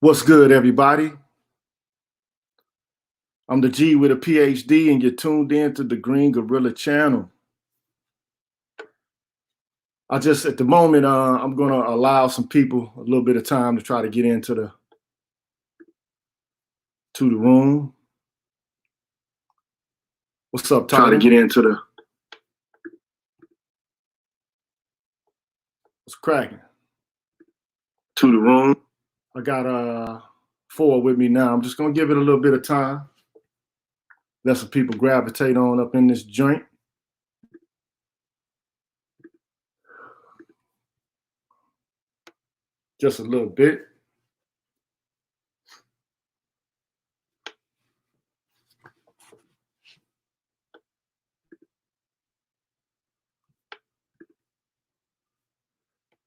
What's good, everybody? I'm the G with a PhD, and you're tuned in to the Green Gorilla channel. At the moment, I'm going to allow some people a little bit of time to try to get into the room. What's up, Tyler? Trying to get into the. What's cracking? To the room. I got 4 with me now. I'm just going to give it a little bit of time. Let some people gravitate on up in this joint. Just a little bit.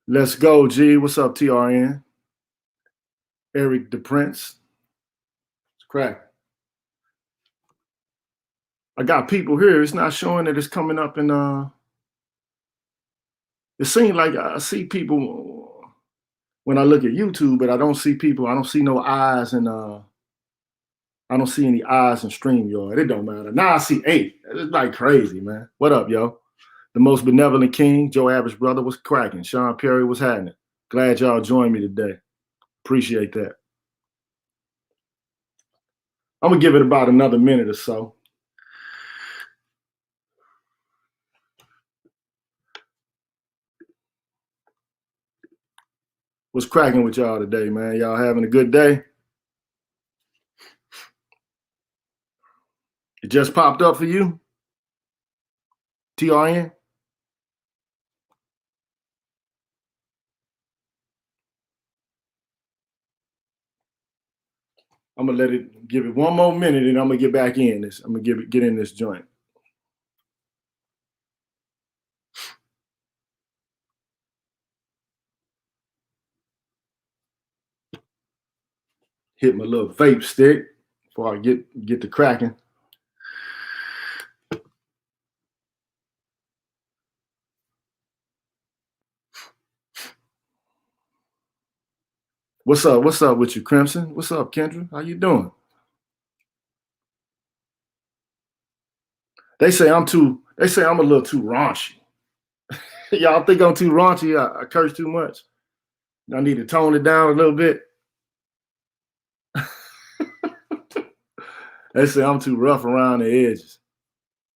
Let's go, G. What's up, TRN? Eric the Prince. It's cracking. I got people here. It's not showing that it's coming up in it seems like I see people when I look at YouTube, but I don't see people. I don't see no eyes and I don't see any eyes in StreamYard. It don't matter. Now I see 8. It's like crazy, man. What up, yo? The most benevolent king, Joe Average Brother, was cracking. Sean Perry was happening. Glad y'all joined me today. Appreciate that. I'm gonna give it about another minute or so. What's cracking with y'all today, man? Y'all having a good day? It just popped up for you? TRN? I'm gonna give it one more minute, and I'm gonna get back in this. I'm gonna get in this joint. Hit my little vape stick before I get to cracking. What's up? What's up with you, Crimson? What's up, Kendra? How you doing? They say I'm a little too raunchy. Y'all think I'm too raunchy? I curse too much. I need to tone it down a little bit. They say I'm too rough around the edges.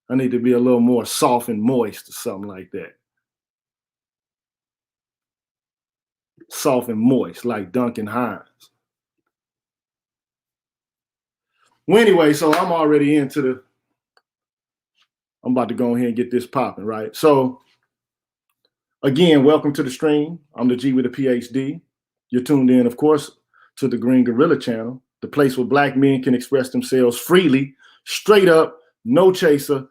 I need to be a little more soft and moist or something like that. Soft and moist, like Duncan Hines. Well, anyway, so I'm already I'm about to go ahead and get this popping, right? So, again, welcome to the stream. I'm the G with a PhD. You're tuned in, of course, to the Green Gorilla channel, the place where Black men can express themselves freely, straight up, no chaser.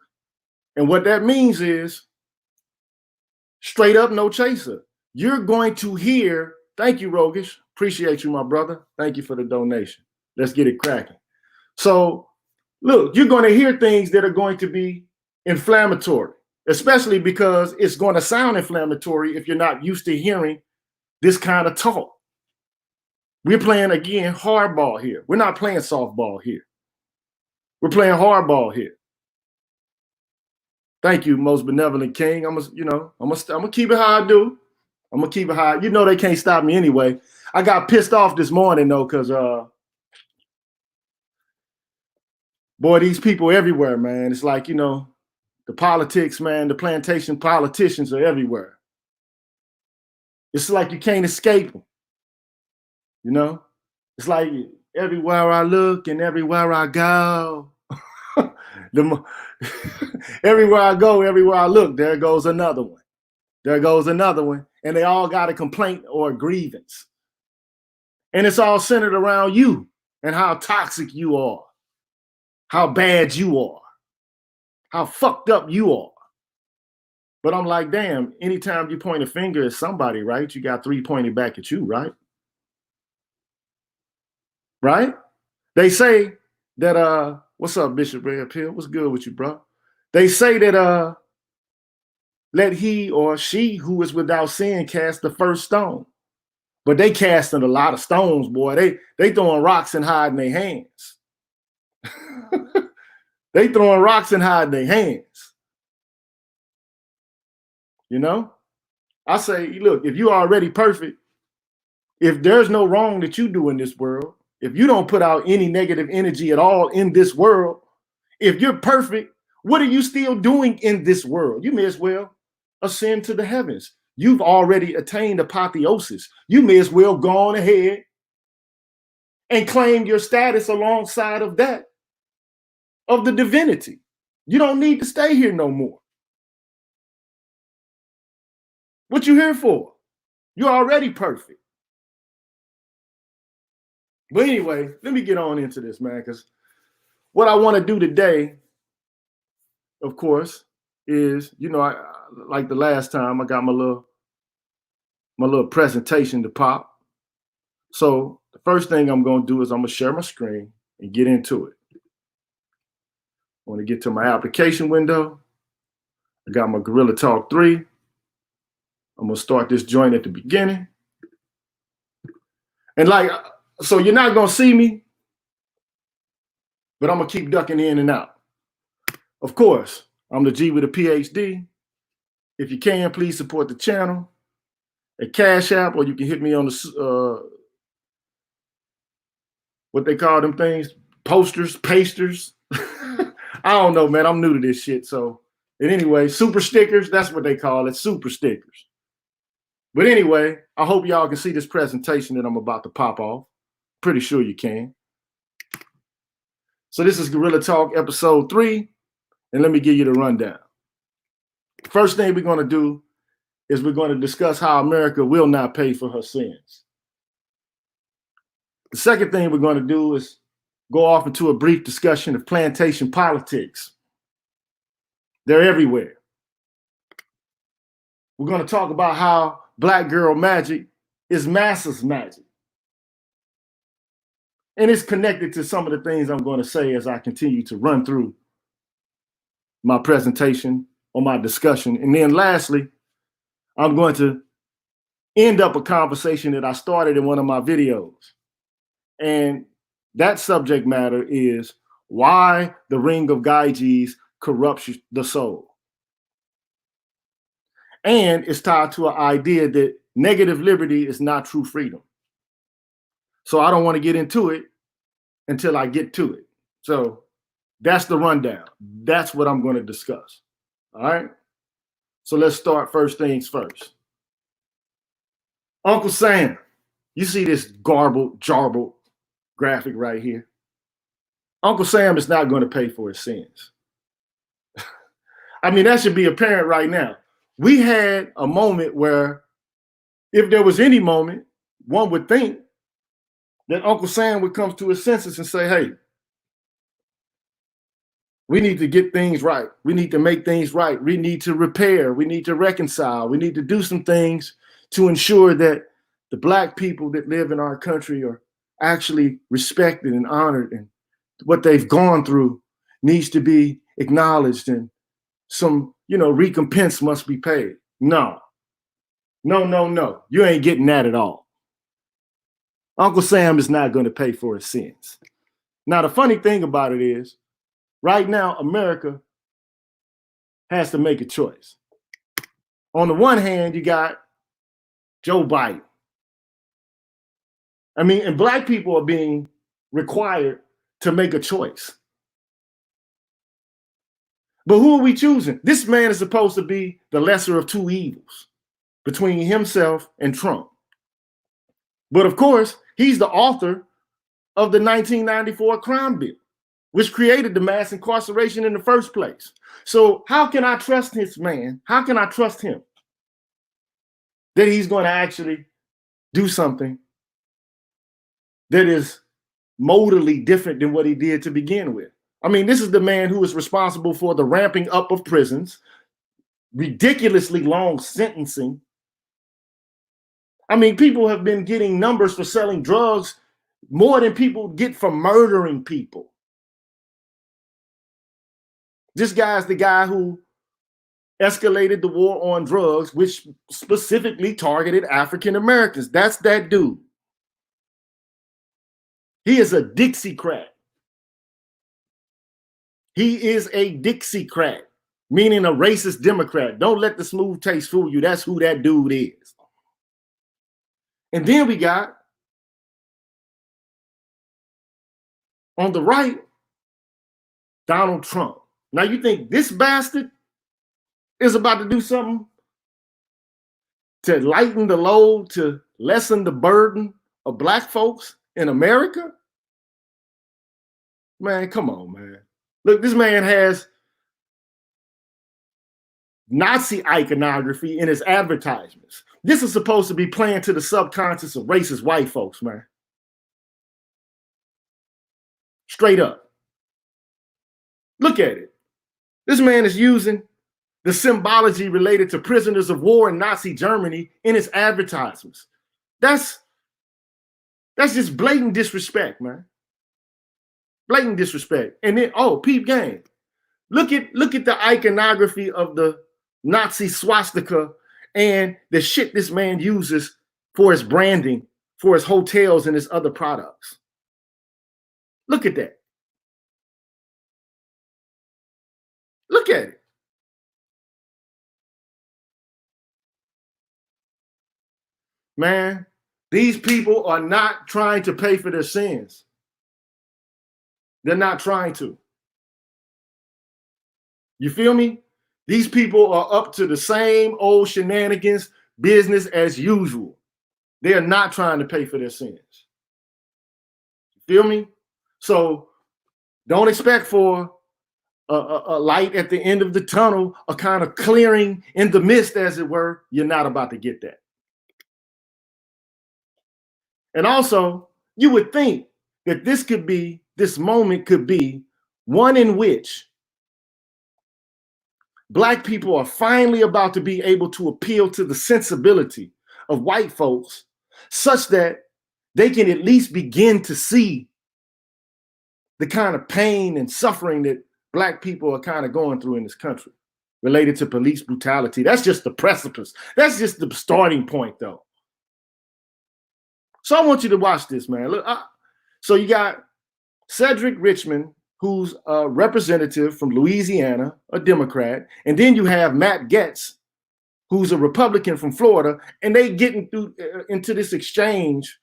And what that means is straight up, no chaser. You're going to hear, thank you, Rogish. Appreciate you, my brother. Thank you for the donation. Let's get it cracking. So, look, you're going to hear things that are going to be inflammatory, especially because it's going to sound inflammatory if you're not used to hearing this kind of talk. We're playing, again, hardball here. We're not playing softball here. We're playing hardball here. Thank you, most benevolent king. I'm gonna keep it how I do. I'm gonna keep it high. You know they can't stop me anyway. I got pissed off this morning though, because boy, these people everywhere, man. It's like, the politics, man, the plantation politicians are everywhere. It's like you can't escape them. It's like everywhere I look and everywhere I go. Everywhere I go, everywhere I look, there goes another one. There goes another one. And they all got a complaint or a grievance. And it's all centered around you and how toxic you are, how bad you are, how fucked up you are. But I'm like, damn, anytime you point a finger at somebody, right, you got 3 pointed back at you, right? Right? They say that, what's up, Bishop Red Pill? What's good with you, bro? They say that, let he or she who is without sin cast the first stone. But they casting a lot of stones, boy. They throwing rocks and hiding their hands. They throwing rocks and hiding their hands. You know? I say, look, if you're already perfect, if there's no wrong that you do in this world, if you don't put out any negative energy at all in this world, if you're perfect, what are you still doing in this world? You may as well ascend to the heavens. You've already attained apotheosis. You may as well go on ahead and claim your status alongside of that, of the divinity. You don't need to stay here no more. What you here for? You're already perfect. But anyway, let me get on into this, man, because what I want to do today, of course, is, I like the last time I got my little presentation to pop. So the first thing I'm going to do is I'm going to share my screen and get into it. I want to get to my application window. I got my Gorilla Talk 3. I'm going to start this joint at the beginning. And so you're not going to see me, but I'm going to keep ducking in and out. Of course, I'm the G with a PhD. If you can, please support the channel at Cash App, or you can hit me on the, what they call them things, posters, pasters. I don't know, man. I'm new to this shit. So, and anyway, super stickers, that's what they call it, super stickers. But anyway, I hope y'all can see this presentation that I'm about to pop off. Pretty sure you can. So this is Gorilla Talk episode 3, and let me give you the rundown. First thing we're going to do is we're going to discuss how America will not pay for her sins. The second thing we're going to do is go off into a brief discussion of plantation politics. They're everywhere. We're going to talk about how black girl magic is masses magic. And it's connected to some of the things I'm going to say as I continue to run through my presentation or my discussion. And then lastly, I'm going to end up a conversation that I started in one of my videos. And that subject matter is why the ring of Gyges corrupts the soul. And it's tied to an idea that negative liberty is not true freedom. So I don't want to get into it until I get to it. So that's the rundown. That's what I'm going to discuss. All right. So let's start first things first. Uncle Sam, you see this garbled graphic right here? Uncle Sam is not going to pay for his sins. I mean, that should be apparent right now. We had a moment where, if there was any moment, one would think that Uncle Sam would come to his senses and say, hey, we need to get things right. We need to make things right. We need to repair. We need to reconcile. We need to do some things to ensure that the black people that live in our country are actually respected and honored, and what they've gone through needs to be acknowledged, and some, recompense must be paid. No. You ain't getting that at all. Uncle Sam is not going to pay for his sins. Now, the funny thing about it is, right now, America has to make a choice. On the one hand, you got Joe Biden. I mean, and black people are being required to make a choice. But who are we choosing? This man is supposed to be the lesser of two evils between himself and Trump. But of course, he's the author of the 1994 crime bill, which created the mass incarceration in the first place. So how can I trust this man? How can I trust him that he's going to actually do something that is modally different than what he did to begin with? I mean, this is the man who is responsible for the ramping up of prisons, ridiculously long sentencing. I mean, people have been getting numbers for selling drugs more than people get for murdering people. This guy's the guy who escalated the war on drugs, which specifically targeted African Americans. That's that dude. He is a Dixiecrat. He is a Dixiecrat, meaning a racist Democrat. Don't let the smooth taste fool you. That's who that dude is. And then we got on the right, Donald Trump. Now you think this bastard is about to do something to lighten the load, to lessen the burden of black folks in America? Man, come on, man. Look, this man has Nazi iconography in his advertisements. This is supposed to be playing to the subconscious of racist white folks, man. Straight up. Look at it. This man is using the symbology related to prisoners of war in Nazi Germany in his advertisements. That's just blatant disrespect, man. Blatant disrespect. And then, oh, peep game. Look at the iconography of the Nazi swastika and the shit this man uses for his branding, for his hotels and his other products. Look at that. Look at it. Man, these people are not trying to pay for their sins. They're not trying to. You feel me? These people are up to the same old shenanigans, business as usual. They are not trying to pay for their sins. You feel me? So don't expect for a light at the end of the tunnel, a kind of clearing in the mist, as it were. You're not about to get that. And also, you would think that this moment could be one in which Black people are finally about to be able to appeal to the sensibility of white folks such that they can at least begin to see the kind of pain and suffering that Black people are kind of going through in this country related to police brutality. That's just the precipice. That's just the starting point, though. So I want you to watch this, man. Look, so you got Cedric Richmond, who's a representative from Louisiana, a Democrat, and then you have Matt Gaetz, who's a Republican from Florida, and they get into this exchange.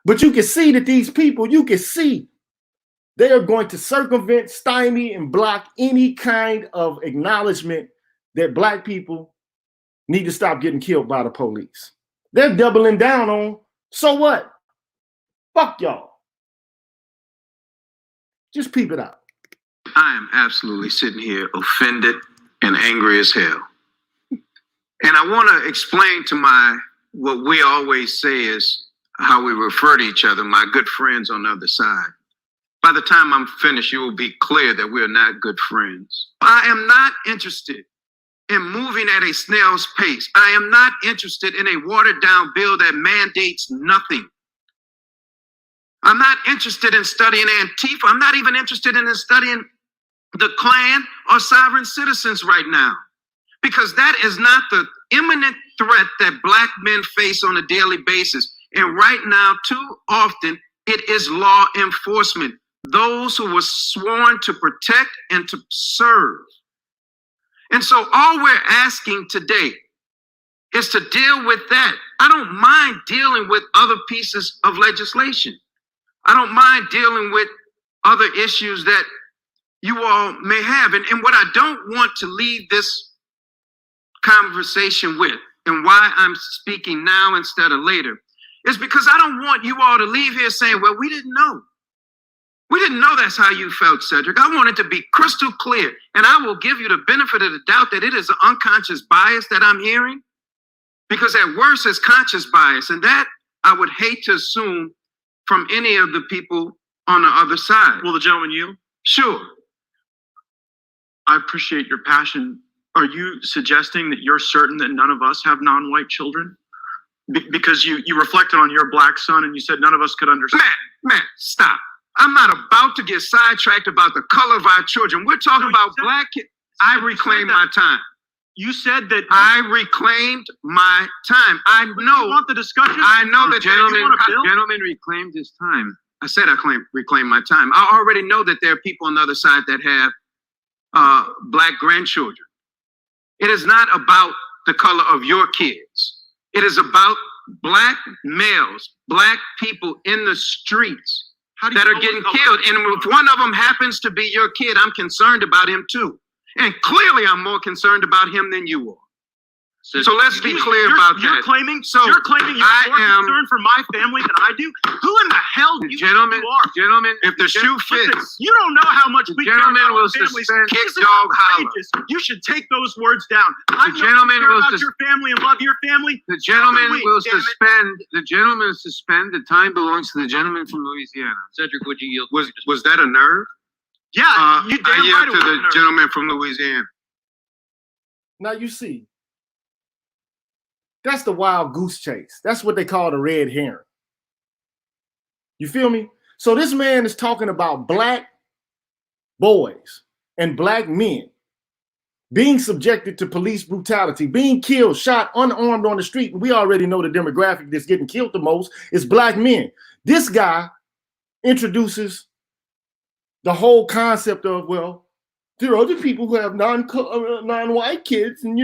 But you can see that these people, you can see they are going to circumvent, stymie, and block any kind of acknowledgement that Black people need to stop getting killed by the police. They're doubling down on, so what? Fuck y'all. Just peep it out. I am absolutely sitting here offended and angry as hell. And I want to explain to what we always say is how we refer to each other, my good friends on the other side. By the time I'm finished, you will be clear that we're not good friends. I am not interested in moving at a snail's pace. I am not interested in a watered down bill that mandates nothing. I'm not interested in studying Antifa. I'm not even interested in studying the Klan or sovereign citizens right now, because that is not the imminent threat that Black men face on a daily basis. And right now, too often, it is law enforcement, those who were sworn to protect and to serve. And so all we're asking today is to deal with that. I don't mind dealing with other pieces of legislation. I don't mind dealing with other issues that you all may have. And what I don't want to leave this conversation with, and why I'm speaking now instead of later, is because I don't want you all to leave here saying, well, we didn't know. We didn't know that's how you felt, Cedric. I want it to be crystal clear. And I will give you the benefit of the doubt that it is an unconscious bias that I'm hearing, because at worst it's conscious bias. And that I would hate to assume from any of the people on the other side. Will the gentleman yield? Sure. I appreciate your passion. Are you suggesting that you're certain that none of us have non-white children? Because you reflected on your Black son and you said none of us could understand. Man, stop. I'm not about to get sidetracked about the color of our children. We're talking about Black kids. I reclaimed my time. You said that I reclaimed my time. I you know. want the discussion. I know that Gentleman reclaimed his time. I said I reclaim my time. I already know that there are people on the other side that have black grandchildren. It is not about the color of your kids. It is about black males, black people in the streets that are getting killed. And if one of them happens to be your kid, I'm concerned about him too. And clearly I'm more concerned about him than you are. So let's be clear about that. You're claiming you're more concerned for my family than I do? Who in the hell do you think you are? Gentlemen, If the shoe fits, You don't know how much we care gentleman about will our families. suspend- This is Kick dog holler. outrageous. You should take those words down. I know gentleman you care will about your family and love your family. the gentleman Wait, will damn it. suspend. The time belongs to the gentleman from Louisiana. Cedric, would you yield? was that a nerve? Yeah, you I damn yield right to it was the a nerve. gentleman from Louisiana. Now you see, that's the wild goose chase. That's what they call the red herring. You feel me? So this man is talking about black boys and black men being subjected to police brutality, being killed, shot, unarmed on the street. And we already know the demographic that's getting killed the most is black men. This guy introduces the whole concept of, well, there are other people who have non-white kids, and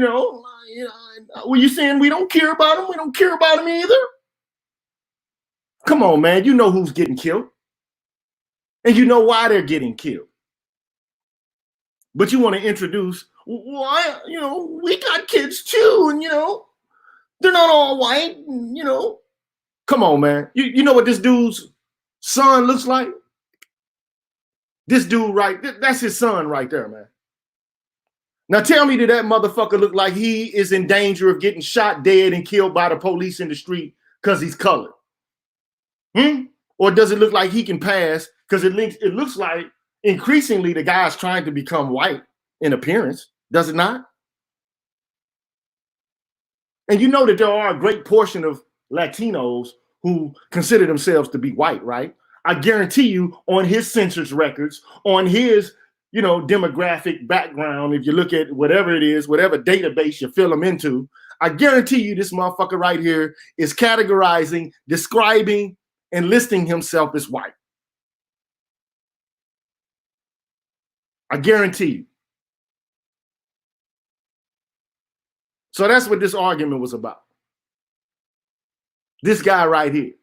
were you saying we don't care about them? We don't care about them either. Come on, man. You know who's getting killed, and you know why they're getting killed. But you want to introduce, why? We got kids too, and they're not all white. Come on, man. You know what this dude's son looks like? This dude that's his son right there, man. Now tell me, did that motherfucker look like he is in danger of getting shot dead and killed by the police in the street because he's colored? Or does it look like he can pass? Because it looks like increasingly the guy's trying to become white in appearance, does it not? And you know that there are a great portion of Latinos who consider themselves to be white, right? I guarantee you on his census records, on his, demographic background, if you look at whatever it is, whatever database you fill them into, I guarantee you this motherfucker right here is categorizing, describing, and listing himself as white. I guarantee you. So that's what this argument was about. This guy right here.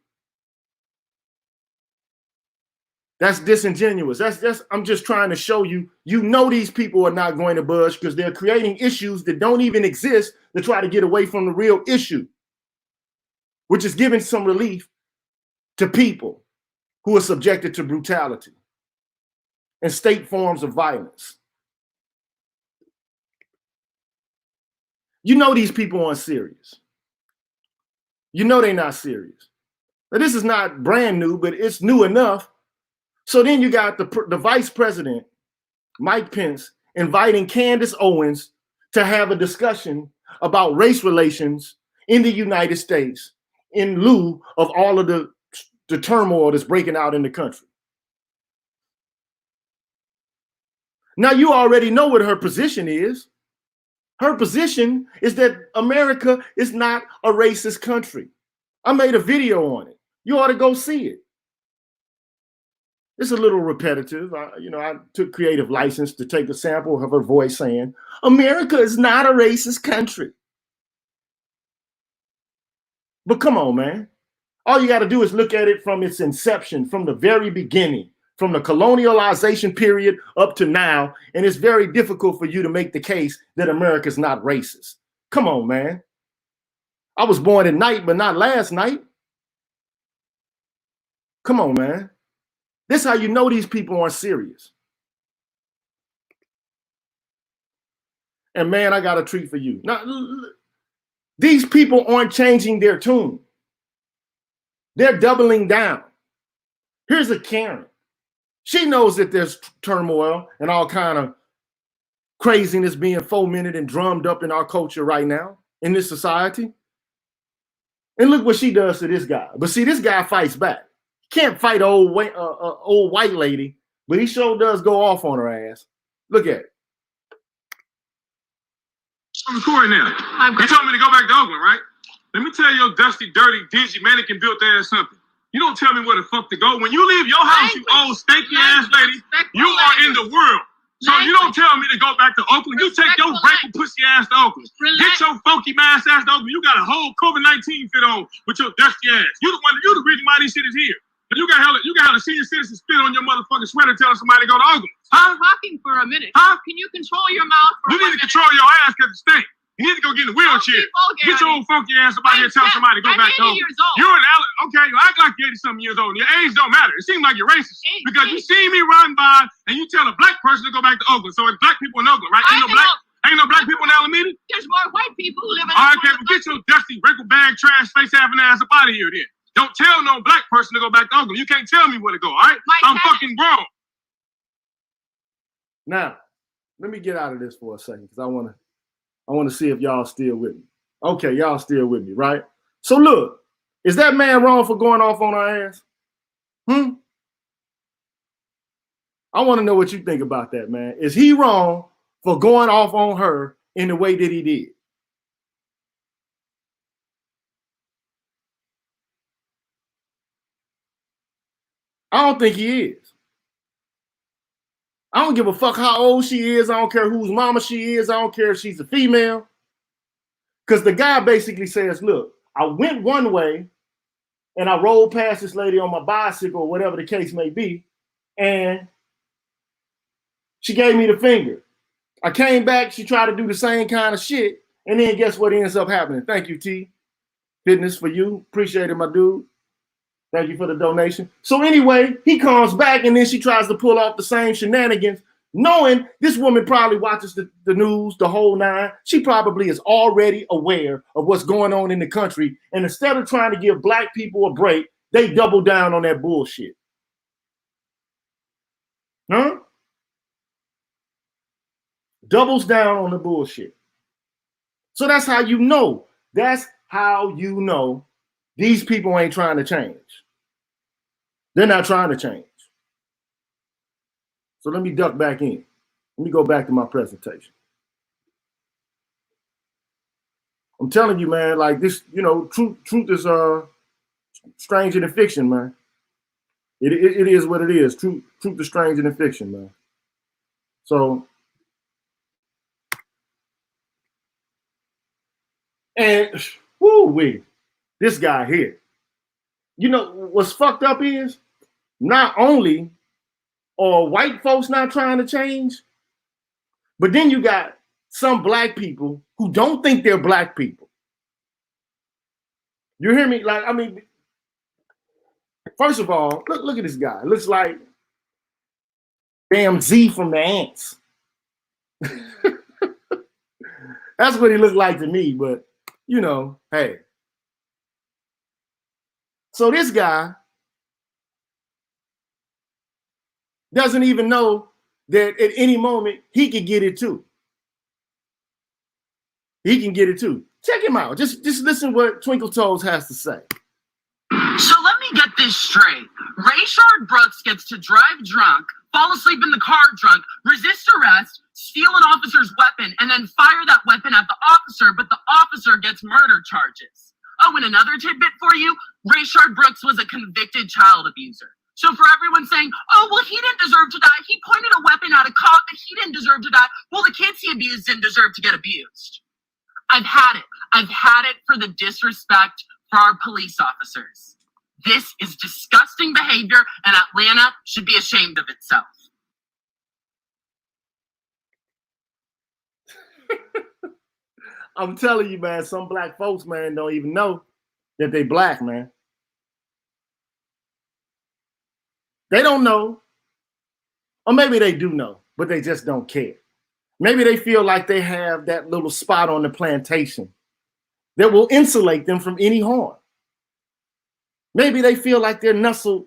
That's disingenuous. I'm just trying to show you, these people are not going to budge because they're creating issues that don't even exist to try to get away from the real issue, which is giving some relief to people who are subjected to brutality and state forms of violence. These people aren't serious. They're not serious. Now, this is not brand new, but it's new enough. So then you got the vice president, Mike Pence, inviting Candace Owens to have a discussion about race relations in the United States in lieu of all of the turmoil that's breaking out in the country. Now you already know what her position is. Her position is that America is not a racist country. I made a video on it. You ought to go see it. It's a little repetitive. I took creative license to take a sample of her voice saying, America is not a racist country. But come on, man. All you got to do is look at it from its inception, from the very beginning, from the colonialization period up to now, and it's very difficult for you to make the case that America's not racist. Come on, man. I was born at night, but not last night. Come on, man. This is how you know these people aren't serious. And man, I got a treat for you. Now, these people aren't changing their tune. They're doubling down. Here's a Karen. She knows that there's turmoil and all kind of craziness being fomented and drummed up in our culture right now, in this society. And look what she does to this guy. But see, this guy fights back. Can't fight old white lady, but he sure does go off on her ass. Look at it. I'm recording now. You told me to go back to Oakland, right? Let me tell your dusty, dirty, dingy, mannequin built ass something. You don't tell me where the fuck to go. When you leave your house, you old stinky ass lady, you are in the world. So you don't tell me to go back to Oakland. You take your breaking pussy ass to Oakland. Get your funky ass to Oakland. You got a whole COVID-19 fit on with your dusty ass. You the reason why this shit is here. And you got hella senior citizens spit on your motherfucking sweater telling somebody to go to Oakland. Huh? Talking for a minute. Huh? Can you control your mouth for You need to control your ass because it stinks. You need to go get in the wheelchair. Get your old funky ass up out here telling somebody to go back to Oakland. You're an okay, you act like you're 80-something years old. Your age don't matter. It seems like you're racist. Because you see me riding by and you tell a black person to go back to Oakland. So it's black people in Oakland, right? Ain't no black people in Alameda? There's more white people who live in All right, okay, well get your dusty, wrinkled bag, trash face having ass up out of here then. Don't tell no black person to go back to Oakland. You can't tell me where to go, all right? I'm fucking grown. Now, let me get out of this for a second because I want to see if y'all still with me. Okay, y'all still with me, right? So look, is that man wrong for going off on our ass? I want to know what you think about that, man. Is he wrong for going off on her in the way that he did? I don't think he is. I don't give a fuck how old she is. I don't care whose mama she is. I don't care if she's a female. Because the guy basically says, look, I went one way and I rolled past this lady on my bicycle or whatever the case may be, and she gave me the finger. I came back, she tried to do the same kind of shit, and then guess what ends up happening? Thank you, T. Fitness for you. Appreciate it, my dude. Thank you for the donation. So anyway, he comes back and then she tries to pull off the same shenanigans, knowing this woman probably watches the news, the whole nine. She probably is already aware of what's going on in the country. And instead of trying to give black people a break, they double down on that bullshit. Huh? Doubles down on the bullshit. So that's how you know. That's how you know these people ain't trying to change. They're not trying to change. So let me duck back in. Let me go back to my presentation. I'm telling you, man, like this, you know, truth is stranger than fiction, man. It is what it is. Truth is stranger than fiction, man. So, and woo-wee, this guy here. You know, what's fucked up is not only are white folks not trying to change, but then you got some black people who don't think they're black people. You hear me? Like, I mean, first of all, look at this guy. Looks like damn Z from the Ants. That's what he looked like to me, but you know, hey. So this guy doesn't even know that at any moment he could get it too. He can get it too. Check him out. Just listen what Twinkle Toes has to say. So let me get this straight. Rayshard Brooks gets to drive drunk, fall asleep in the car drunk, resist arrest, steal an officer's weapon, and then fire that weapon at the officer, but the officer gets murder charges. Oh, and another tidbit for you, Rayshard Brooks was a convicted child abuser. So for everyone saying, oh, well, he didn't deserve to die. He pointed a weapon at a cop, but he didn't deserve to die. Well, the kids he abused didn't deserve to get abused. I've had it. I've had it for the disrespect for our police officers. This is disgusting behavior, and Atlanta should be ashamed of itself. I'm telling you, man, some black folks, man, don't even know that they black, man. They don't know. Or maybe they do know, but they just don't care. Maybe they feel like they have that little spot on the plantation that will insulate them from any harm. Maybe they feel like they're nestled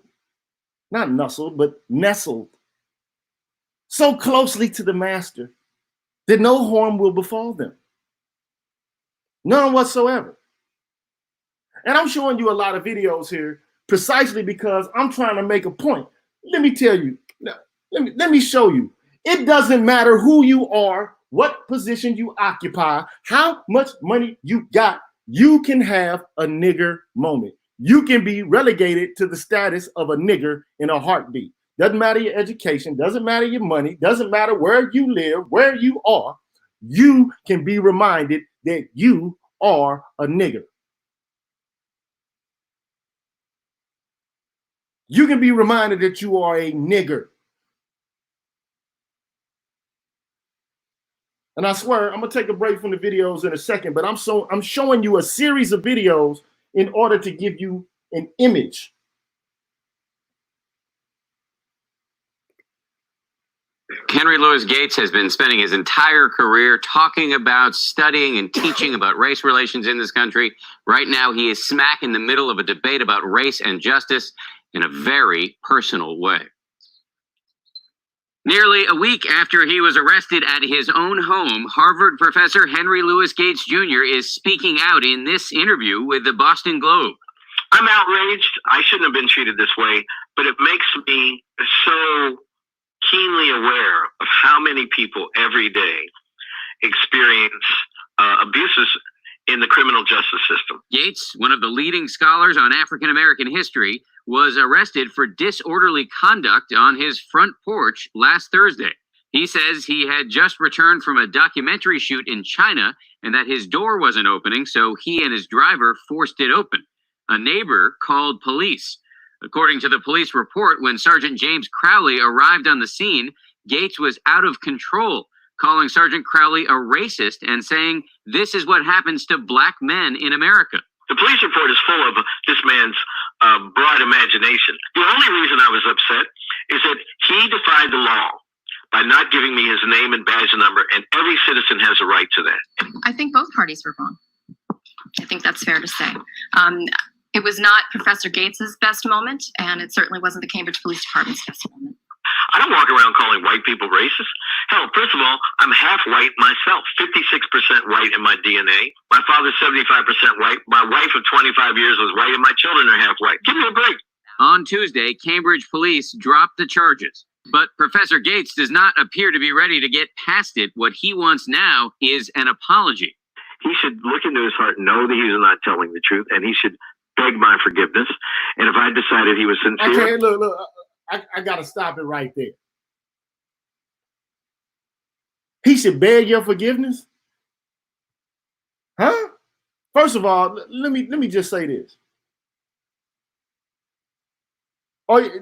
so closely to the master that no harm will befall them. None whatsoever. And I'm showing you a lot of videos here precisely because I'm trying to make a point. Let me tell you, let me show you. It doesn't matter who you are, what position you occupy, how much money you got, you can have a nigger moment. You can be relegated to the status of a nigger in a heartbeat. Doesn't matter your education, doesn't matter your money, doesn't matter where you live, where you are. You can be reminded that you are a nigger. You can be reminded that you are a nigger. And I swear, I'm gonna take a break from the videos in a second, but I'm showing you a series of videos in order to give you an image. Henry Louis Gates has been spending his entire career talking about, studying, and teaching about race relations in this country. Right now, he is smack in the middle of a debate about race and justice in a very personal way. Nearly a week after he was arrested at his own home, Harvard professor Henry Louis Gates Jr. is speaking out in this interview with the Boston Globe. I'm outraged. I shouldn't have been treated this way, but it makes me so keenly aware of how many people every day experience abuses in the criminal justice system. Gates, one of the leading scholars on African American history, was arrested for disorderly conduct on his front porch last Thursday. He says he had just returned from a documentary shoot in China and that his door wasn't opening, so he and his driver forced it open. A neighbor called police. According to the police report, when Sergeant James Crowley arrived on the scene, Gates was out of control, calling Sergeant Crowley a racist and saying, "This is what happens to black men in America." The police report is full of this man's broad imagination. The only reason I was upset is that he defied the law by not giving me his name and badge number, and every citizen has a right to that. I think both parties were wrong. I think that's fair to say. It was not Professor Gates's best moment, and it certainly wasn't the Cambridge Police Department's best moment. I don't walk around calling white people racist. Hell, first of all, I'm half white myself, 56% white in my DNA. My father's 75% white. My wife of 25 years was white, and my children are half white. Give me a break. On Tuesday, Cambridge police dropped the charges. But Professor Gates does not appear to be ready to get past it. What he wants now is an apology. He should look into his heart and know that he's not telling the truth, and he should beg my forgiveness. And if I decided he was sincere... Okay, look, I got to stop it right there. He should beg your forgiveness? Huh? First of all, let me just say this.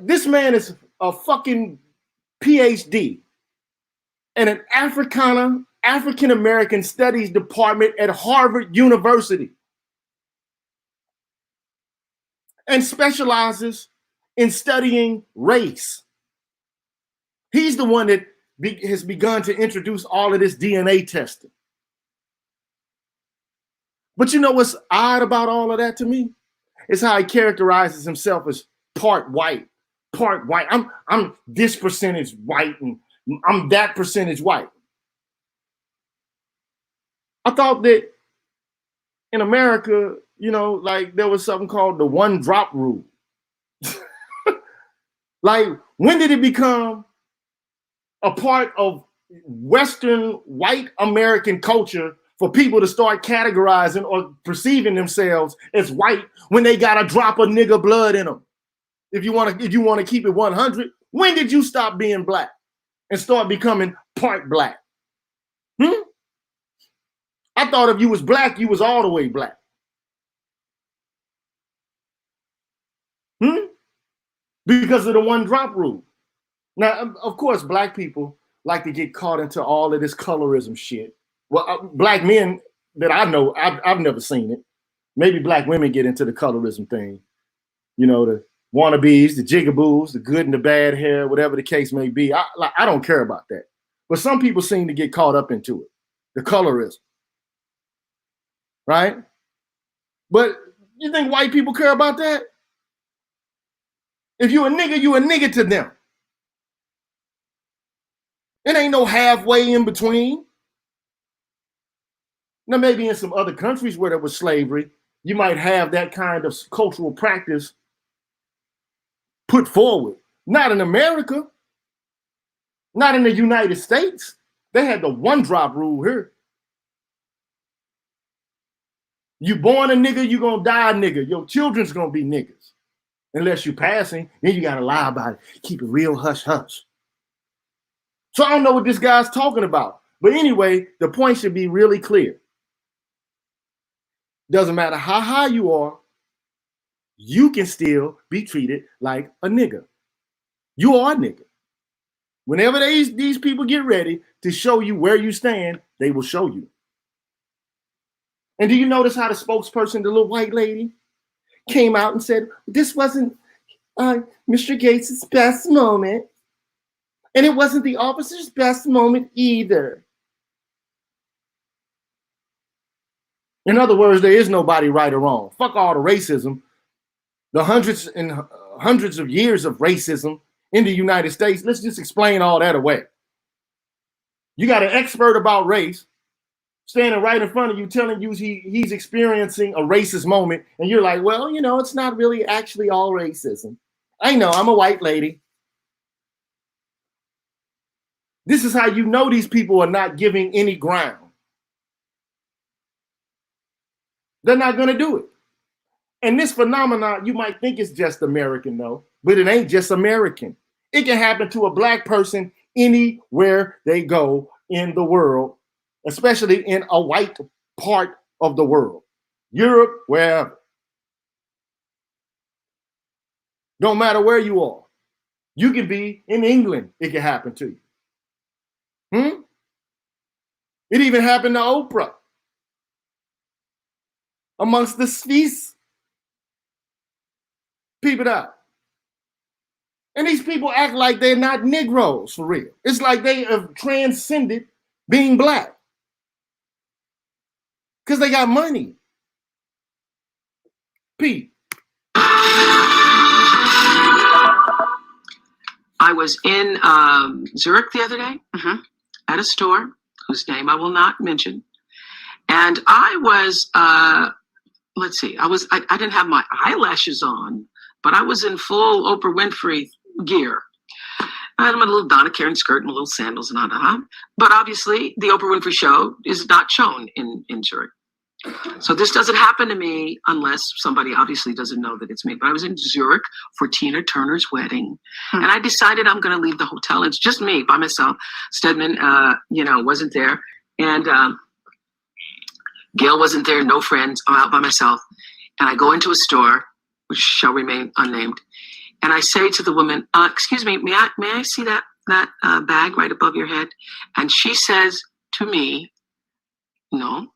This man is a fucking PhD in an African American Studies department at Harvard University and specializes in studying race. He's the one that has begun to introduce all of this DNA testing. But you know what's odd about all of that to me? It's how he characterizes himself as part white. I'm this percentage white and I'm that percentage white. I thought that in America, like there was something called the one drop rule. Like, when did it become a part of Western white American culture for people to start categorizing or perceiving themselves as white when they got a drop of nigger blood in them? If you want to keep it 100, when did you stop being black and start becoming part black? I thought if you was black, you was all the way black. Because of the one drop rule. Now, of course, black people like to get caught into all of this colorism shit. Well, black men that I know, I've never seen it. Maybe black women get into the colorism thing. The wannabes, the jigaboos, the good and the bad hair, whatever the case may be. I don't care about that. But some people seem to get caught up into it, the colorism. Right? But you think white people care about that? If you a nigga to them. It ain't no halfway in between. Now, maybe in some other countries where there was slavery, you might have that kind of cultural practice put forward. Not in America. Not in the United States. They had the one drop rule here. You born a nigga, you gonna die a nigga. Your children's gonna be niggas. Unless you passing, then you gotta lie about it. Keep it real hush hush. So I don't know what this guy's talking about. But anyway, the point should be really clear. Doesn't matter how high you are, you can still be treated like a nigga. You are a nigga. Whenever these people get ready to show you where you stand, they will show you. And do you notice how the spokesperson, the little white lady, came out and said, this wasn't Mr. Gates' best moment. And it wasn't the officer's best moment either. In other words, there is nobody right or wrong. Fuck all the racism. The hundreds and hundreds of years of racism in the United States. Let's just explain all that away. You got an expert about race standing right in front of you telling you he's experiencing a racist moment. And you're like, well, you know, it's not really actually all racism. I know, I'm a white lady. This is how you know these people are not giving any ground. They're not going to do it. And this phenomenon, you might think it's just American, though, but it ain't just American. It can happen to a black person anywhere they go in the world, especially in a white part of the world, Europe, wherever. Don't matter where you are. You can be in England, it can happen to you. It even happened to Oprah. Amongst the Swiss. Peep it out. And these people act like they're not Negroes for real. It's like they have transcended being black. Because they got money. Pete. I was in Zurich the other day at a store whose name I will not mention. And I was, let's see, I didn't have my eyelashes on, but I was in full Oprah Winfrey gear. I had my little Donna Karan skirt and little sandals and all. But obviously, the Oprah Winfrey show is not shown in Zurich. So this doesn't happen to me unless somebody obviously doesn't know that it's me. But I was in Zurich for Tina Turner's wedding. And I decided I'm going to leave the hotel. It's just me by myself. Stedman, wasn't there. And Gail wasn't there, no friends. I'm out by myself. And I go into a store, which shall remain unnamed. And I say to the woman, excuse me, may I see that bag right above your head? And she says to me, no,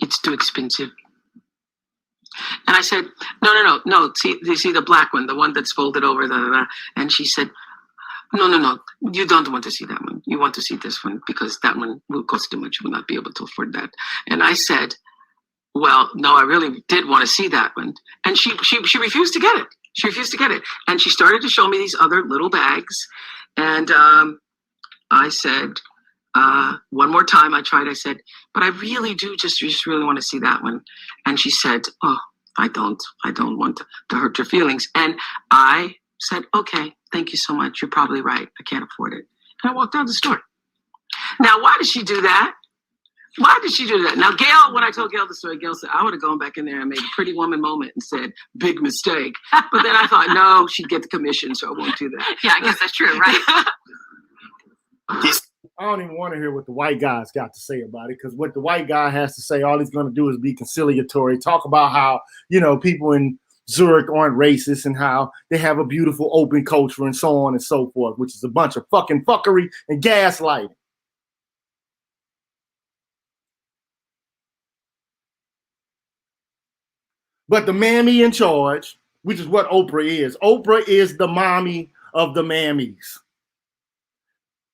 it's too expensive. And I said, no, see the black one, the one that's folded over. And she said, no, you don't want to see that one. You want to see this one because that one will cost too much. You will not be able to afford that. And I said, well, no, I really did want to see that one. And she refused to get it. She refused to get it. And she started to show me these other little bags. And I said, one more time, I said, but I really do just really want to see that one. And she said, oh, I don't want to hurt your feelings. And I said, okay, thank you so much. You're probably right. I can't afford it. And I walked out of the store. Now, why did she do that? Why did she do that? Now, Gail, when I told Gail the story, Gail said, I would have gone back in there and made a pretty woman moment and said, big mistake. But then I thought, no, she'd get the commission, so I won't do that. Yeah, I guess that's true, right? I don't even want to hear what the white guy's got to say about it, because what the white guy has to say, all he's going to do is be conciliatory, talk about how, people in Zurich aren't racist and how they have a beautiful open culture and so on and so forth, which is a bunch of fucking fuckery and gaslighting. But the mammy in charge, which is what Oprah is the mommy of the mammies.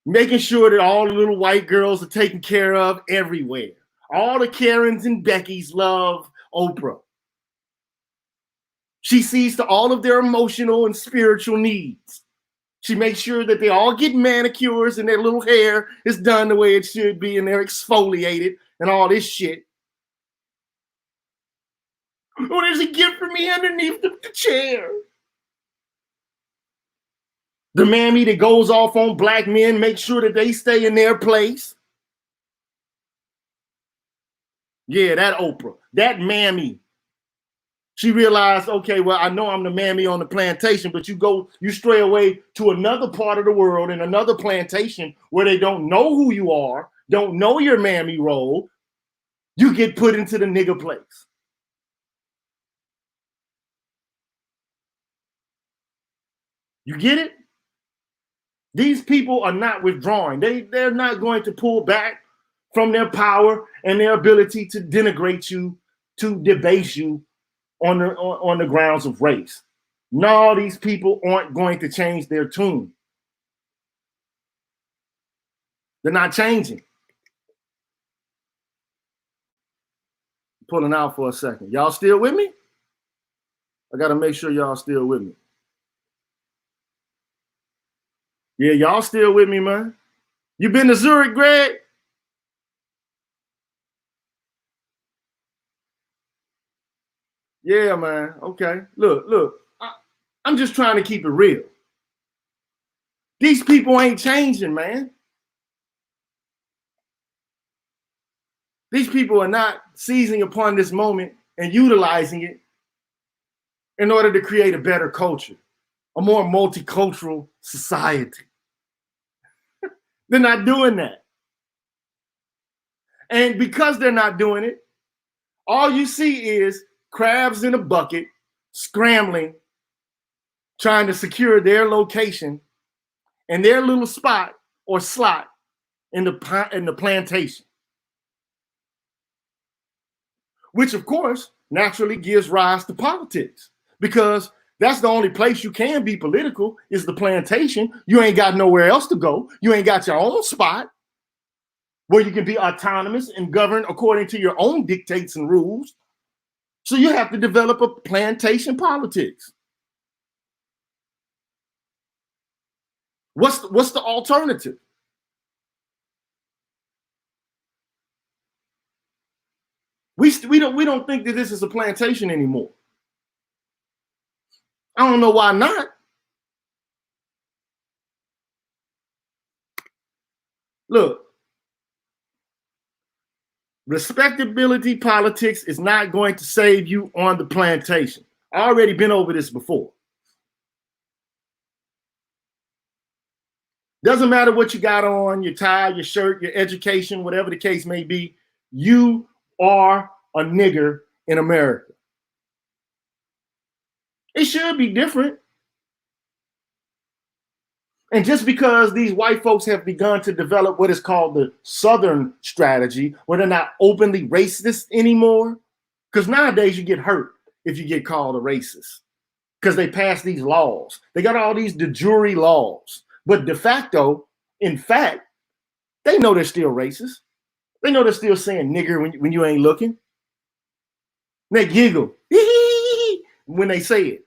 Making sure that all the little white girls are taken care of everywhere. All the Karens and Beckys love Oprah. She sees to all of their emotional and spiritual needs. She makes sure that they all get manicures and their little hair is done the way it should be and they're exfoliated and all this shit. Oh, there's a gift for me underneath the chair. The mammy that goes off on black men, make sure that they stay in their place. Yeah, that Oprah, that mammy. She realized, okay, well, I know I'm the mammy on the plantation, but you stray away to another part of the world in another plantation where they don't know who you are, don't know your mammy role. You get put into the nigger place. You get it? These people are not withdrawing. They're not going to pull back from their power and their ability to denigrate you, to debase you on the grounds of race. No, these people aren't going to change their tune. They're not changing. Pulling out for a second. Y'all still with me? I got to make sure y'all still with me. Yeah, y'all still with me, man. You been to Zurich, Greg? Yeah, man. Okay. Look. I'm just trying to keep it real. These people ain't changing, man. These people are not seizing upon this moment and utilizing it in order to create a better culture, a more multicultural society. They're not doing that. And because they're not doing it, all you see is crabs in a bucket scrambling, trying to secure their location and their little spot or slot in the plantation. Which, of course, naturally gives rise to politics, because that's the only place you can be political is the plantation. You ain't got nowhere else to go. You ain't got your own spot where you can be autonomous and govern according to your own dictates and rules. So you have to develop a plantation politics. What's the alternative? We don't think that this is a plantation anymore. I don't know why not. Look, respectability politics is not going to save you on the plantation. I already been over this before. Doesn't matter what you got on, your tie, your shirt, your education, whatever the case may be, you are a nigger in America. It should be different. And just because these white folks have begun to develop what is called the Southern strategy, where they're not openly racist anymore, because nowadays you get hurt if you get called a racist, because they pass these laws. They got all these de jure laws. But de facto, in fact, they know they're still racist. They know they're still saying nigger when you ain't looking. They giggle when they say it.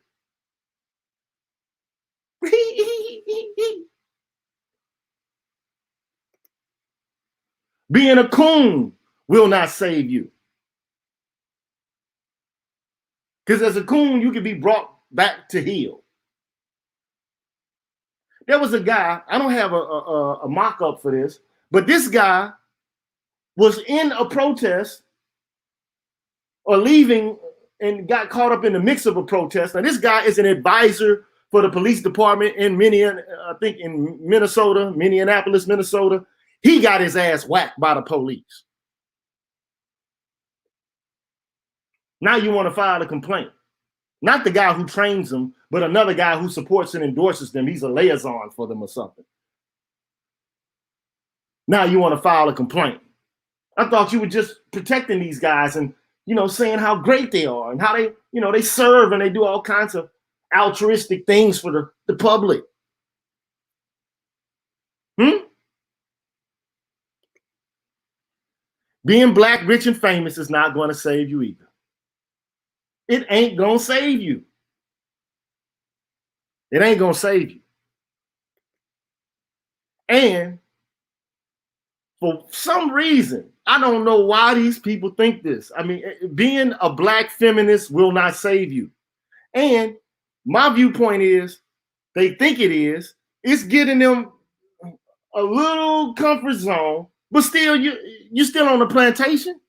Being a coon will not save you. Because as a coon, you can be brought back to heel. There was a guy, I don't have a mock-up for this, but this guy was in a protest or leaving and got caught up in the mix of a protest. Now, this guy is an advisor for the police department in Minneapolis, Minnesota. He got his ass whacked by the police. Now you want to file a complaint. Not the guy who trains them, but another guy who supports and endorses them. He's a liaison for them or something. Now you want to file a complaint. I thought you were just protecting these guys and, saying how great they are and how they, they serve and they do all kinds of altruistic things for the public. Being black, rich, and famous is not going to save you either. It ain't going to save you. It ain't going to save you. And for some reason, I don't know why these people think this. I mean, being a black feminist will not save you. And my viewpoint is, they think it is it's getting them a little comfort zone, but still you're still on the plantation.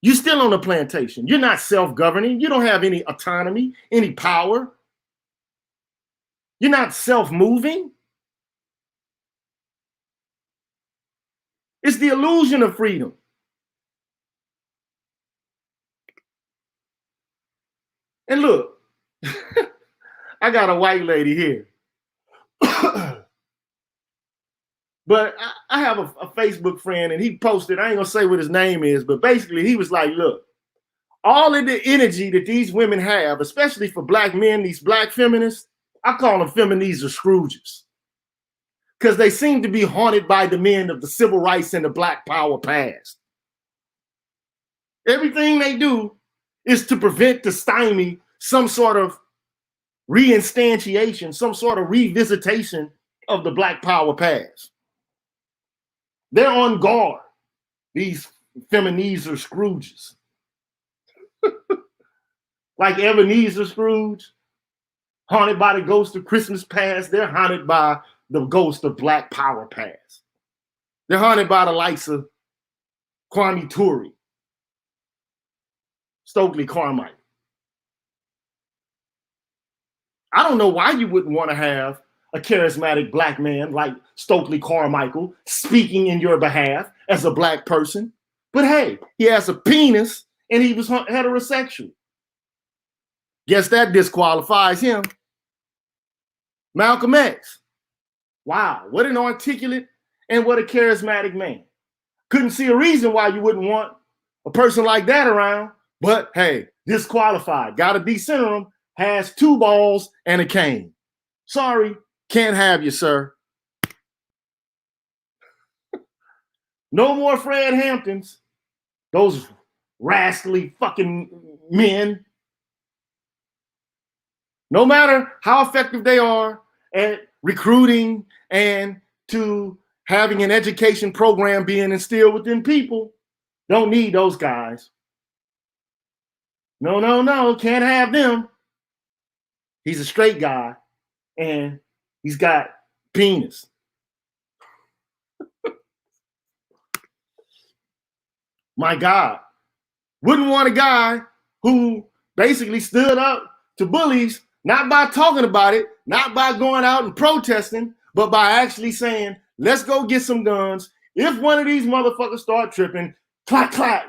You're still on the plantation. You're not self-governing. You don't have any autonomy, any power. You're not self-moving. It's the illusion of freedom. And look, I got a white lady here. But I have a Facebook friend, and he posted, I ain't gonna say what his name is, but basically he was like, look, all of the energy that these women have, especially for black men, these black feminists, I call them feminists or Scrooges, because they seem to be haunted by the men of the civil rights and the black power past. Everything they do is to prevent, to stymie some sort of reinstantiation, some sort of revisitation of the black power past. They're on guard, these feminists or Scrooges. Like Ebenezer Scrooge, haunted by the ghost of Christmas past, they're haunted by the ghost of black power past. They're haunted by the likes of Kwame Ture, Stokely Carmichael. I don't know why you wouldn't want to have a charismatic black man like Stokely Carmichael speaking in your behalf as a black person. But hey, he has a penis and he was heterosexual. Guess that disqualifies him. Malcolm X. Wow, what an articulate and what a charismatic man. Couldn't see a reason why you wouldn't want a person like that around, but hey, disqualified. Gotta decenter him, has 2 balls and a cane. Sorry, can't have you, sir. No more Fred Hamptons. Those rascally fucking men. No matter how effective they are at recruiting and to having an education program being instilled within people, don't need those guys. No, can't have them. He's a straight guy and he's got penis. My God, wouldn't want a guy who basically stood up to bullies, not by talking about it, not by going out and protesting, but by actually saying, let's go get some guns. If one of these motherfuckers start tripping, clack, clack.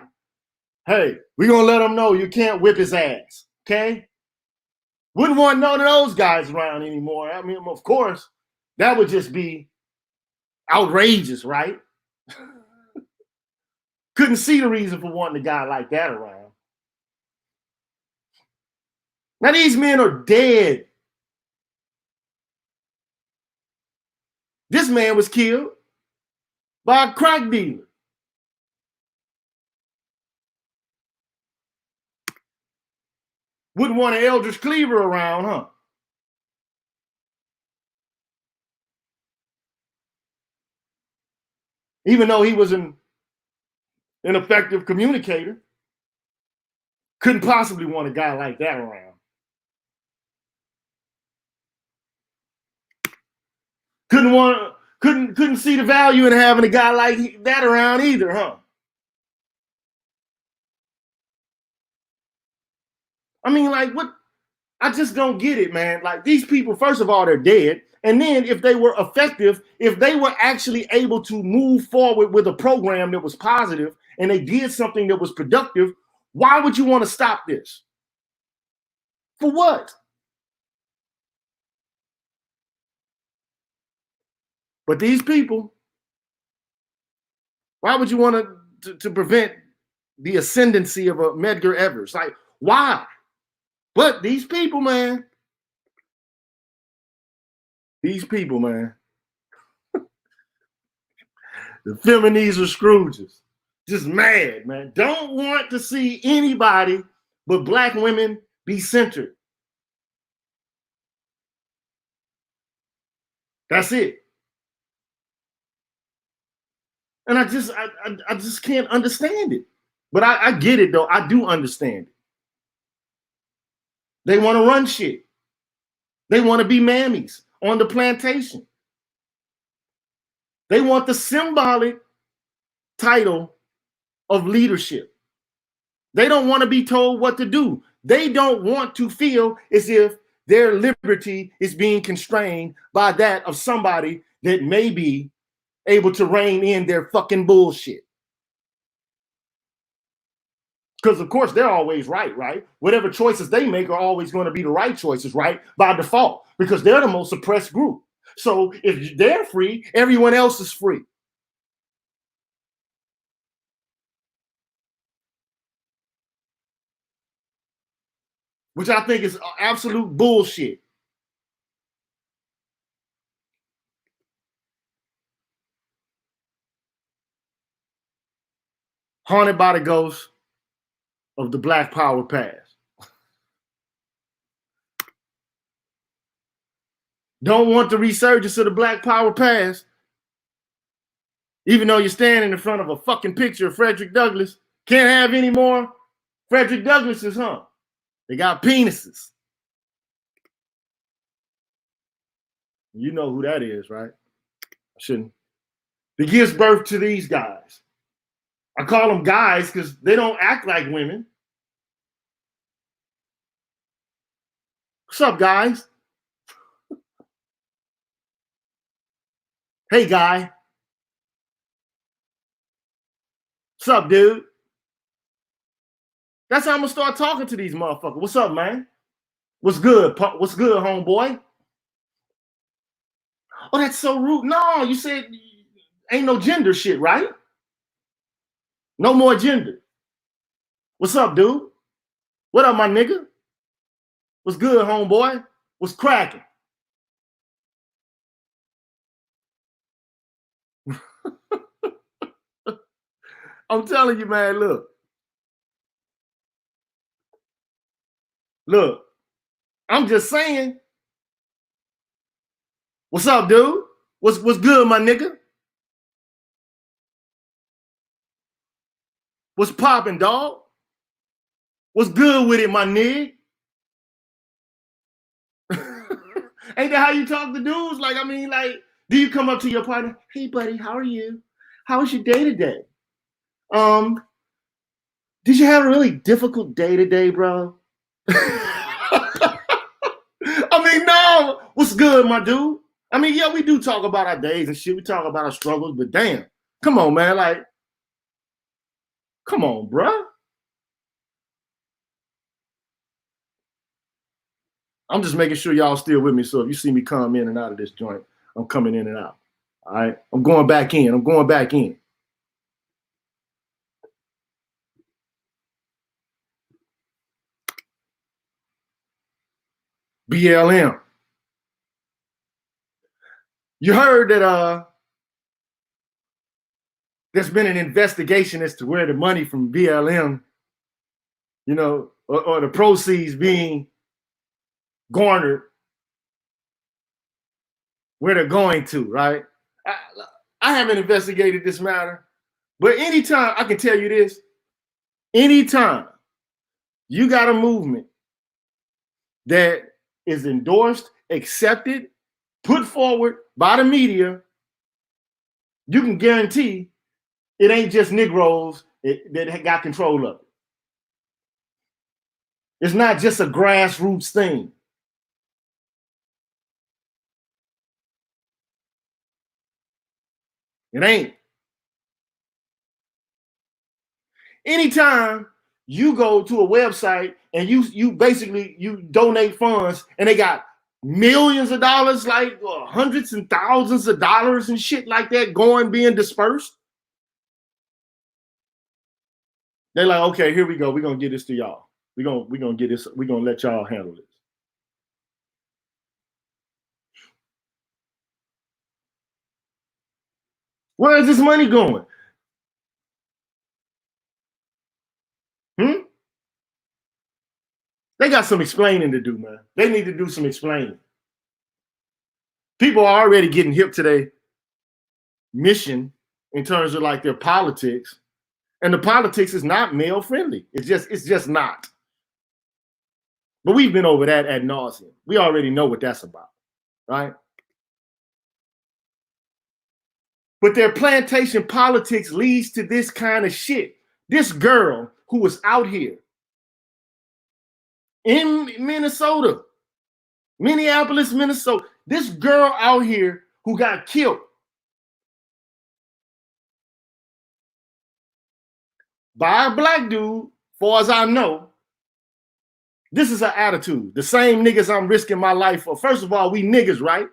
Hey, we're going to let them know you can't whip his ass, okay? Wouldn't want none of those guys around anymore. I mean, of course, that would just be outrageous, right? Couldn't see the reason for wanting a guy like that around. Now, these men are dead. This man was killed by a crack dealer. Wouldn't want an Eldridge Cleaver around, huh? Even though he was an effective communicator, couldn't possibly want a guy like that around. Couldn't see the value in having a guy like that around either, huh? I mean, like, what? I just don't get it, man. Like, these people, first of all, they're dead. And then if they were effective, if they were actually able to move forward with a program that was positive and they did something that was productive, why would you want to stop this? For what? But these people, why would you want to prevent the ascendancy of a Medgar Evers? Like, why? But these people, man. These people, man. The feminists are Scrooges. Just mad, man. Don't want to see anybody but black women be centered. That's it. And I just can't understand it. But I get it, though. I do understand it. They want to run shit. They want to be mammies on the plantation. They want the symbolic title of leadership. They don't want to be told what to do. They don't want to feel as if their liberty is being constrained by that of somebody that may be able to rein in their fucking bullshit. Because, of course, they're always right? Whatever choices they make are always going to be the right choices, right? By default, because they're the most oppressed group. So if they're free, everyone else is free. Which I think is absolute bullshit. Haunted by the ghost of the Black Power past. Don't want the resurgence of the Black Power past, even though you're standing in front of a fucking picture of Frederick Douglass. Can't have any more Frederick Douglasses, huh? They got penises. You know who that is, right? I shouldn't. That gives birth to these guys. I call them guys because they don't act like women. What's up, guys? Hey, guy. What's up, dude? That's how I'm gonna start talking to these motherfuckers. What's up, man? What's good? What's good, homeboy? Oh, that's so rude. No, you said ain't no gender shit, right? No more gender. What's up, dude? What up, my nigga? What's good, homeboy? What's cracking? I'm telling you, man, look. Look, I'm just saying. What's up, dude? What's good, my nigga? What's poppin', dog? What's good with it, my nigga? Ain't that how you talk to dudes? Like, I mean, like, do you come up to your partner? Hey, buddy, how are you? How was your day today? Did you have a really difficult day today, bro? I mean, no. What's good, my dude? I mean, yeah, we do talk about our days and shit. We talk about our struggles, but damn, come on, man. Like, come on, bruh. I'm just making sure y'all still with me. So if you see me come in and out of this joint, I'm coming in and out. All right. I'm going back in. I'm going back in. BLM. You heard that there's been an investigation as to where the money from BLM, you know, or the proceeds being garnered, where they're going to, right? I haven't investigated this matter, but anytime, I can tell you this, anytime you got a movement that is endorsed, accepted, put forward by the media, you can guarantee it ain't just Negroes that got control of it. It's not just a grassroots thing. It ain't. Anytime you go to a website and you basically donate funds and they got millions of dollars, like hundreds and thousands of dollars and shit like that being dispersed, they're like, okay, here we go. We're gonna get this to y'all. We're gonna get this, we're gonna let y'all handle this. Where is this money going? They got some explaining to do, man. They need to do some explaining. People are already getting hip to their mission in terms of like their politics. And the politics is not male friendly. It's just not. But we've been over that ad nauseum. We already know what that's about, right? But their plantation politics leads to this kind of shit. This girl who was out here in Minnesota, Minneapolis, Minnesota, this girl out here who got killed by a black dude, far as I know. This is her attitude. The same niggas I'm risking my life for. First of all, we niggas, right?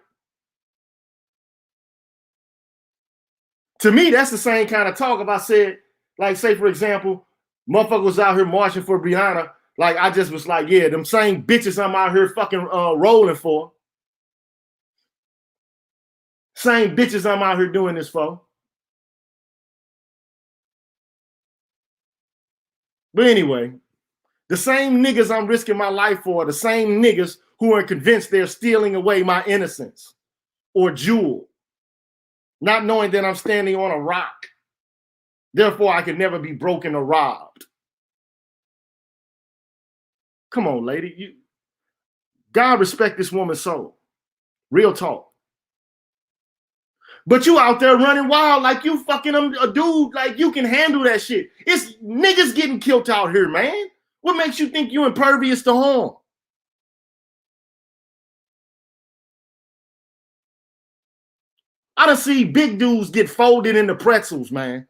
To me, that's the same kind of talk if I said, like, say, for example, motherfucker was out here marching for Breonna. Like, I just was like, yeah, them same bitches I'm out here fucking rolling for. Same bitches I'm out here doing this for. But anyway, the same niggas I'm risking my life for, the same niggas who are convinced they're stealing away my innocence or jewel, not knowing that I'm standing on a rock. Therefore, I can never be broken or robbed. Come on, lady. God respect this woman's soul. Real talk. But you out there running wild like you fucking a dude, like you can handle that shit. It's niggas getting killed out here, man. What makes you think you impervious to harm? I done see big dudes get folded into pretzels, man.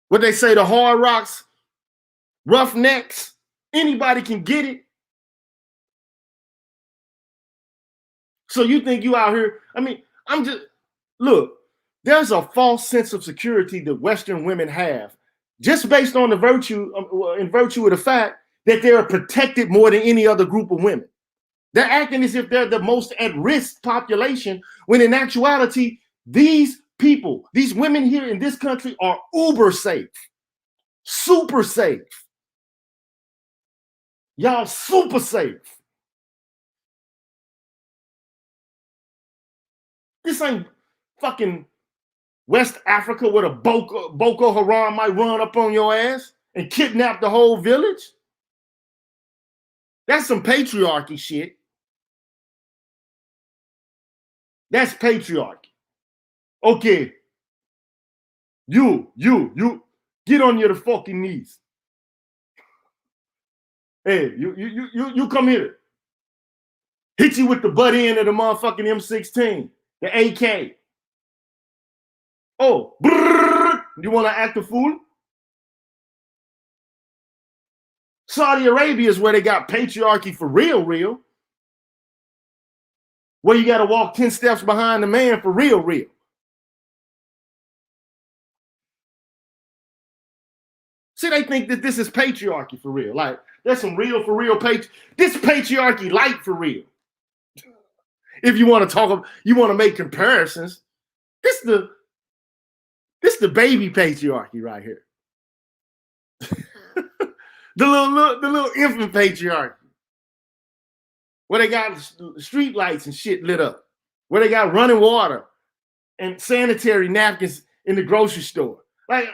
What they say, the hard rocks, roughnecks, anybody can get it. So you think you out here, I mean, look, there's a false sense of security that Western women have just based on the virtue of the fact that they are protected more than any other group of women. They're acting as if they're the most at-risk population, when in actuality, these people, these women here in this country are uber safe, super safe. Y'all super safe. This ain't fucking West Africa where the Boko Haram might run up on your ass and kidnap the whole village. That's some patriarchy shit. That's patriarchy. Okay. You get on your fucking knees. Hey, you come here. Hit you with the butt end of the motherfucking M16, the AK. Oh, brrr, you want to act a fool? Saudi Arabia is where they got patriarchy for real. Where you got to walk 10 steps behind the man for real. See, they think that this is patriarchy for real. Like, there's some real for real this patriarchy light for real. If you want to talk, you want to make comparisons, this the baby patriarchy right here. the little infant patriarchy. Where they got street lights and shit lit up. Where they got running water and sanitary napkins in the grocery store. Like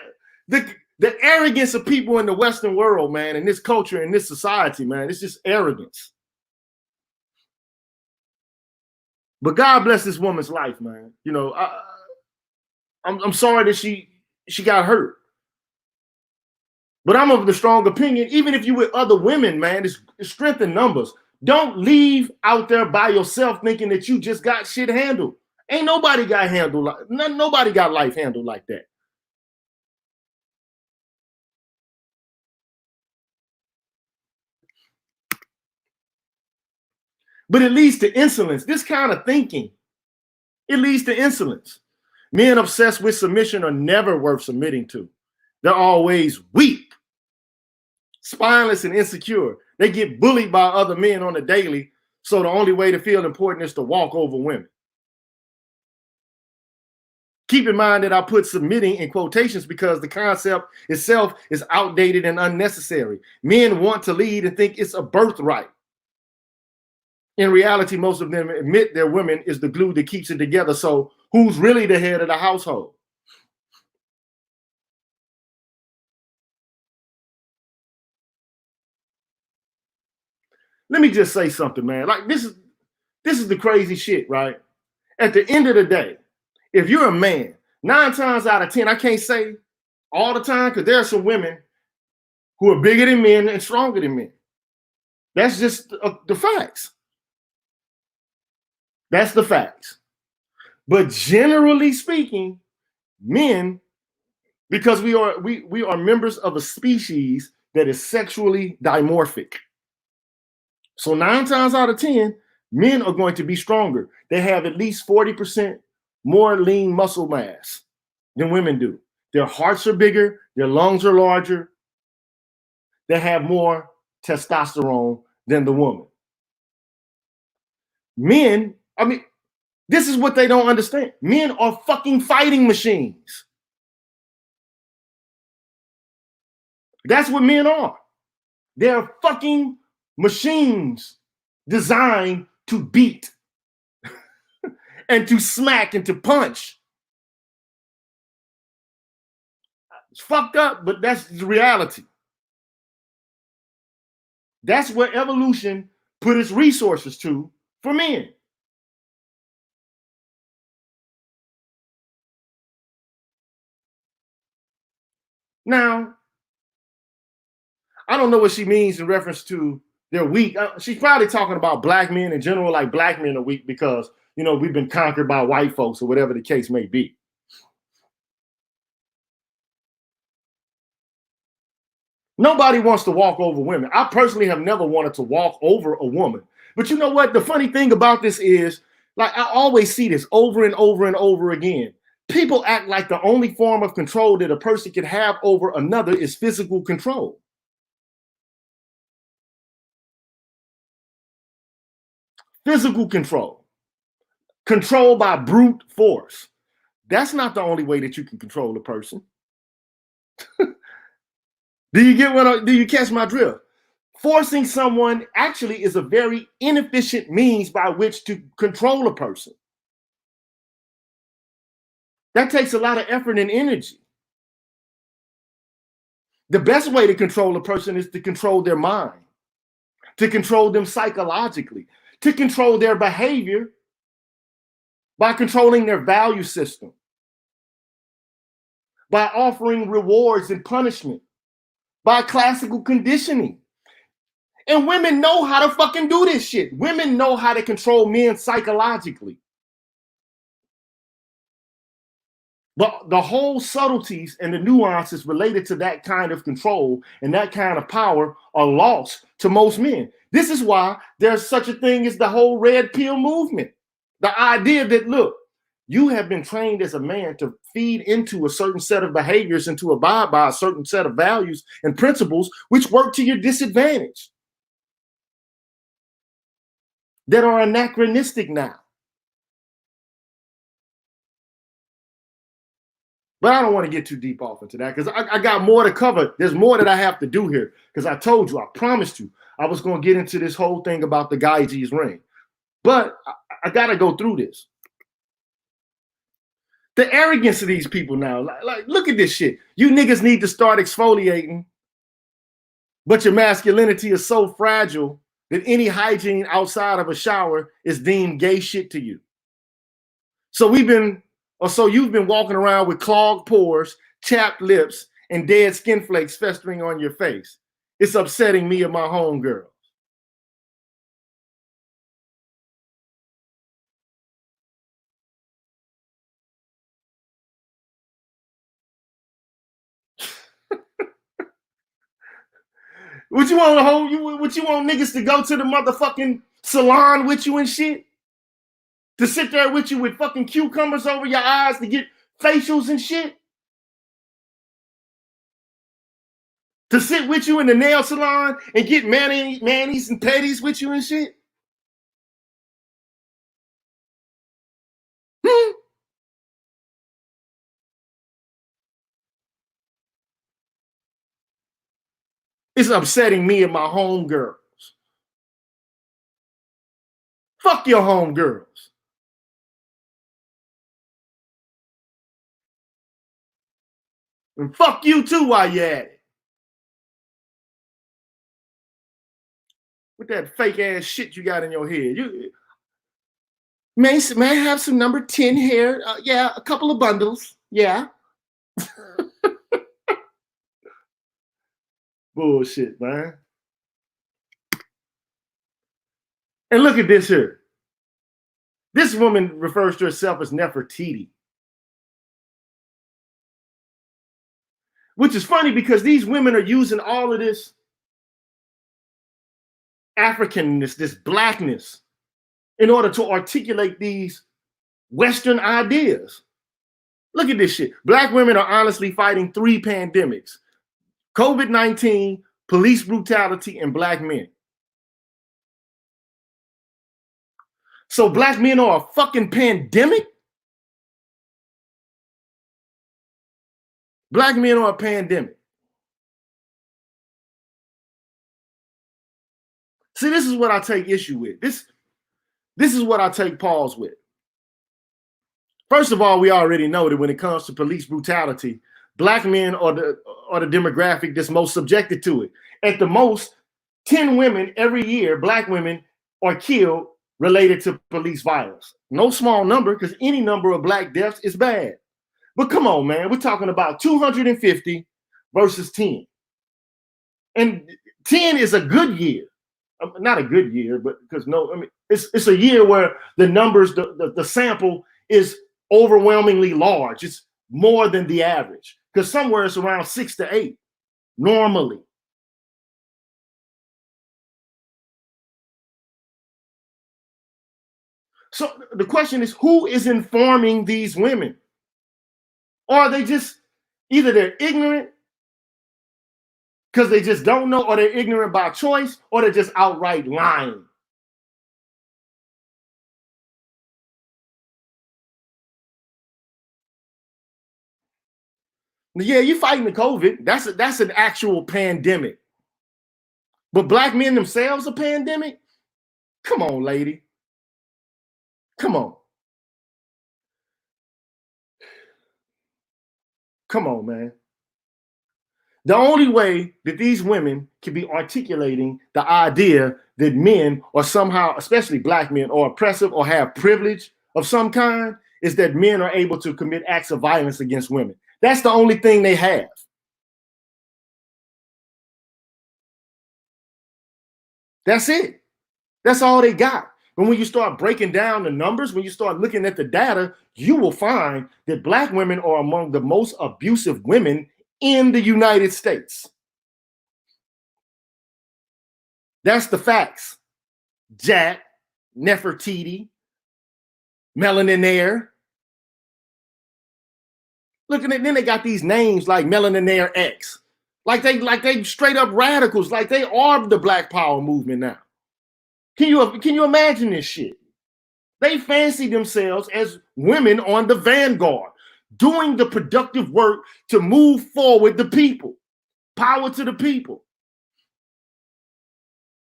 the arrogance of people in the Western world, man, in this culture, in this society, man, it's just arrogance. But God bless this woman's life, man. You know, I'm sorry that she got hurt. But I'm of the strong opinion, even if you with other women, man, it's strength in numbers. Don't leave out there by yourself thinking that you just got shit handled. Ain't nobody got handled. Nobody got life handled like that. But it leads to insolence. This kind of thinking, it leads to insolence. Men obsessed with submission are never worth submitting to. They're always weak, spineless, and insecure. They get bullied by other men on the daily, so the only way to feel important is to walk over women. Keep in mind that I put submitting in quotations because the concept itself is outdated and unnecessary. Men want to lead and think it's a birthright. In reality, most of them admit their women is the glue that keeps it together. So who's really the head of the household? let me just say something, man. Like this is the crazy shit, right? At the end of the day, if you're a man, 9 times out of 10, I can't say all the time because there are some women who are bigger than men and stronger than men. That's just the facts. That's the facts. But generally speaking, men, because we are members of a species that is sexually dimorphic. So 9 times out of 10, men are going to be stronger. They have at least 40% more lean muscle mass than women do. Their hearts are bigger, their lungs are larger. They have more testosterone than the woman. Men, I mean, this is what they don't understand. Men are fucking fighting machines. That's what men are. They're fucking machines designed to beat and to smack and to punch. It's fucked up, but that's the reality. That's where evolution put its resources to for men. Now, I don't know what she means in reference to they're weak. She's probably talking about black men in general, like black men are weak because, you know, we've been conquered by white folks or whatever the case may be. Nobody wants to walk over women. I personally have never wanted to walk over a woman. But you know what? The funny thing about this is, like, I always see this over and over and over again. People act like the only form of control that a person can have over another is physical control. Physical control. Control by brute force. That's not the only way that you can control a person. Do you catch my drift? Forcing someone actually is a very inefficient means by which to control a person. That takes a lot of effort and energy. The best way to control a person is to control their mind, to control them psychologically, to control their behavior by controlling their value system, by offering rewards and punishment, by classical conditioning. And women know how to fucking do this shit. Women know how to control men psychologically. But the whole subtleties and the nuances related to that kind of control and that kind of power are lost to most men. This is why there's such a thing as the whole red pill movement. The idea that, look, you have been trained as a man to feed into a certain set of behaviors and to abide by a certain set of values and principles which work to your disadvantage, that are anachronistic now. But I don't want to get too deep off into that because I got more to cover. There's more that I have to do here because I told you, I promised you, I was going to get into this whole thing about the Gaiji's ring. But I got to go through this. The arrogance of these people now, like, look at this shit. You niggas need to start exfoliating, but your masculinity is so fragile that any hygiene outside of a shower is deemed gay shit to you. So you've been walking around with clogged pores, chapped lips, and dead skin flakes festering on your face. It's upsetting me and my homegirls. What you want niggas to go to the motherfucking salon with you and shit? To sit there with you with fucking cucumbers over your eyes to get facials and shit? To sit with you in the nail salon and get manis and petties with you and shit? It's upsetting me and my homegirls. Fuck your homegirls. And fuck you too while you're at it. with that fake ass shit you got in your head. May I have some number 10 here? Yeah, a couple of bundles. Yeah. Bullshit, man. And look at this here. This woman refers to herself as Nefertiti. Which is funny because these women are using all of this Africanness, this blackness, in order to articulate these Western ideas. Look at this shit. Black women are honestly fighting 3 pandemics: COVID-19, police brutality, and black men. So black men are a fucking pandemic? Black men are a pandemic. See, this is what I take issue with. This is what I take pause with. First of all, we already know that when it comes to police brutality, black men are the demographic that's most subjected to it. At the most, 10 women every year, black women, are killed related to police violence. No small number, because any number of black deaths is bad. But come on, man, we're talking about 250 versus 10. And 10 is a good year. Not a good year, but because it's a year where the numbers, the sample is overwhelmingly large. It's more than the average, because somewhere it's around 6 to 8 normally. So the question is, who is informing these women? Or are they just, either they're ignorant because they just don't know, or they're ignorant by choice, or they're just outright lying. Yeah, you're fighting the COVID. That's an actual pandemic. But black men themselves a pandemic? Come on, lady. Come on. Come on, man. The only way that these women can be articulating the idea that men are somehow, especially black men, are oppressive or have privilege of some kind is that men are able to commit acts of violence against women. That's the only thing they have. That's it. That's all they got. But when you start breaking down the numbers, when you start looking at the data, you will find that black women are among the most abusive women in the United States. That's the facts. Jack, Nefertiti, Melanaire. Look at it, then they got these names like Melanaire X. Like they straight up radicals, like they are the Black Power movement now. Can you imagine this shit? They fancy themselves as women on the vanguard, doing the productive work to move forward the people. Power to the people.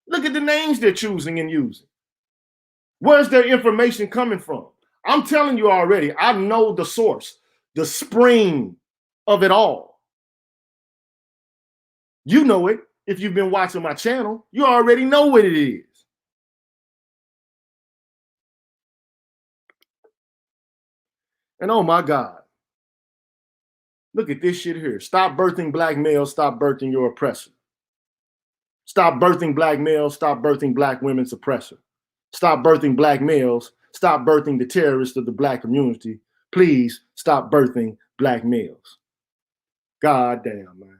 Look at the names they're choosing and using. Where's their information coming from? I'm telling you already, I know the source, the spring of it all. You know it. If you've been watching my channel, you already know what it is. And oh my God, look at this shit here. Stop birthing black males, stop birthing your oppressor. Stop birthing black males, stop birthing black women's oppressor. Stop birthing black males, stop birthing the terrorists of the black community. Please stop birthing black males. God damn, man.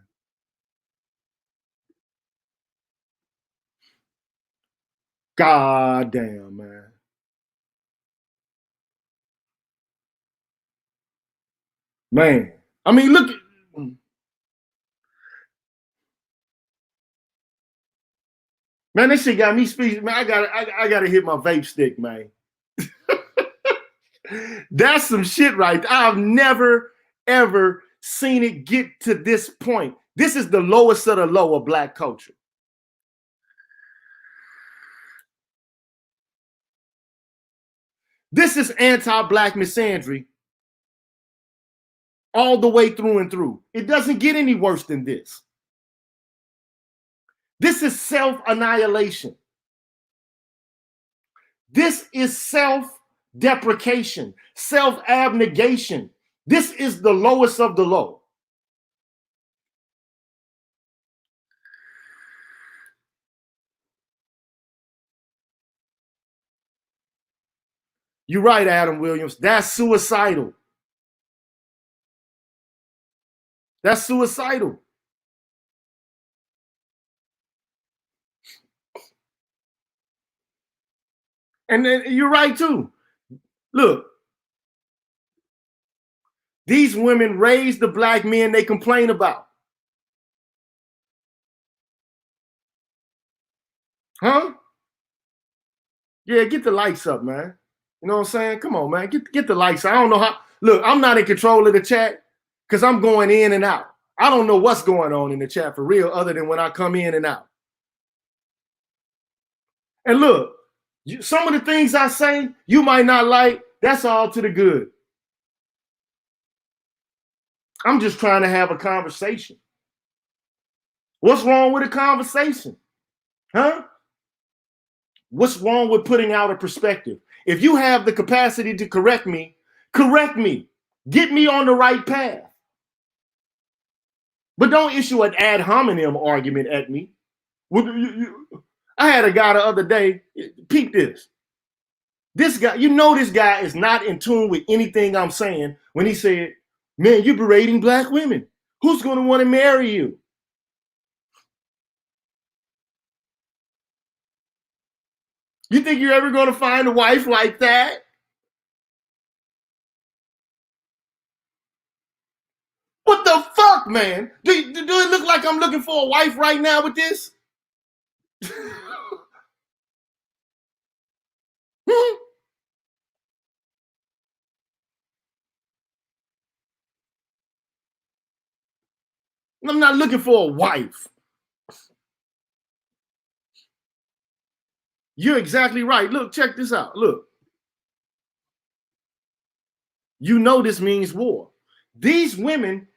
God damn, man. Man, I mean, look. Man, this shit got me speaking. Man, I gotta hit my vape stick, man. That's some shit right there. I've never, ever seen it get to this point. This is the lowest of the low of black culture. This is anti-black misandry all the way through and through. It doesn't get any worse than this. This is self-annihilation. This is self-deprecation, self-abnegation. This is the lowest of the low. You're right, Adam Williams. That's suicidal. That's suicidal. And then you're right too. Look, these women raise the black men they complain about. Huh? Yeah, get the lights up, man. You know what I'm saying? Come on, man. Get the lights up. I don't know how. Look, I'm not in control of the chat because I'm going in and out. I don't know what's going on in the chat for real other than when I come in and out. And look, some of the things I say, you might not like. That's all to the good. I'm just trying to have a conversation. What's wrong with a conversation? Huh? What's wrong with putting out a perspective? If you have the capacity to correct me. Get me on the right path. But don't issue an ad hominem argument at me. I had a guy the other day, peep this. This guy, this guy is not in tune with anything I'm saying when he said, man, you're berating black women. Who's going to want to marry you? You think you're ever going to find a wife like that? What the fuck, man? Do it look like I'm looking for a wife right now with this? I'm not looking for a wife. You're exactly right. Look, check this out. Look. This means war. These women,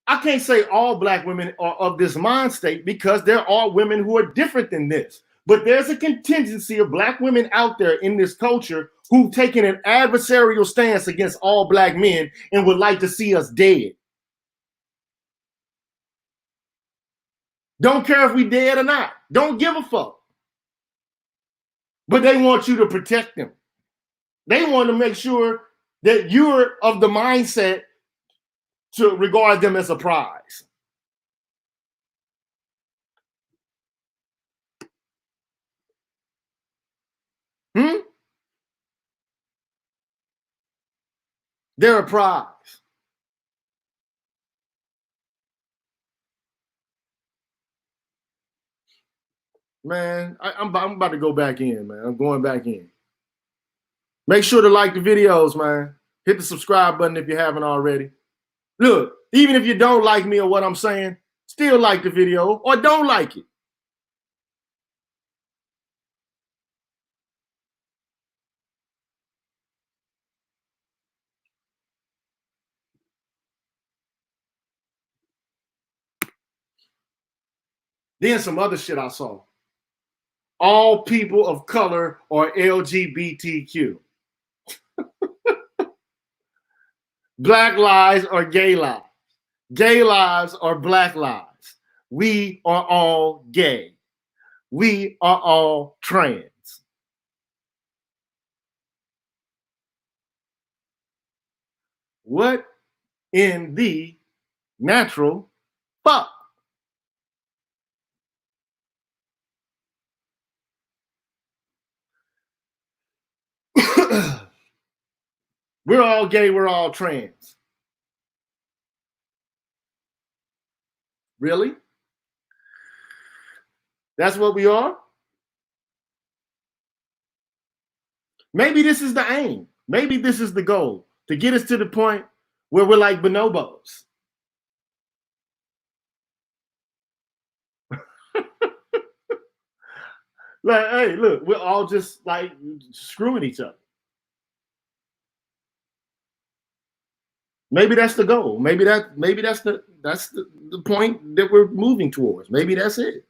I can't say all black women are of this mind state because there are women who are different than this. But there's a contingency of black women out there in this culture who've taken an adversarial stance against all black men and would like to see us dead. Don't care if we dead or not. Don't give a fuck. But they want you to protect them. They want to make sure that you're of the mindset to regard them as a prize. They're a prize. Man, I'm about to go back in, man. I'm going back in. Make sure to like the videos, man. Hit the subscribe button if you haven't already. Look, even if you don't like me or what I'm saying, still like the video or don't like it. Then some other shit I saw. All people of color are LGBTQ. Black lives are gay lives. Gay lives are black lives. We are all gay. We are all trans. What in the natural fuck? We're all gay, we're all trans. Really? That's what we are? Maybe this is the aim. Maybe this is the goal, to get us to the point where we're like bonobos. Like, hey, look, we're all just like screwing each other. Maybe that's the goal. Maybe that's the point that we're moving towards. Maybe that's it.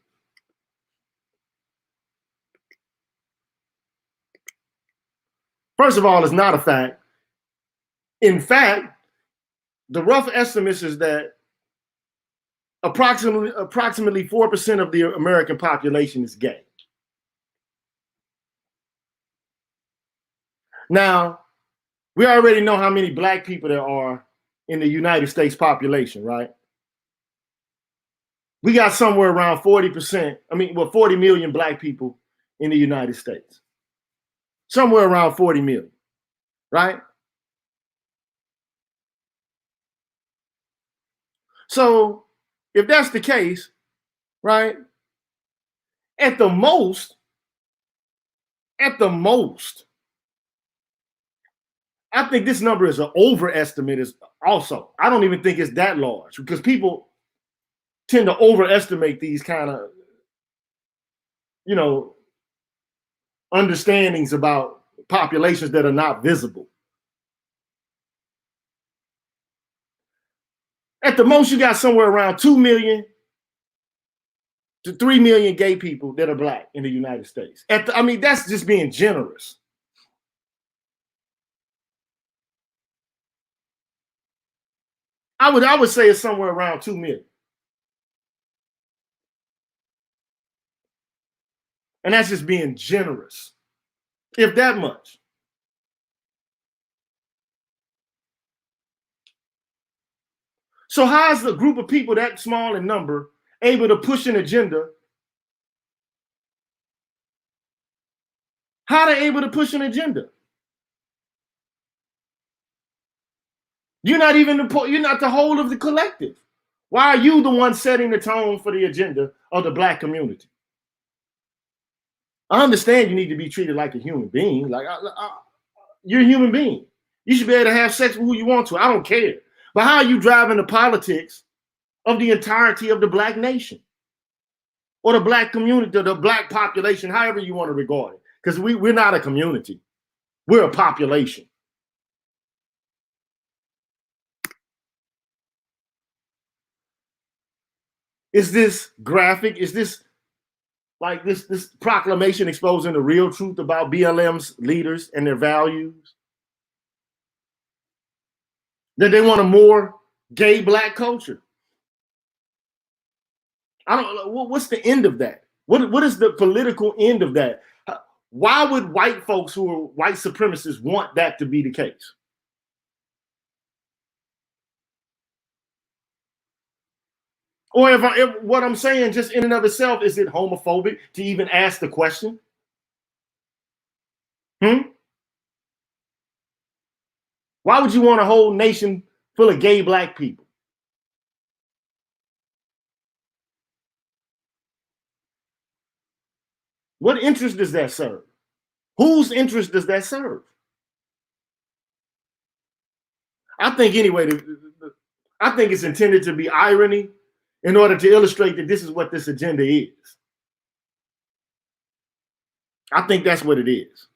First of all, it's not a fact. In fact, the rough estimates is that approximately 4% of the American population is gay. Now, we already know how many black people there are in the United States population, right? We got somewhere around 40%, 40 million black people in the United States. Somewhere around 40 million, right? So if that's the case, right, at the most, I think this number is an overestimate also. I don't even think it's that large because people tend to overestimate these kind of, understandings about populations that are not visible. At the most, you got somewhere around 2 million to 3 million gay people that are black in the United States. That's just being generous. I would say it's somewhere around 2 million. And that's just being generous, if that much. So how is a group of people that small in number able to push an agenda? How are they able to push an agenda? You're not the whole of the collective. Why are you the one setting the tone for the agenda of the black community? I understand you need to be treated like a human being. You're a human being. You should be able to have sex with who you want to. I don't care. But how are you driving the politics of the entirety of the black nation or the black community, or the black population, however you want to regard it? Because we're not a community. We're a population. Is this graphic? Is this like this proclamation exposing the real truth about BLM's leaders and their values? That they want a more gay black culture? I don't know. What's the end of that? What is the political end of that? Why would white folks who are white supremacists want that to be the case? Or if what I'm saying just in and of itself, is it homophobic to even ask the question? Why would you want a whole nation full of gay black people? What interest does that serve? Whose interest does that serve? I think anyway, I think it's intended to be irony in order to illustrate that this is what this agenda is. I think that's what it is.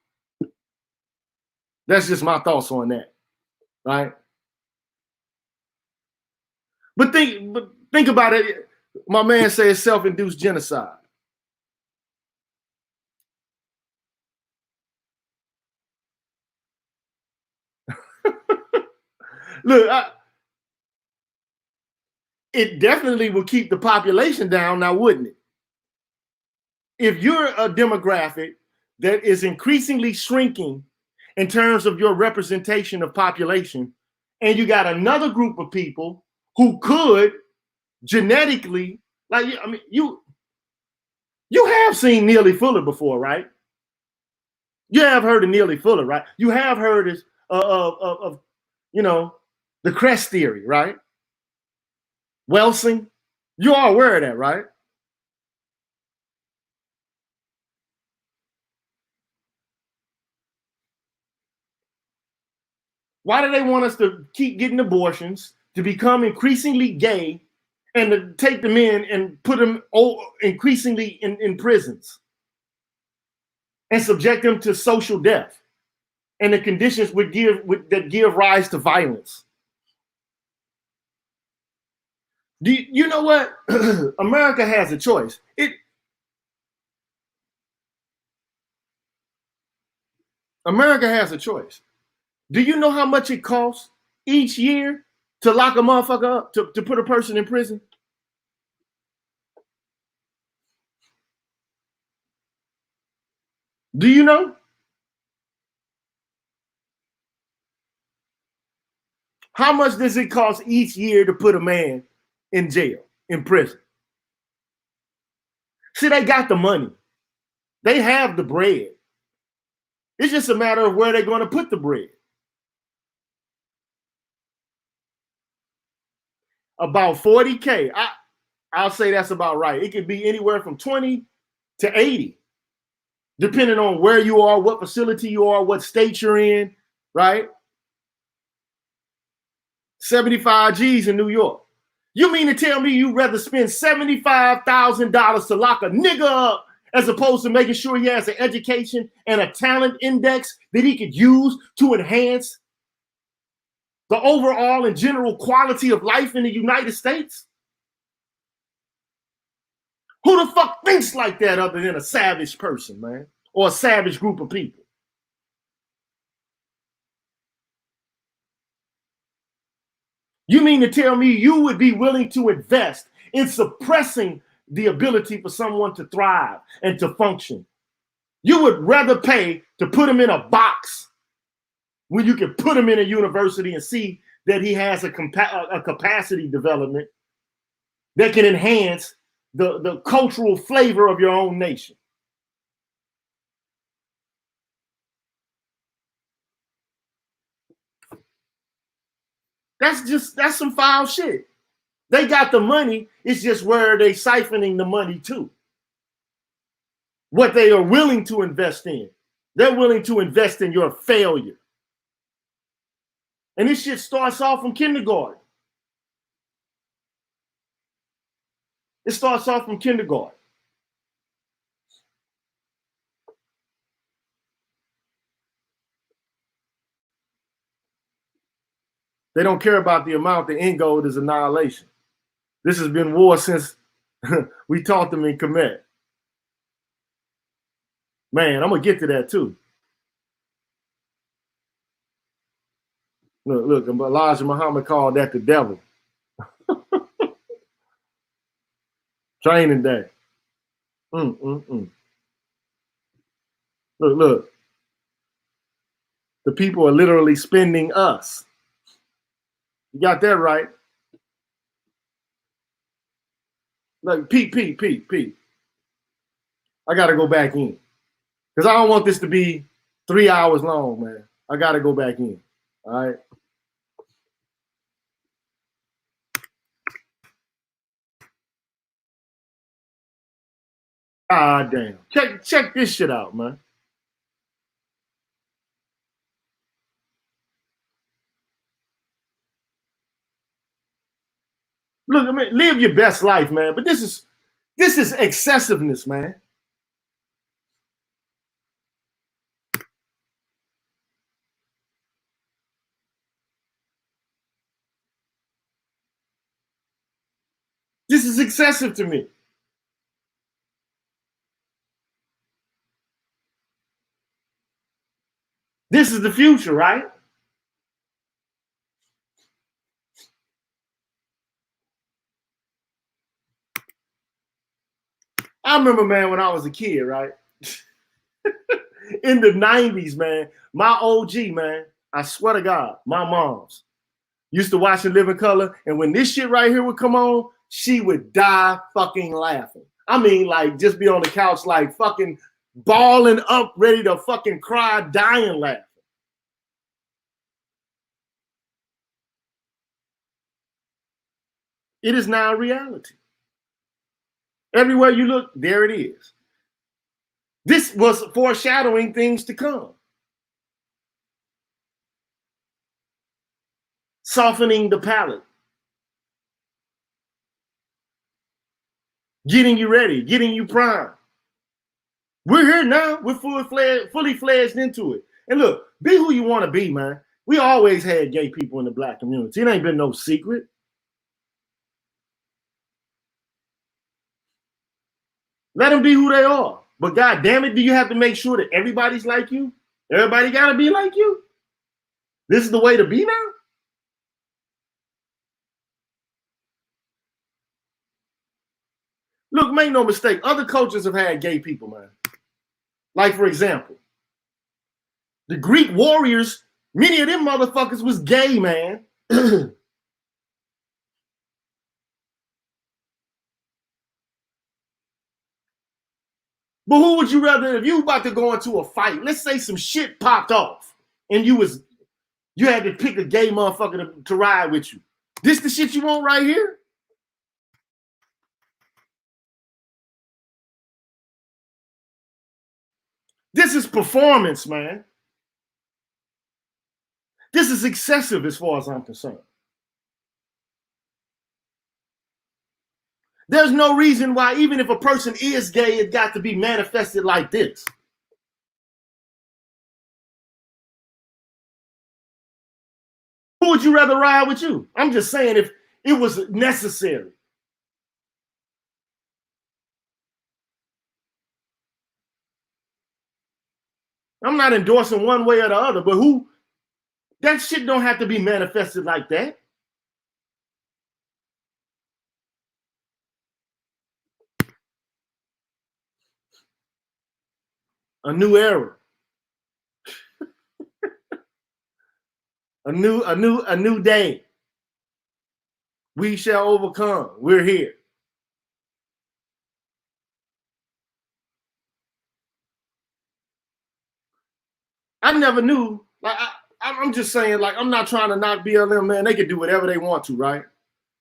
That's just my thoughts on that, right? But think about it. My man says self-induced genocide. Look, it definitely will keep the population down now, wouldn't it? If you're a demographic that is increasingly shrinking in terms of your representation of population, and you got another group of people who could genetically, you have seen Neely Fuller before, right? You have heard of Neely Fuller, right? You have heard of the crest theory, right? Welsing, you are aware of that, right? Why do they want us to keep getting abortions, to become increasingly gay, and to take them in and put them increasingly in prisons and subject them to social death and the conditions that give rise to violence? You know what? America has a choice. America has a choice. Do you know how much it costs each year to lock a motherfucker up, to put a person in prison? Do you know? How much does it cost each year to put a man in jail, in prison? See, they got the money. They have the bread. It's just a matter of where they're going to put the bread. About 40K. I'll say that's about right. It could be anywhere from 20 to 80, depending on where you are, what facility you are, what state you're in, right? 75 G's in New York. You mean to tell me you'd rather spend $75,000 to lock a nigga up as opposed to making sure he has an education and a talent index that he could use to enhance the overall and general quality of life in the United States? Who the fuck thinks like that other than a savage person, man? Or a savage group of people? You mean to tell me you would be willing to invest in suppressing the ability for someone to thrive and to function? You would rather pay to put him in a box when you can put him in a university and see that he has a capacity development that can enhance the cultural flavor of your own nation. That's some foul shit. They got the money. It's just where they siphoning the money to. What they are willing to invest in. They're willing to invest in your failure. And this shit starts off from kindergarten. It starts off from kindergarten. They don't care about the amount. The end goal is annihilation. This has been war since we taught them in Kemet. Man, I'm going to get to that too. Look, Elijah Muhammad called that the devil. Training day. Look. The people are literally spending us. You got that right. Like, Pete. I got to go back in. Because I don't want this to be 3 hours long, man. I got to go back in. All right. God damn. Check this shit out, man. Look, I mean, live your best life, man. But this is excessiveness, man. This is excessive to me. This is the future, right? I remember, man, when I was a kid, right? In the 90s, man, my OG, man, I swear to God, my mom's used to watch In Living Color, and when this shit right here would come on, she would die fucking laughing. I mean, like, just be on the couch, like, fucking balling up, ready to fucking cry, dying laughing. It is now a reality. Everywhere you look, there it is. This was foreshadowing things to come. Softening the palate. Getting you ready, getting you primed. We're here now. We're fully fledged into it. And look, be who you want to be, man. We always had gay people in the black community. It ain't been no secret. Let them be who they are. But God damn it, do you have to make sure that everybody's like you? Everybody got to be like you. This is the way to be now? Look, make no mistake. Other cultures have had gay people, man. Like, for example, the Greek warriors, many of them motherfuckers was gay, man. But who would you rather, if you about to go into a fight, let's say some shit popped off and you had to pick a gay motherfucker to ride with you. This the shit you want right here? This is performance, man. This is excessive as far as I'm concerned. There's no reason why, even if a person is gay, it got to be manifested like this. Who would you rather ride with you? I'm just saying if it was necessary. I'm not endorsing one way or the other, but that shit don't have to be manifested like that. A new era. A new day. We shall overcome. We're here. I never knew, like I'm just saying, like, I'm not trying to knock BLM, man. They can do whatever they want to, right?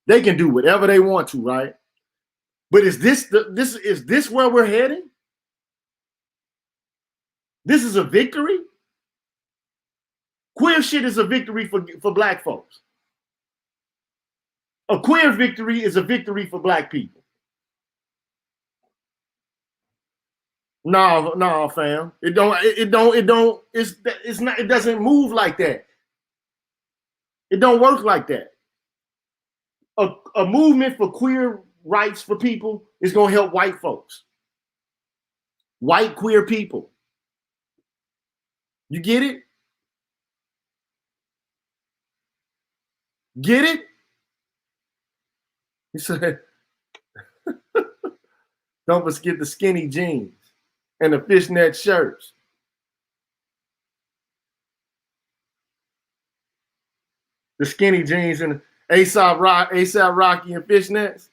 They can do whatever they want to, right? But is this where we're heading? This is a victory? Queer shit is a victory for black folks. A queer victory is a victory for black people. No, fam. It doesn't move like that. It don't work like that. A movement for queer rights for people is gonna help white folks. White queer people. You get it? Get it? He said, don't forget the skinny jeans and the fishnet shirts. The skinny jeans and A$AP Rocky and fishnets.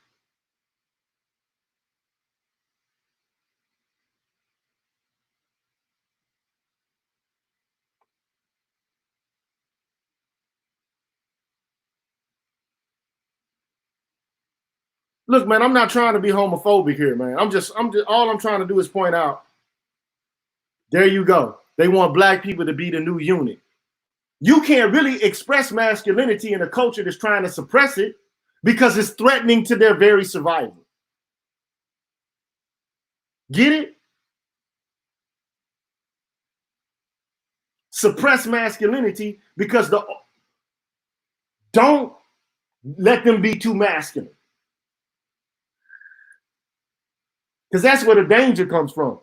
Look, man, I'm not trying to be homophobic here, man. All I'm trying to do is point out, there you go. They want black people to be the new unit. You can't really express masculinity in a culture that's trying to suppress it because it's threatening to their very survival. Get it? Suppress masculinity because don't let them be too masculine. Because that's where the danger comes from.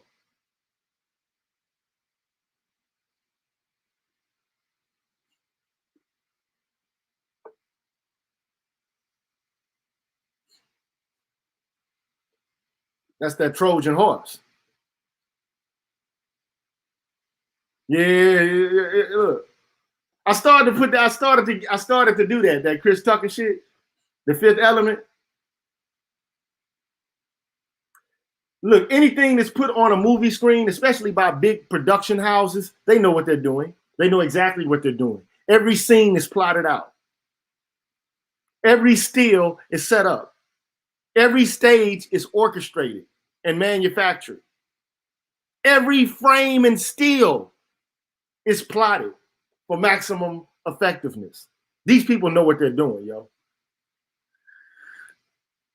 That's that Trojan horse. Yeah. Look, I started to do that Chris Tucker shit, The Fifth Element. Look, anything that's put on a movie screen, especially by big production houses, they know what they're doing. They know exactly what they're doing. Every scene is plotted out. Every still is set up. Every stage is orchestrated and manufactured. Every frame and still is plotted for maximum effectiveness. These people know what they're doing, yo.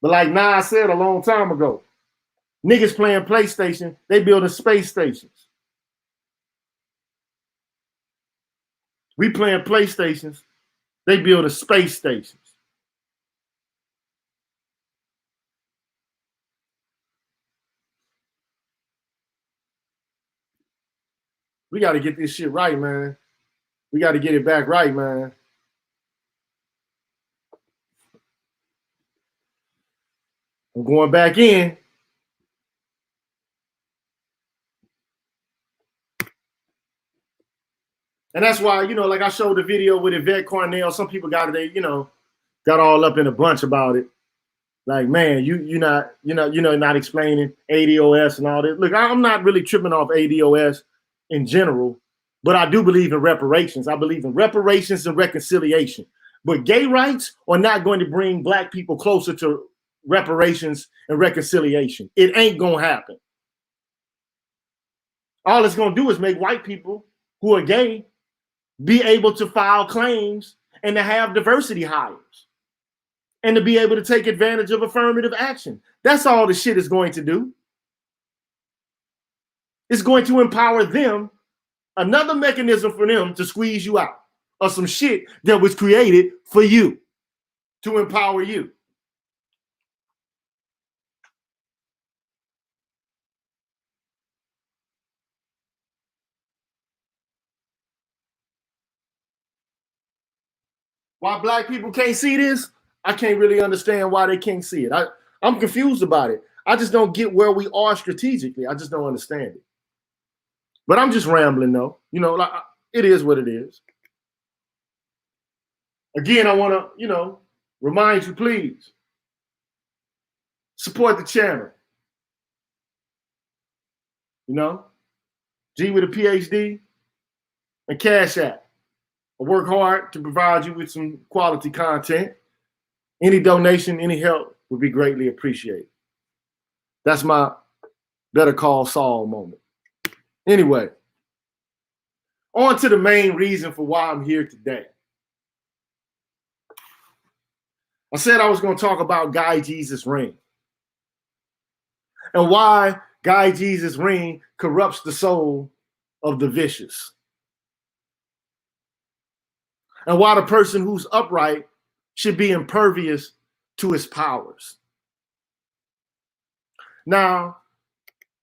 But like Nas said a long time ago, niggas playing PlayStation, they building space stations. We playing PlayStations, they building space stations. We got to get this shit right, man. We got to get it back right, man. I'm going back in. And that's why, like I showed the video with Yvette Cornell, some people got all up in a bunch about it. Like, man, you're not explaining ADOS and all this. Look, I'm not really tripping off ADOS in general, but I do believe in reparations. I believe in reparations and reconciliation. But gay rights are not going to bring Black people closer to reparations and reconciliation. It ain't gonna happen. All it's gonna do is make white people who are gay be able to file claims and to have diversity hires and to be able to take advantage of affirmative action. That's all the shit is going to do. It's going to empower them, another mechanism for them to squeeze you out of some shit that was created for you, to empower you. Why Black people can't see this, I can't really understand why they can't see it. I'm confused about it. I just don't get where we are strategically. I just don't understand it. But I'm just rambling though. Like, it is what it is. Again, I want to, remind you, please, support the channel. G with a PhD and Cash App. I work hard to provide you with some quality content. Any donation, any help would be greatly appreciated. That's my Better Call Saul moment. Anyway, on to the main reason for why I'm here today. I said I was going to talk about Guy Jesus' ring and why Guy Jesus' ring corrupts the soul of the vicious. And why the person who's upright should be impervious to his powers. Now,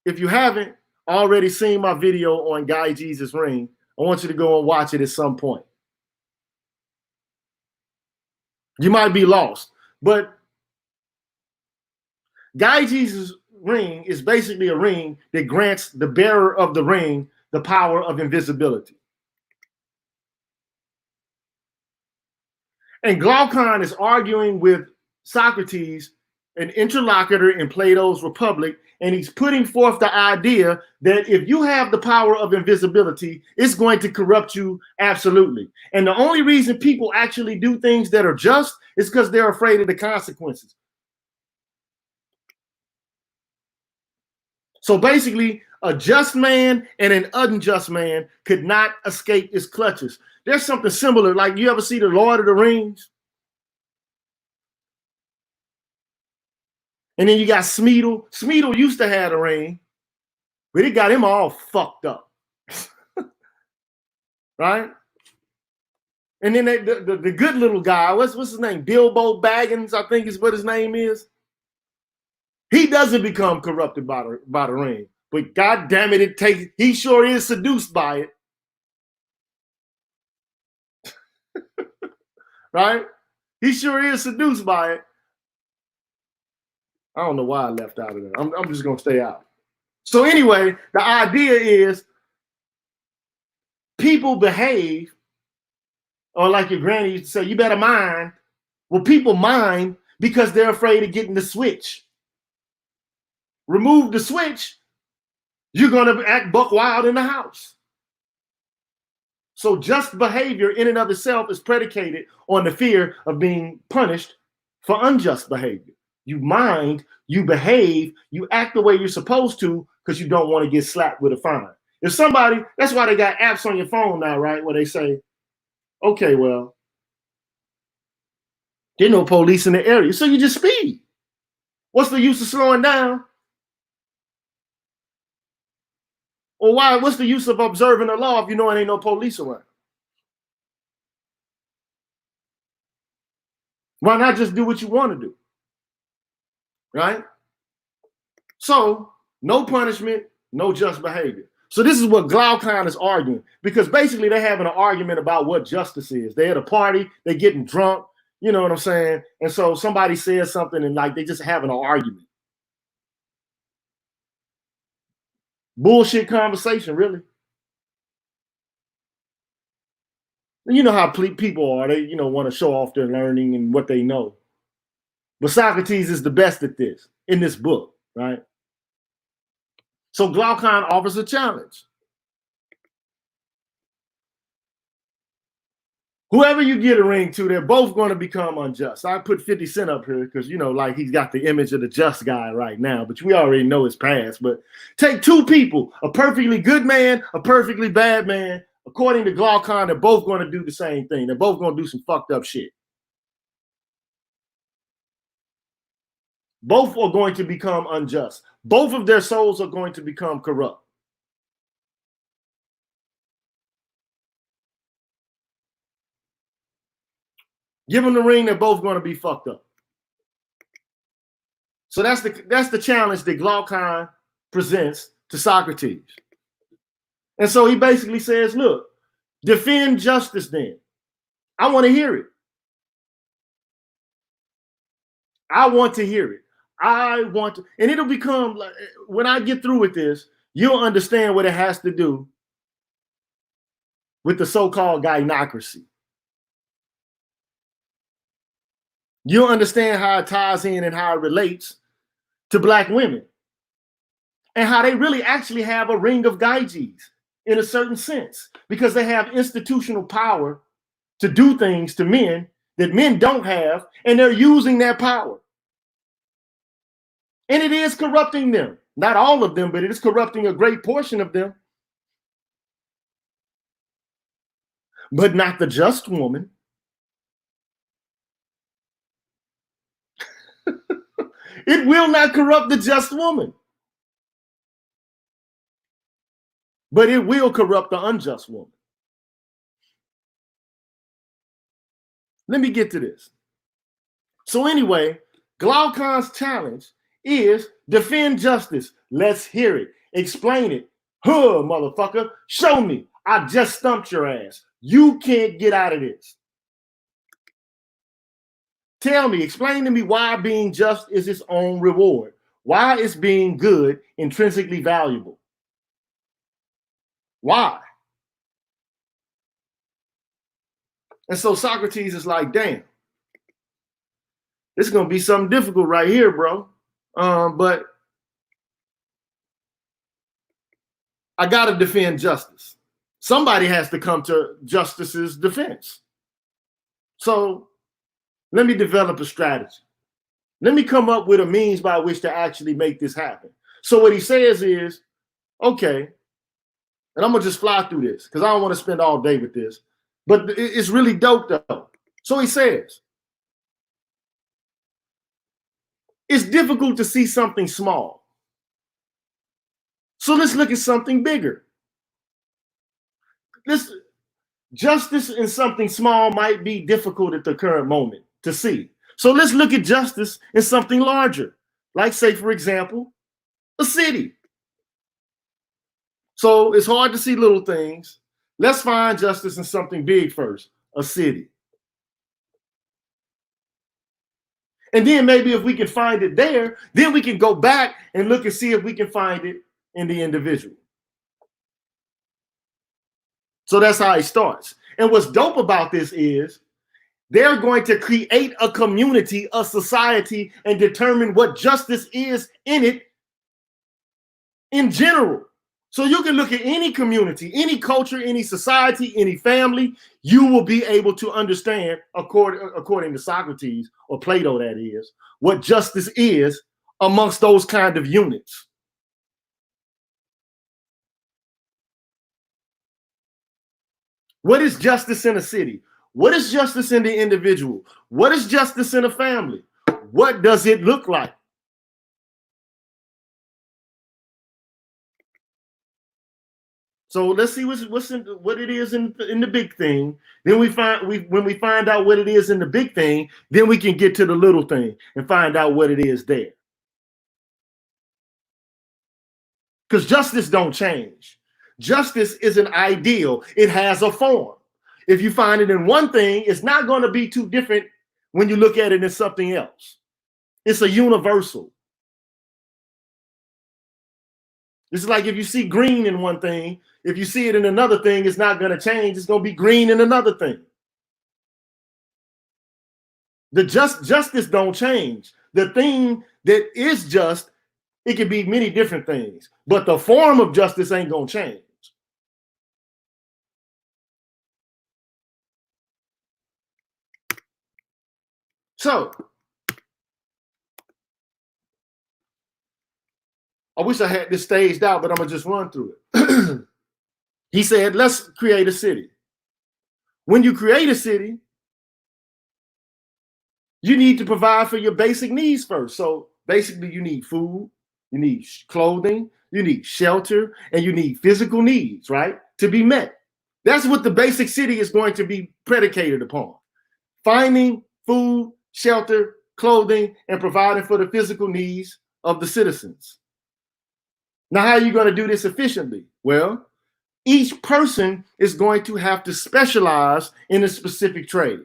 if you haven't already seen my video on Guy Jesus' ring, I want you to go and watch it at some point. You might be lost, but Guy Jesus' ring is basically a ring that grants the bearer of the ring the power of invisibility. And Glaucon is arguing with Socrates, an interlocutor in Plato's Republic, and he's putting forth the idea that if you have the power of invisibility, it's going to corrupt you absolutely. And the only reason people actually do things that are just is because they're afraid of the consequences. So basically, a just man and an unjust man could not escape his clutches. There's something similar, like you ever see the Lord of the Rings? And then you got Smeagol. Smeagol used to have a ring, but it got him all fucked up. Right? And then the good little guy, what's his name? Bilbo Baggins, I think is what his name is. He doesn't become corrupted by the ring. But God damn it, he sure is seduced by it. Right? He sure is seduced by it. I don't know why I left out of there. I'm just going to stay out. So anyway, the idea is people behave, or like your granny used to say, you better mind. Well, people mind because they're afraid of getting the switch. Remove the switch, you're going to act buck wild in the house. So just behavior in and of itself is predicated on the fear of being punished for unjust behavior. You mind, you behave, you act the way you're supposed to because you don't want to get slapped with a fine. If somebody, that's why they got apps on your phone now, right? Where they say, okay, well, there's no police in the area, so you just speed. What's the use of slowing down? Or what's the use of observing the law if you know it ain't no police around? Why not just do what you want to do? Right? So, no punishment, no just behavior. So this is what Glaucon is arguing, because basically they're having an argument about what justice is. They're at a party, they're getting drunk, you know what I'm saying? And so somebody says something and like they just having an argument. Bullshit conversation, really. You know how people are. They, you know, want to show off their learning and what they know. But Socrates is the best at this in this book, right? So Glaucon offers a challenge. Whoever you get a ring to, they're both going to become unjust. I put 50 Cent up here because, you know, like he's got the image of the just guy right now, but we already know his past. But take two people, a perfectly good man, a perfectly bad man. According to Glaucon, they're both going to do the same thing. They're both going to do some fucked up shit. Both are going to become unjust. Both of their souls are going to become corrupt. Give them the ring, they're both going to be fucked up. So that's the challenge that Glaucon presents to Socrates. And so he basically says, look, defend justice then. I want to hear it. I want to hear it. I want to, and it'll become, like, when I get through with this, you'll understand what it has to do with the so-called gynocracy. You'll understand how it ties in and how it relates to black women and how they really actually have a ring of gyges in a certain sense, because they have institutional power to do things to men that men don't have, and they're using that power. And it is corrupting them. Not all of them, but it is corrupting a great portion of them. But not the just woman. It will not corrupt the just woman. But it will corrupt the unjust woman. Let me get to this. So anyway, Glaucon's challenge is defend justice. Let's hear it. Explain it. Huh, motherfucker. Show me. I just stumped your ass. You can't get out of this. Tell me, explain to me why being just is its own reward. Why is being good intrinsically valuable? Why? And so Socrates is like, damn, this is going to be something difficult right here, bro. But I got to defend justice. Somebody has to come to justice's defense. So let me develop a strategy. Let me come up with a means by which to actually make this happen. So what he says is, okay, and I'm going to just fly through this because I don't want to spend all day with this, but it's really dope though. So he says, it's difficult to see something small. So let's look at something bigger. Justice in something small might be difficult at the current moment to see. So let's look at justice in something larger, like, say, for example, a city. So it's hard to see little things. Let's find justice in something big first, a city. And then maybe if we can find it there, then we can go back and look and see if we can find it in the individual. So that's how it starts. And what's dope about this is they're going to create a community, a society, and determine what justice is in it in general. So you can look at any community, any culture, any society, any family, you will be able to understand, according to Socrates, or Plato that is, what justice is amongst those kind of units. What is justice in a city? What is justice in the individual? What is justice in a family? What does it look like? So let's see what it is in the big thing. Then when we find out what it is in the big thing, then we can get to the little thing and find out what it is there. Because justice don't change. justice is an ideal. It has a form. If you find it in one thing, it's not going to be too different when you look at it in something else. It's a universal. It's like if you see green in one thing, if you see it in another thing, it's not going to change. It's going to be green in another thing. The justice don't change. The thing that is just, it can be many different things, but the form of justice ain't going to change. So, I wish I had this staged out, but I'm going to just run through it. He said, let's create a city. When you create a city, you need to provide for your basic needs first. So basically you need food, you need clothing, you need shelter, and you need physical needs, right? To be met. That's what the basic city is going to be predicated upon. Finding food, shelter, clothing, and providing for the physical needs of the citizens. Now, how are you going to do this efficiently? Well, each person is going to have to specialize in a specific trade.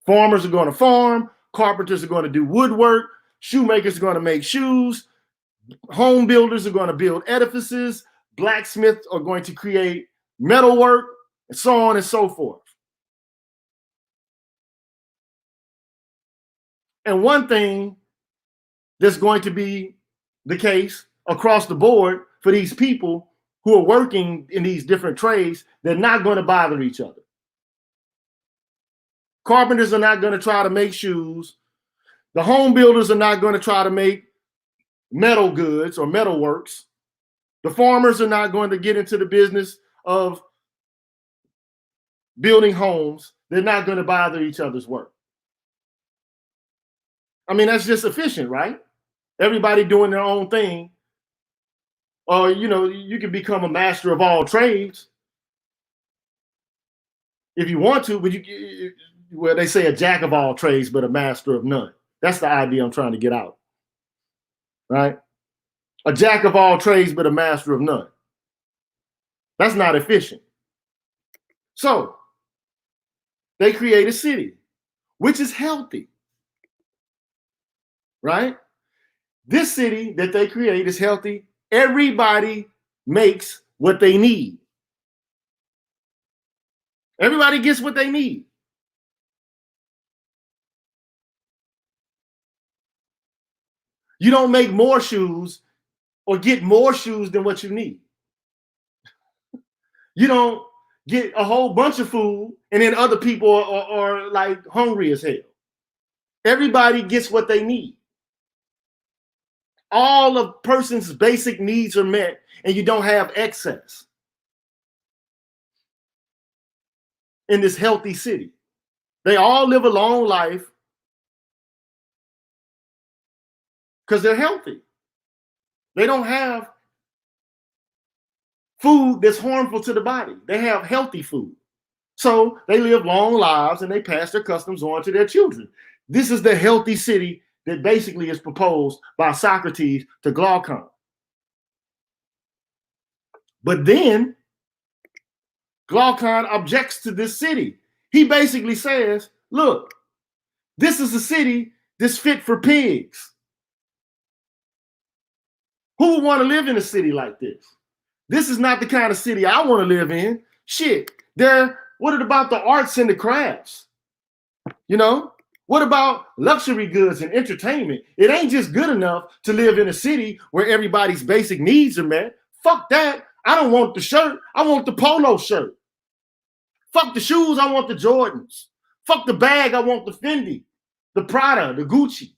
Farmers are going to farm, carpenters are going to do woodwork, shoemakers are going to make shoes, home builders are going to build edifices, blacksmiths are going to create metalwork, and so on and so forth. And one thing that's going to be the case across the board for these people who are working in these different trades, they're not going to bother each other. Carpenters are not going to try to make shoes. The home builders are not going to try to make metal goods or metal works. The farmers are not going to get into the business of building homes. They're not going to bother each other's work. I mean, that's just efficient, right? Everybody doing their own thing. Or, you know, you can become a master of all trades if you want to, but well, they say a jack of all trades, but a master of none. That's the idea I'm trying to get out, right? A jack of all trades, but a master of none. That's not efficient. So they create a city, which is healthy, right? This city that they create is healthy. Everybody makes what they need. Everybody gets what they need. You don't make more shoes or get more shoes than what you need. You don't get a whole bunch of food and then other people are like hungry as hell. Everybody gets what they need. All a person's basic needs are met and you don't have excess in this healthy city. They all live a long life because they're healthy. They don't have food that's harmful to the body. They have healthy food. So they live long lives and they pass their customs on to their children. This is the healthy city that basically is proposed by Socrates to Glaucon. But then Glaucon objects to this city. He basically says, look, this is a city that's fit for pigs. Who would want to live in a city like this? This is not the kind of city I want to live in. Shit, what about the arts and the crafts? You know? What about luxury goods and entertainment? It ain't just good enough to live in a city where everybody's basic needs are met. Fuck that. I don't want the shirt. I want the polo shirt. Fuck the shoes. I want the Jordans. Fuck the bag. I want the Fendi, the Prada, the Gucci.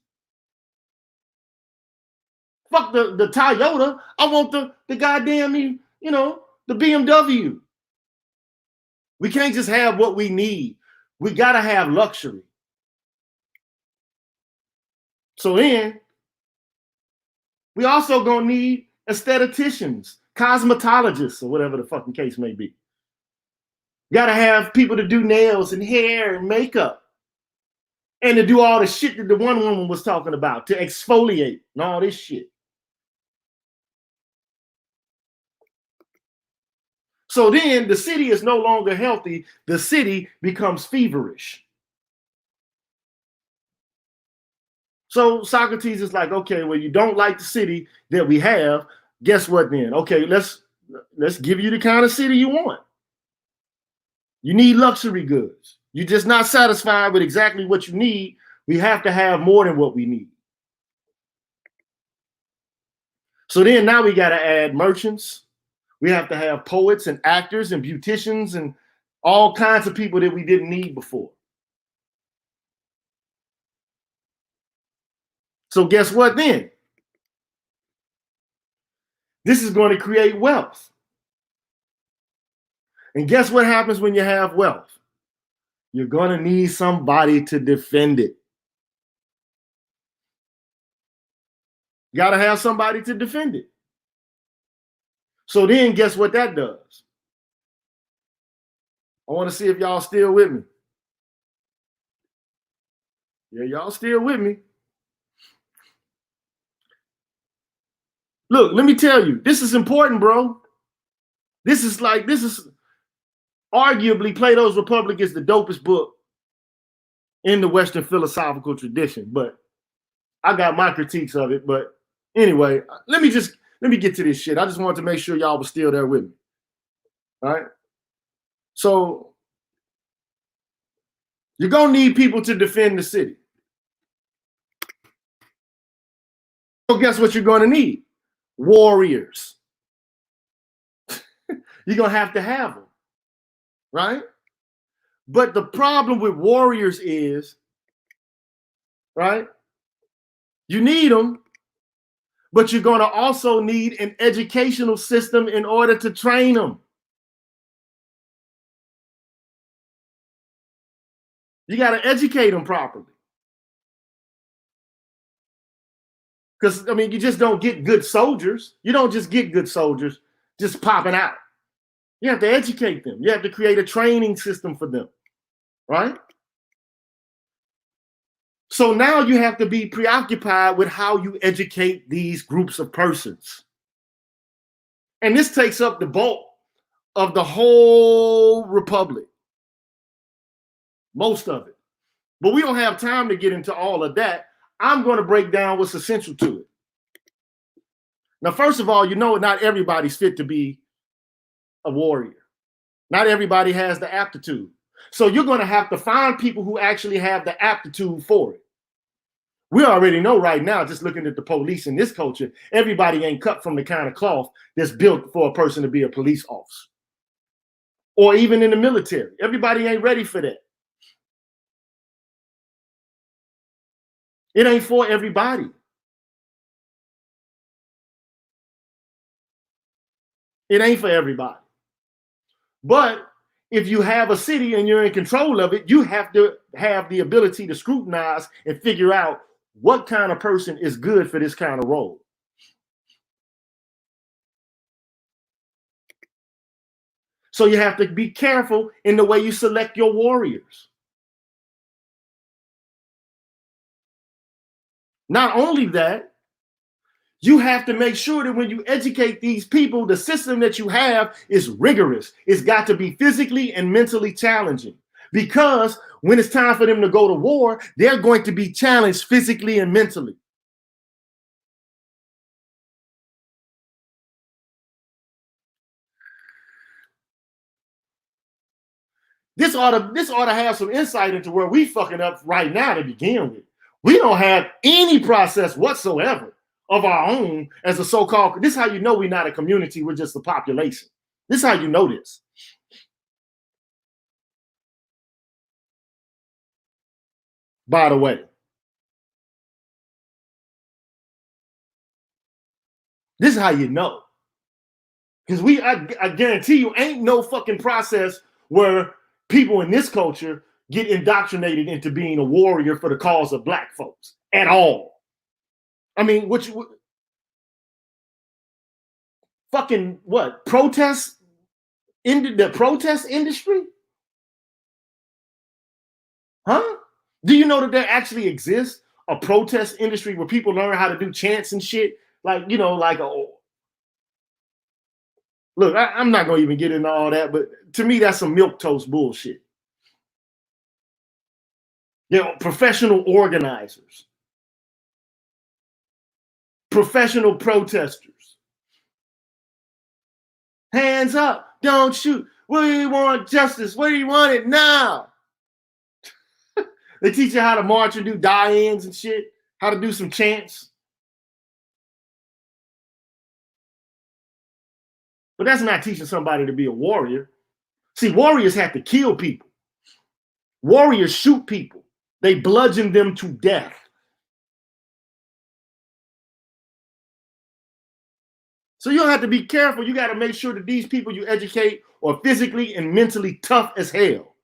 Fuck the Toyota. I want the goddamn, you know, the BMW. We can't just have what we need. We got to have luxury. So then, we also gonna need aestheticians, cosmetologists, or whatever the fucking case may be. Gotta have people to do nails and hair and makeup. And to do all the shit that the one woman was talking about, to exfoliate and all this shit. So then the city is no longer healthy. The city becomes feverish. So Socrates is like, okay, well, you don't like the city that we have. Guess what then? Okay, let's give you the kind of city you want. You need luxury goods. You're just not satisfied with exactly what you need. We have to have more than what we need. So then now we got to add merchants. We have to have poets and actors and beauticians and all kinds of people that we didn't need before. So guess what then? This is going to create wealth. And guess what happens when you have wealth? You're going to need somebody to defend it. You got to have somebody to defend it. So then guess what that does? I want to see if y'all still with me. Yeah, y'all still with me. Look, let me tell you, this is important, bro. This is arguably Plato's Republic is the dopest book in the Western philosophical tradition, but I got my critiques of it. But anyway, let me get to this shit. I just wanted to make sure y'all were still there with me. All right. So you're going to need people to defend the city. So guess what you're going to need? Warriors. You're going to have them, right? But the problem with warriors is, right? You need them, but you're going to also need an educational system in order to train them. You got to educate them properly. Because, I mean, you just don't get good soldiers. You don't just get good soldiers just popping out. You have to educate them. You have to create a training system for them, right? So now you have to be preoccupied with how you educate these groups of persons. And this takes up the bulk of the whole republic. Most of it. But we don't have time to get into all of that. I'm going to break down what's essential to it. Now, first of all, you know, not everybody's fit to be a warrior. Not everybody has the aptitude. So you're going to have to find people who actually have the aptitude for it. We already know right now, just looking at the police in this culture, everybody ain't cut from the kind of cloth that's built for a person to be a police officer. Or even in the military. Everybody ain't ready for that. It ain't for everybody. It ain't for everybody. But if you have a city and you're in control of it, you have to have the ability to scrutinize and figure out what kind of person is good for this kind of role. So you have to be careful in the way you select your warriors. Not only that, you have to make sure that when you educate these people, the system that you have is rigorous. It's got to be physically and mentally challenging, because when it's time for them to go to war, they're going to be challenged physically and mentally. This ought to have some insight into where we fucking up right now to begin with. We don't have any process whatsoever of our own as a so-called, this is how you know we're not a community, we're just a population. This is how you know this. By the way, this is how you know. Because I guarantee you ain't no fucking process where people in this culture get indoctrinated into being a warrior for the cause of black folks at all. I mean, protest in the protest industry? Huh? Do you know that there actually exists a protest industry where people learn how to do chants and shit? Like, you know, like Look, I'm not going to even get into all that, but to me, that's some milquetoast bullshit. They're professional organizers, professional protesters. Hands up, don't shoot. What do you want? Justice. What do you want it now? They teach you how to march and do die-ins and shit, how to do some chants. But that's not teaching somebody to be a warrior. See, warriors have to kill people. Warriors shoot people. They bludgeon them to death. So you have to be careful. You got to make sure that these people you educate are physically and mentally tough as hell.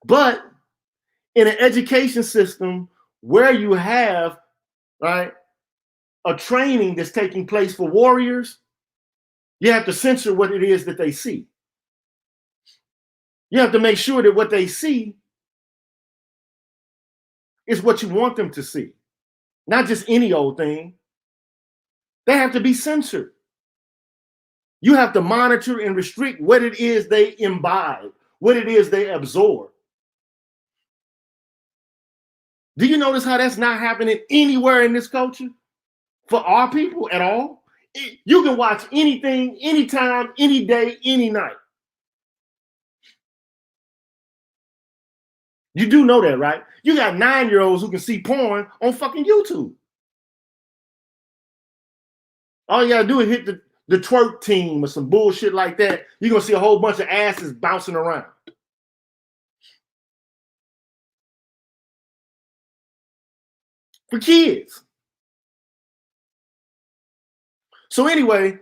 But in an education system where you have, right, a training that's taking place for warriors, you have to censor what it is that they see. You have to make sure that what they see is what you want them to see. Not just any old thing. They have to be censored. You have to monitor and restrict what it is they imbibe, what it is they absorb. Do you notice how that's not happening anywhere in this culture? For our people at all? You can watch anything, anytime, any day, any night. You do know that, right? You got 9-year-olds who can see porn on fucking YouTube. All you gotta do is hit the twerk team or some bullshit like that. You're gonna see a whole bunch of asses bouncing around. For kids. So anyway,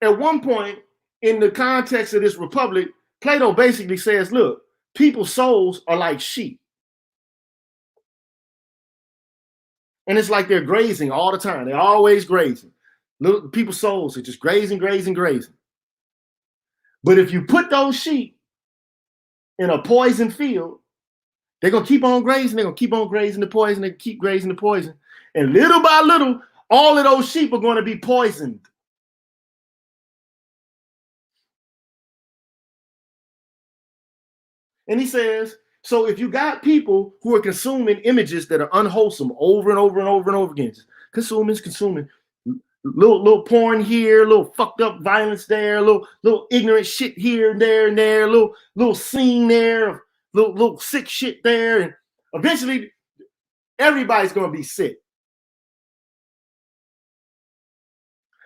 at one point in the context of this republic, Plato basically says, look, people's souls are like sheep. And it's like they're grazing all the time. They're always grazing. Little people's souls are just grazing, grazing, grazing. But if you put those sheep in a poison field, they're going to keep on grazing. They're going to keep on grazing the poison. They keep grazing the poison. And little by little, all of those sheep are going to be poisoned. And he says, so if you got people who are consuming images that are unwholesome over and over and over and over again, just consuming, little porn here, little fucked up violence there, little ignorant shit here and there, little scene there, little sick shit there, and eventually everybody's going to be sick.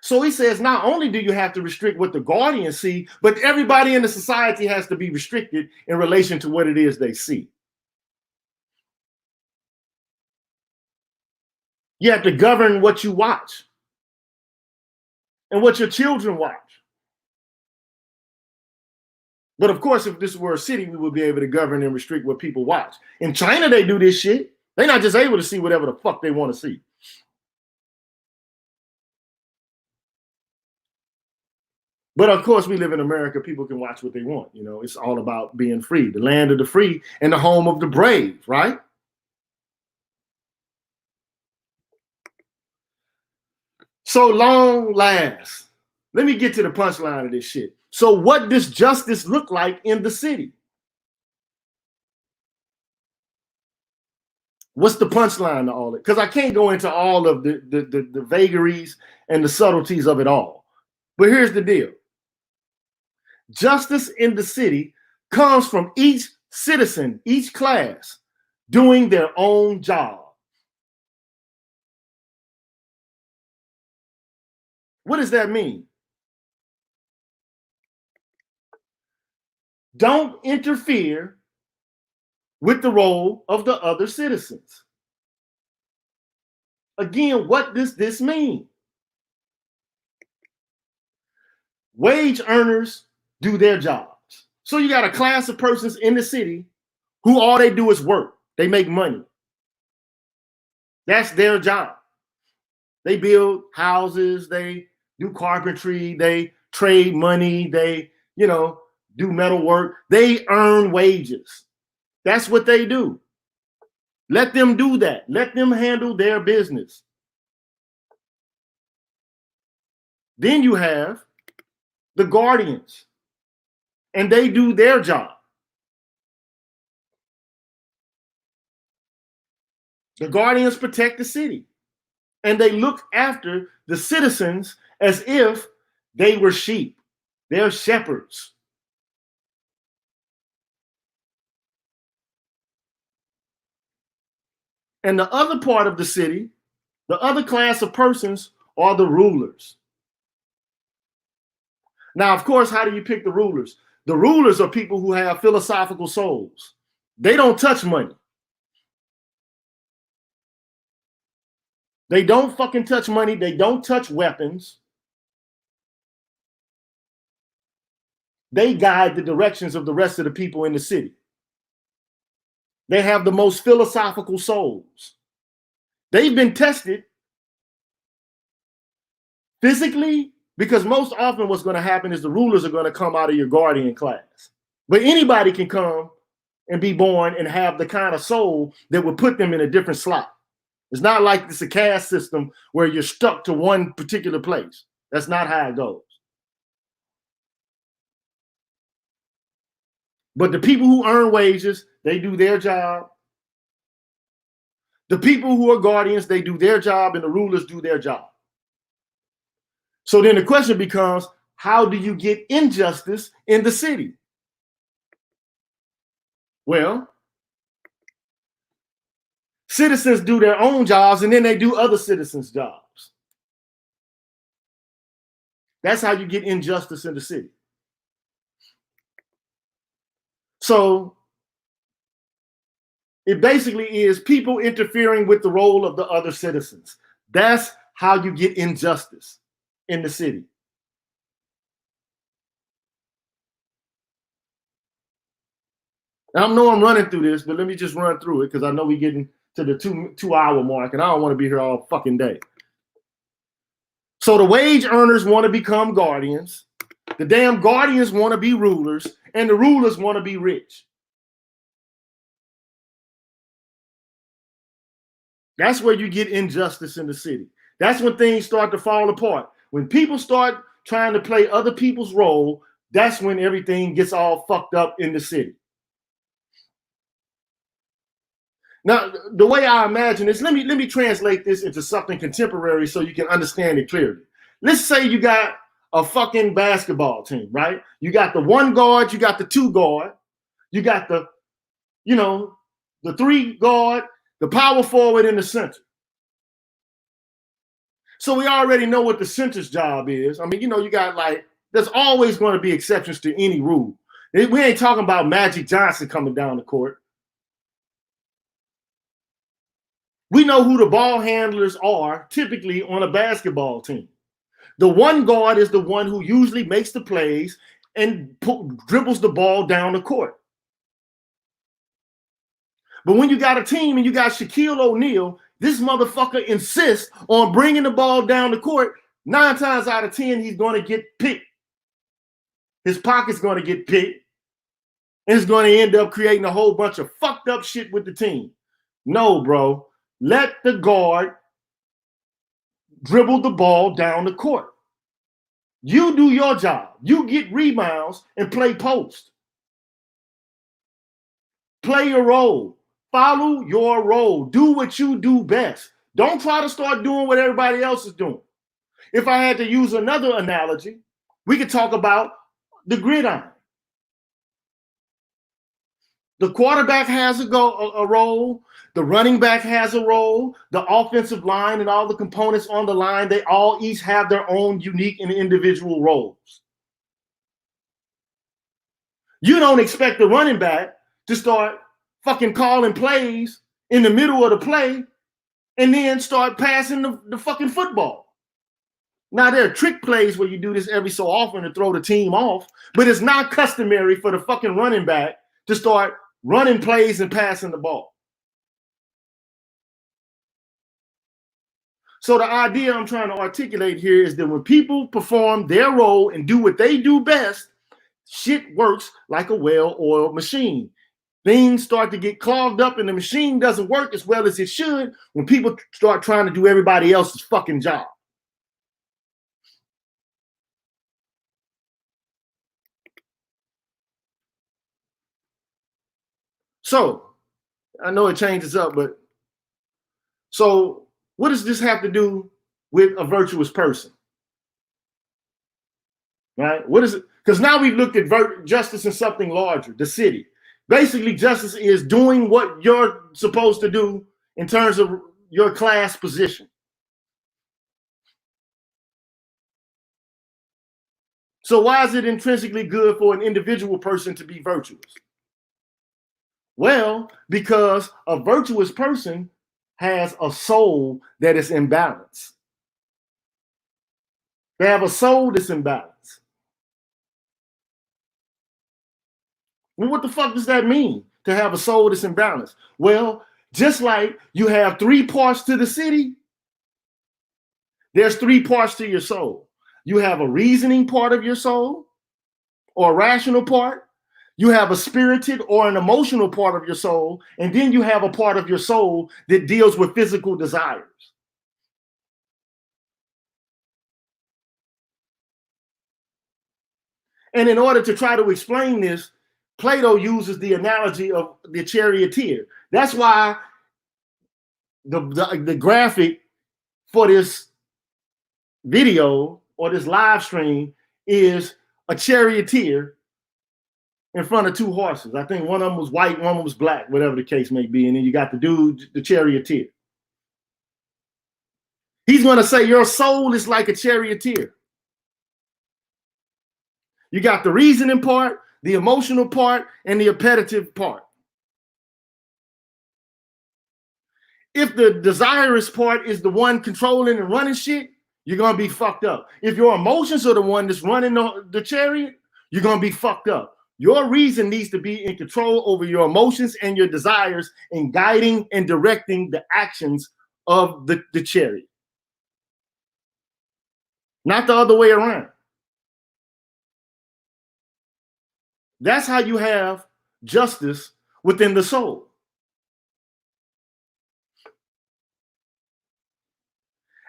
So he says, not only do you have to restrict what the guardians see, but everybody in the society has to be restricted in relation to what it is they see. You have to govern what you watch and what your children watch. But of course, if this were a city, we would be able to govern and restrict what people watch. In China, they do this shit. They're not just able to see whatever the fuck they want to see. But of course, we live in America. People can watch what they want. You know, it's all about being free, the land of the free and the home of the brave, right? So long last, let me get to the punchline of this shit. So what does justice look like in the city? What's the punchline to all it? Because I can't go into all of the vagaries and the subtleties of it all. But here's the deal. Justice in the city comes from each citizen, each class, doing their own job. What does that mean? Don't interfere with the role of the other citizens. Again, what does this mean? Wage earners do their jobs. So you got a class of persons in the city who all they do is work. They make money. That's their job. They build houses, they do carpentry, they trade money, they, do metal work. They earn wages. That's what they do. Let them do that. Let them handle their business. Then you have the guardians, and they do their job. The guardians protect the city, and they look after the citizens as if they were sheep. They're shepherds. And the other part of the city, the other class of persons, are the rulers. Now, of course, how do you pick the rulers? The rulers are people who have philosophical souls. They don't touch money. They don't fucking touch money. They don't touch weapons. They guide the directions of the rest of the people in the city. They have the most philosophical souls. They've been tested physically, because most often what's going to happen is the rulers are going to come out of your guardian class. But anybody can come and be born and have the kind of soul that would put them in a different slot. It's not like it's a caste system where you're stuck to one particular place. That's not how it goes. But the people who earn wages, they do their job. The people who are guardians, they do their job, and the rulers do their job. So then the question becomes, how do you get injustice in the city? Well, citizens do their own jobs, and then they do other citizens' jobs. That's how you get injustice in the city. So it basically is people interfering with the role of the other citizens. That's how you get injustice in the city. Now, I know I'm running through this, but let me just run through it because I know we're getting to the two hour mark and I don't want to be here all fucking day. So the wage earners want to become guardians. The damn guardians want to be rulers, and the rulers want to be rich. That's where you get injustice in the city. That's when things start to fall apart. When people start trying to play other people's role, that's when everything gets all fucked up in the city. Now, the way I imagine this, let me translate this into something contemporary so you can understand it clearly. Let's say you got a fucking basketball team, right? You got the one guard, you got the two guard, you got the, the three guard, the power forward in the center. So we already know what the center's job is. I mean, you got there's always going to be exceptions to any rule. We ain't talking about Magic Johnson coming down the court. We know who the ball handlers are typically on a basketball team. The one guard is the one who usually makes the plays and dribbles the ball down the court. But when you got a team and you got Shaquille O'Neal, this motherfucker insists on bringing the ball down the court. 9 times out of 10, he's going to get picked. His pocket's going to get picked. And it's going to end up creating a whole bunch of fucked up shit with the team. No, bro. Let the guard dribble the ball down the court. You do your job. You get rebounds and play post. Play your role. Follow your role. Do what you do best. Don't try to start doing what everybody else is doing. If I had to use another analogy, we could talk about the gridiron. The quarterback has a role. The running back has a role. The offensive line and all the components on the line, they all each have their own unique and individual roles. You don't expect the running back to start fucking calling plays in the middle of the play and then start passing the fucking football. Now, there are trick plays where you do this every so often to throw the team off, but it's not customary for the fucking running back to start running plays and passing the ball. So the idea I'm trying to articulate here is that when people perform their role and do what they do best, shit works like a well-oiled machine. Things start to get clogged up and the machine doesn't work as well as it should when people start trying to do everybody else's fucking job. So I know it changes up, but so what does this have to do with a virtuous person? Right? What is it? Because now we've looked at justice in something larger, the city. Basically, justice is doing what you're supposed to do in terms of your class position. So why is it intrinsically good for an individual person to be virtuous? Well, because a virtuous person has a soul that is in balance. They have a soul that's in balance. Well, what the fuck does that mean, to have a soul that's in balance? Well, just like you have 3 parts to the city, there's 3 parts to your soul. You have a reasoning part of your soul, or a rational part. You have a spirited or an emotional part of your soul, and then you have a part of your soul that deals with physical desires. And in order to try to explain this, Plato uses the analogy of the charioteer. That's why the graphic for this video or this live stream is a charioteer in front of 2 horses. I think one of them was white, one of them was black, whatever the case may be. And then you got the dude, the charioteer. He's going to say your soul is like a charioteer. You got the reasoning part, the emotional part, and the appetitive part. If the desirous part is the one controlling and running shit, you're going to be fucked up. If your emotions are the one that's running the chariot, you're going to be fucked up. Your reason needs to be in control over your emotions and your desires and guiding and directing the actions of the chariot. Not the other way around. That's how you have justice within the soul.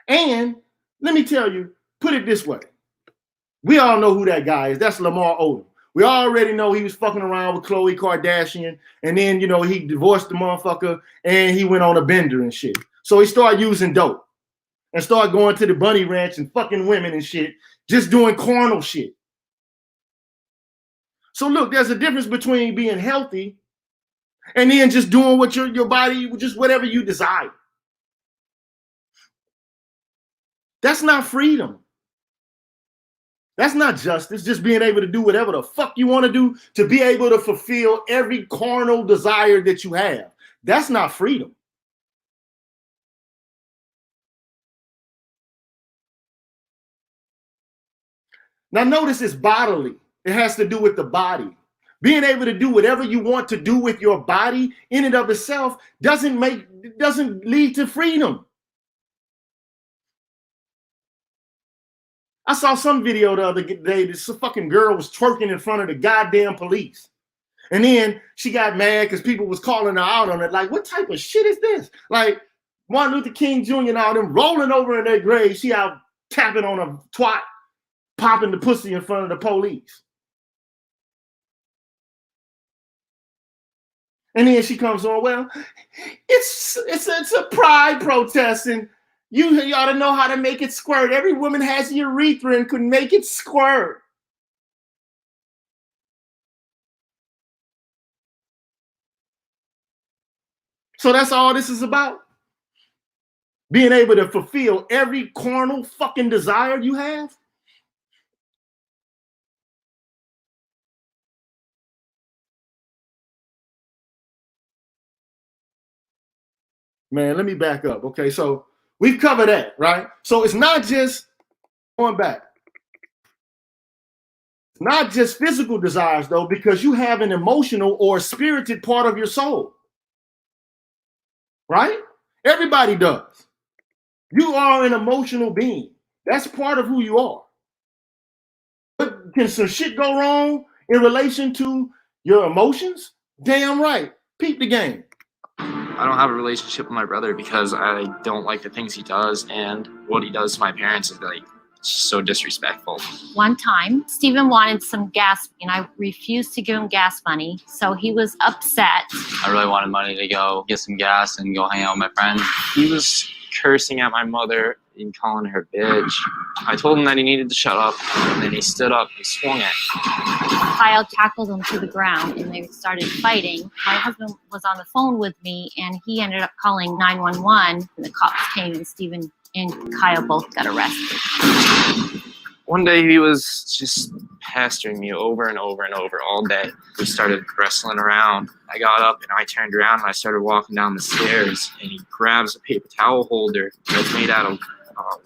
And let me tell you, put it this way. We all know who that guy is. That's Lamar Odom. We already know he was fucking around with Khloe Kardashian, and then, you know, he divorced the motherfucker and he went on a bender and shit. So he started using dope and started going to the bunny ranch and fucking women and shit, just doing carnal shit. So look, there's a difference between being healthy and then just doing what your body, just whatever you desire. That's not freedom. That's not justice, just being able to do whatever the fuck you want to do to be able to fulfill every carnal desire that you have. That's not freedom. Now notice it's bodily. It has to do with the body. Being able to do whatever you want to do with your body in and of itself doesn't lead to freedom. I saw some video the other day. This fucking girl was twerking in front of the goddamn police. And then she got mad because people was calling her out on it. Like, what type of shit is this? Like, Martin Luther King Jr. and all them rolling over in their grave. She out tapping on a twat, popping the pussy in front of the police. And then she comes on, well, it's a pride protest, and you ought to know how to make it squirt. Every woman has a urethra and could make it squirt. So that's all this is about. Being able to fulfill every carnal fucking desire you have. Man, let me back up. Okay, so we've covered that, right? So it's not just going back. It's not just physical desires, though, because you have an emotional or spirited part of your soul. Right? Everybody does. You are an emotional being. That's part of who you are. But can some shit go wrong in relation to your emotions? Damn right. Peep the game. I don't have a relationship with my brother because I don't like the things he does, and what he does to my parents is like It's just so disrespectful. One time, Stephen wanted some gas, and I refused to give him gas money, so he was upset. I really wanted money to go get some gas and go hang out with my friends. He was cursing at my mother and calling her bitch. I told him that he needed to shut up, and then he stood up and swung at me. Kyle tackled him to the ground, and they started fighting. My husband was on the phone with me, and he ended up calling 911, and the cops came, and Stephen and Kyle both got arrested. One day he was just pestering me over and over and over all day. We started wrestling around. I got up and I turned around and I started walking down the stairs, and he grabs a paper towel holder that's made out of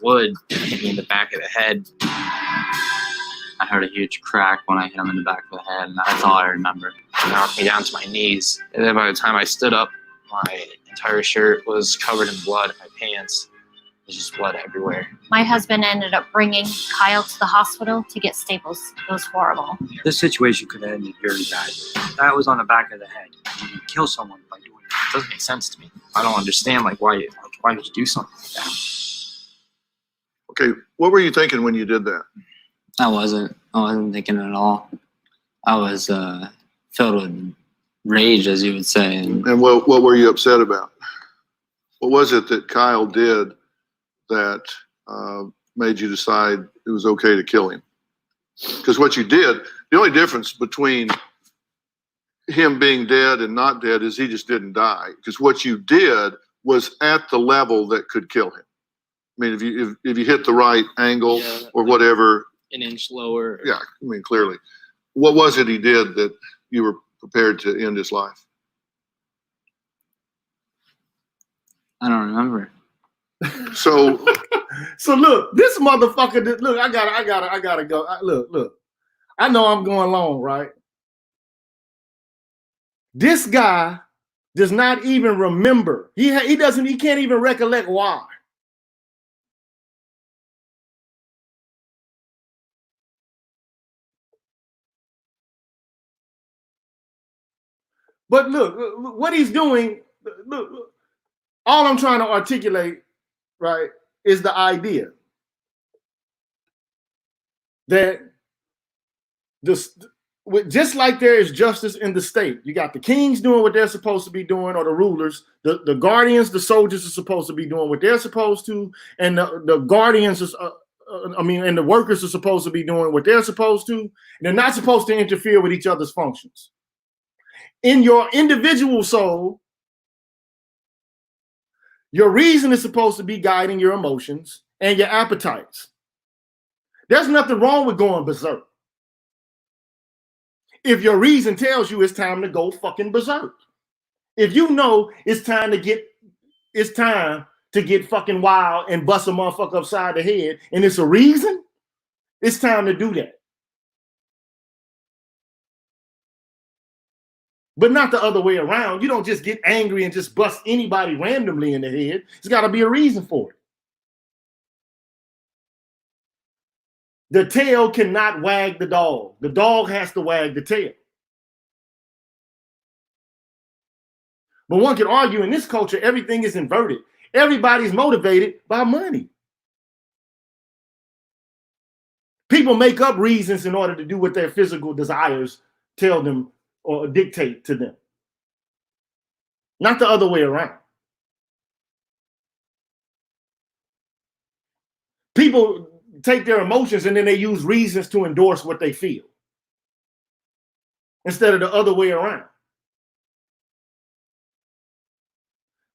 wood and hit me in the back of the head. I heard a huge crack when I hit him in the back of the head, and that's all I remember. He knocked me down to my knees, and then by the time I stood up, my entire shirt was covered in blood, my pants. There's just blood everywhere. My husband ended up bringing Kyle to the hospital to get staples. It was horrible. This situation could have ended very badly. That was on the back of the head. You can kill someone by doing that. It doesn't make sense to me. I don't understand why would you do something like that? Okay, what were you thinking when you did that? I wasn't thinking at all. I was filled with rage, as you would say. And what were you upset about? What was it that Kyle did that made you decide it was okay to kill him? Because what you did, the only difference between him being dead and not dead is he just didn't die. Because what you did was at the level that could kill him. I mean, if you hit the right angle or whatever. An inch lower. Yeah, I mean, clearly. What was it he did that you were prepared to end his life? I don't remember. So look, this motherfucker. Look, I gotta go. Look. I know I'm going long, right? This guy does not even remember. He can't even recollect why. But look, what he's doing. Look, all I'm trying to articulate, right, is the idea that just like there is justice in the state, you got the kings doing what they're supposed to be doing, or the rulers, the guardians, the soldiers are supposed to be doing what they're supposed to, and the guardians, and the workers are supposed to be doing what they're supposed to. And they're not supposed to interfere with each other's functions. In your individual soul, your reason is supposed to be guiding your emotions and your appetites. There's nothing wrong with going berserk. If your reason tells you it's time to go fucking berserk. If you know it's time to get fucking wild and bust a motherfucker upside the head, and it's a reason, it's time to do that. But not the other way around. You don't just get angry and just bust anybody randomly in the head. There's got to be a reason for it. The tail cannot wag the dog. The dog has to wag the tail. But one could argue in this culture, everything is inverted. Everybody's motivated by money. People make up reasons in order to do what their physical desires tell them or dictate to them. Not the other way around. People take their emotions and then they use reasons to endorse what they feel instead of the other way around.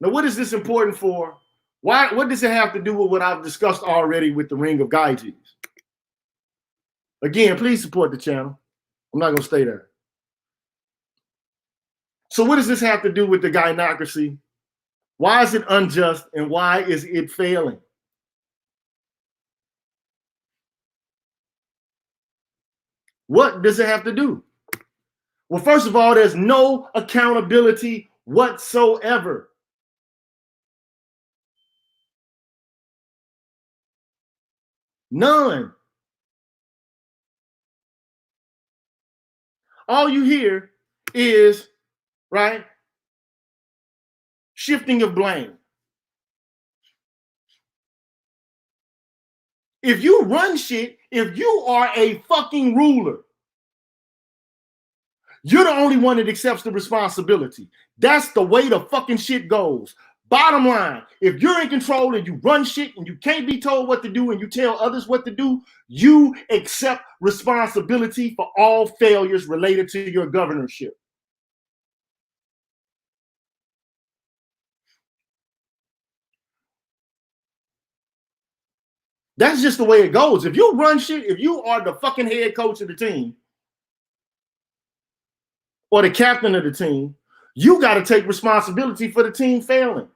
Now, what is this important for? What does it have to do with what I've discussed already with the Ring of Gyges? Again, please support the channel. I'm not going to stay there. So what does this have to do with the gynocracy? Why is it unjust and why is it failing? What does it have to do? Well, first of all, there's no accountability whatsoever. None. All you hear is, right, shifting of blame. If you run shit, if you are a fucking ruler, you're the only one that accepts the responsibility. That's the way the fucking shit goes. Bottom line, if you're in control and you run shit and you can't be told what to do and you tell others what to do, you accept responsibility for all failures related to your governorship. That's just the way it goes. If you run shit, if you are the fucking head coach of the team or the captain of the team, you got to take responsibility for the team failing.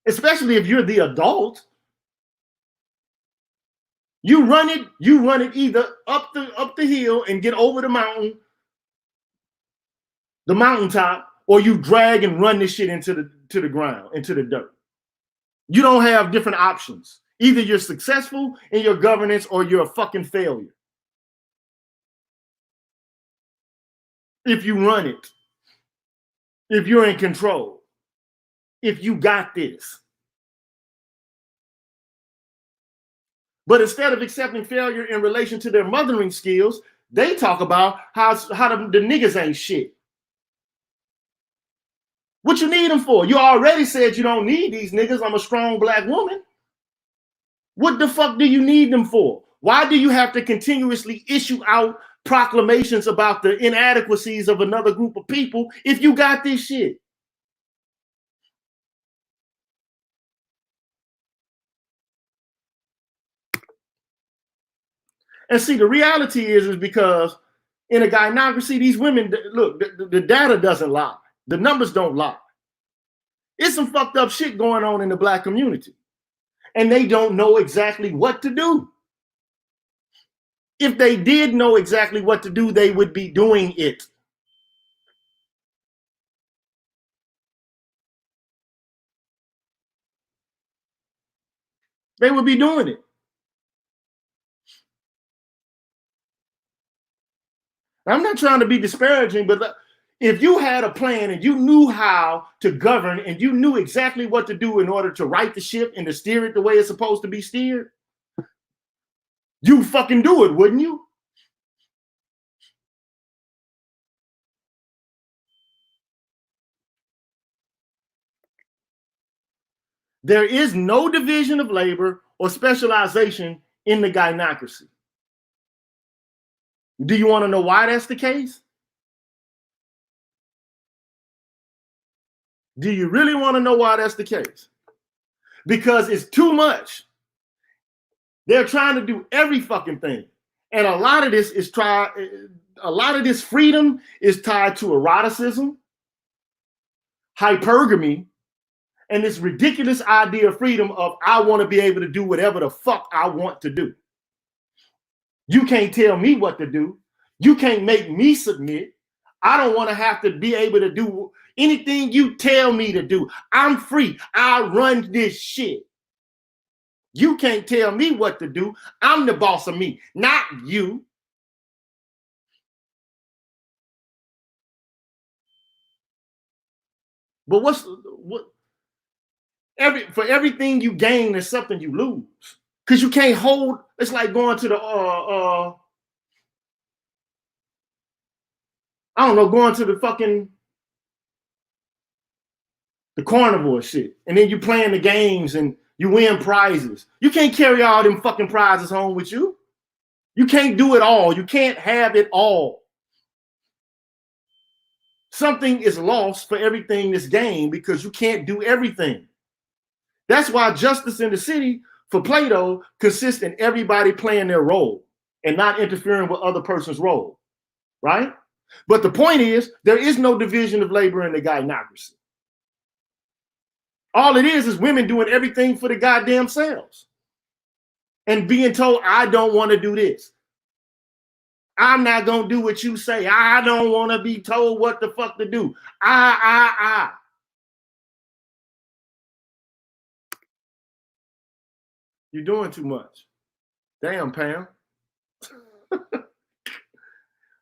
Especially if you're the adult. You run it either up the hill and get over the mountaintop, or you drag and run this shit into the ground, into the dirt. You don't have different options. Either you're successful in your governance or you're a fucking failure. If you run it, if you're in control, if you got this. But instead of accepting failure in relation to their mothering skills, they talk about how the niggas ain't shit. What you need them for? You already said you don't need these niggas. I'm a strong black woman. What the fuck do you need them for? Why do you have to continuously issue out proclamations about the inadequacies of another group of people if you got this shit? And see, the reality is because in a gynocracy, these women, look, the data doesn't lie. The numbers don't lie. It's some fucked up shit going on in the black community. And they don't know exactly what to do. If they did know exactly what to do, they would be doing it. They would be doing it. I'm not trying to be disparaging, but if you had a plan and you knew how to govern and you knew exactly what to do in order to right the ship and to steer it the way it's supposed to be steered, you'd fucking do it, wouldn't you? There is no division of labor or specialization in the gynocracy. Do you want to know why that's the case? Do you really want to know why that's the case? Because it's too much. They're trying to do every fucking thing. And a lot of this freedom is tied to eroticism, hypergamy, and this ridiculous idea of freedom of I want to be able to do whatever the fuck I want to do. You can't tell me what to do. You can't make me submit. I don't want to have to be able to do anything you tell me to do. I'm free. I run this shit. You can't tell me what to do. I'm the boss of me, not you. But for everything you gain, there's something you lose. Because you can't hold, it's like going to the going to the fucking the carnival shit. And then you playing the games and you win prizes. You can't carry all them fucking prizes home with you. You can't do it all. You can't have it all. Something is lost for everything that's gained because you can't do everything. That's why justice in the city for Plato consists in everybody playing their role and not interfering with other person's role, right? But the point is, there is no division of labor in the gynocracy. All it is women doing everything for the goddamn selves and being told, I don't want to do this. I'm not going to do what you say. I don't want to be told what the fuck to do. You're doing too much. Damn, Pam.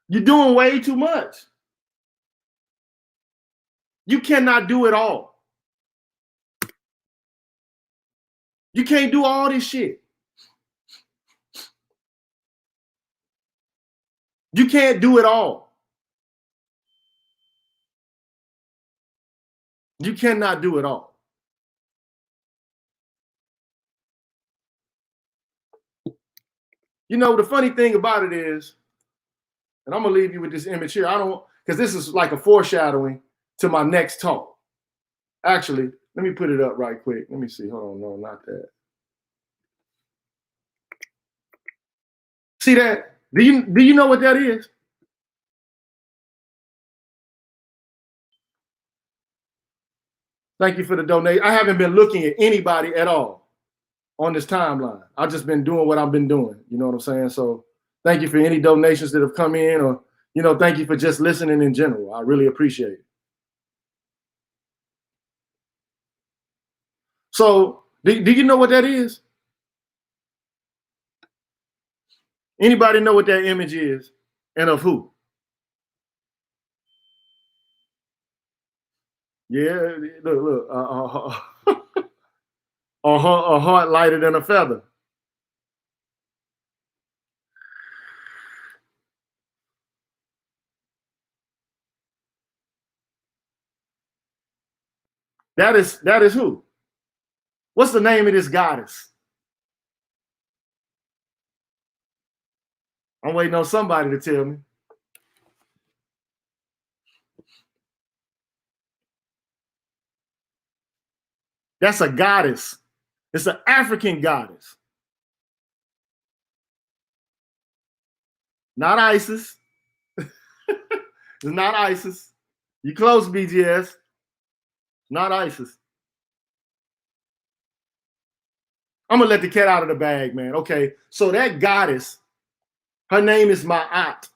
You're doing way too much. You cannot do it all. You can't do all this shit. You can't do it all. You cannot do it all. You know, the funny thing about it is, and I'm going to leave you with this image here. Because this is like a foreshadowing to my next talk. Actually, let me put it up right quick. Let me see. Hold on. No, not that. See that? Do you know what that is? Thank you for the donation. I haven't been looking at anybody at all on this timeline. I've just been doing what I've been doing. You know what I'm saying? So thank you for any donations that have come in, or, you know, thank you for just listening in general. I really appreciate it. So do you know what that is? Anybody know what that image is, and of who? Yeah, look. A heart lighter than a feather. That is who? What's the name of this goddess? I'm waiting on somebody to tell me. That's a goddess. It's an African goddess. Not ISIS. It's not ISIS. You close, BGS. Not ISIS. I'm going to let the cat out of the bag, man. Okay, so that goddess, her name is Ma'at.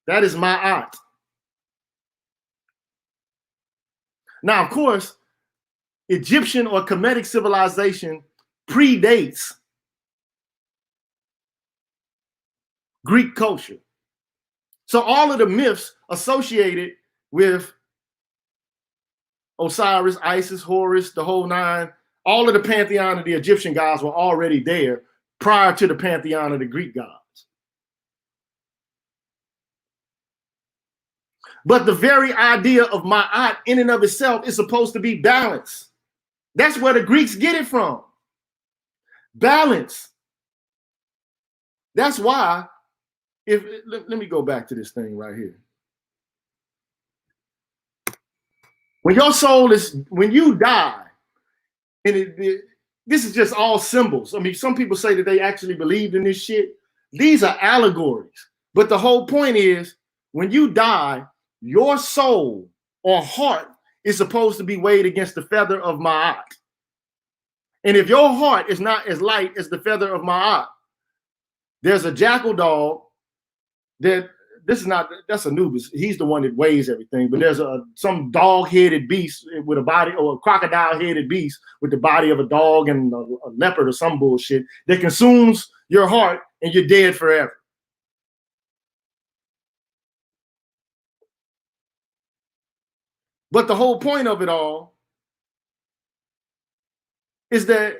That is Ma'at. Now, of course, Egyptian or Kemetic civilization predates Greek culture. So all of the myths associated with Osiris, Isis, Horus, the whole nine, all of the pantheon of the Egyptian gods were already there prior to the pantheon of the Greek gods. But the very idea of Ma'at in and of itself is supposed to be balance. That's where the Greeks get it from. Balance. That's why, let me go back to this thing right here. When your soul when you die, and this is just all symbols. I mean, some people say that they actually believed in this shit. These are allegories. But the whole point is, when you die, your soul or heart is supposed to be weighed against the feather of Ma'at. And if your heart is not as light as the feather of Ma'at, there's a jackal dog that's Anubis. He's the one that weighs everything. But there's some dog-headed beast with a body, or a crocodile-headed beast with the body of a dog and a leopard or some bullshit that consumes your heart and you're dead forever. But the whole point of it all is that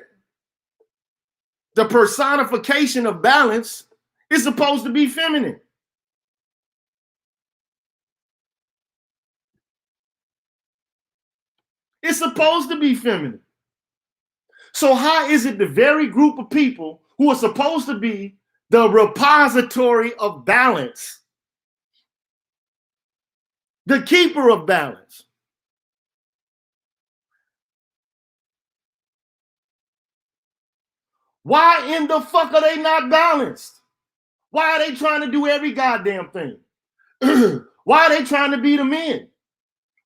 the personification of balance is supposed to be feminine. It's supposed to be feminine. So how is it the very group of people who are supposed to be the repository of balance, the keeper of balance, why in the fuck are they not balanced? Why are they trying to do every goddamn thing? Why are they trying to be the men?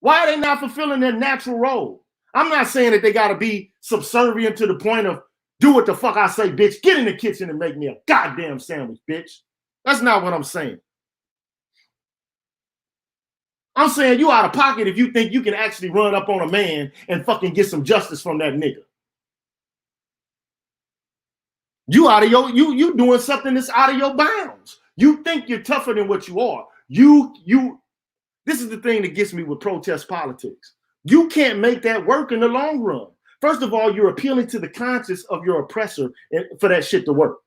Why are they not fulfilling their natural role? I'm not saying that they got to be subservient to the point of do what the fuck I say, bitch. Get in the kitchen and make me a goddamn sandwich, bitch. That's not what I'm saying. I'm saying you out of pocket if you think you can actually run up on a man and fucking get some justice from that nigga. You out of you doing something that's out of your bounds. You think you're tougher than what you are. This is the thing that gets me with protest politics. You can't make that work in the long run. First of all, you're appealing to the conscience of your oppressor for that shit to work.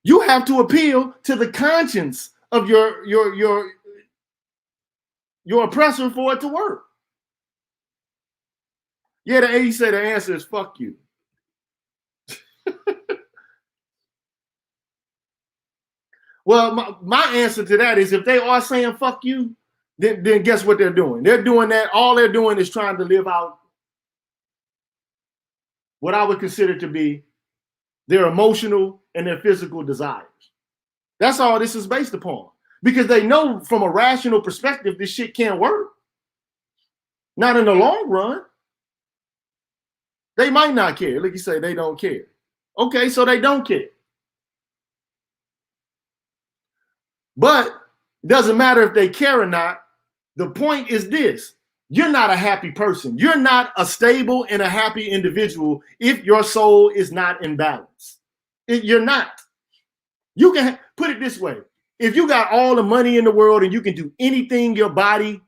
You have to appeal to the conscience of your oppressor for it to work. Yeah, he said the answer is fuck you. Well, my answer to that is if they are saying fuck you, then guess what they're doing? They're doing that. All they're doing is trying to live out what I would consider to be their emotional and their physical desires. That's all this is based upon. Because they know from a rational perspective, this shit can't work. Not in the long run. They might not care. Like you say, they don't care. Okay, so they don't care. But it doesn't matter if they care or not. The point is this. You're not a happy person. You're not a stable and a happy individual if your soul is not in balance. You're not. You can put it this way. If you got all the money in the world and you can do anything your body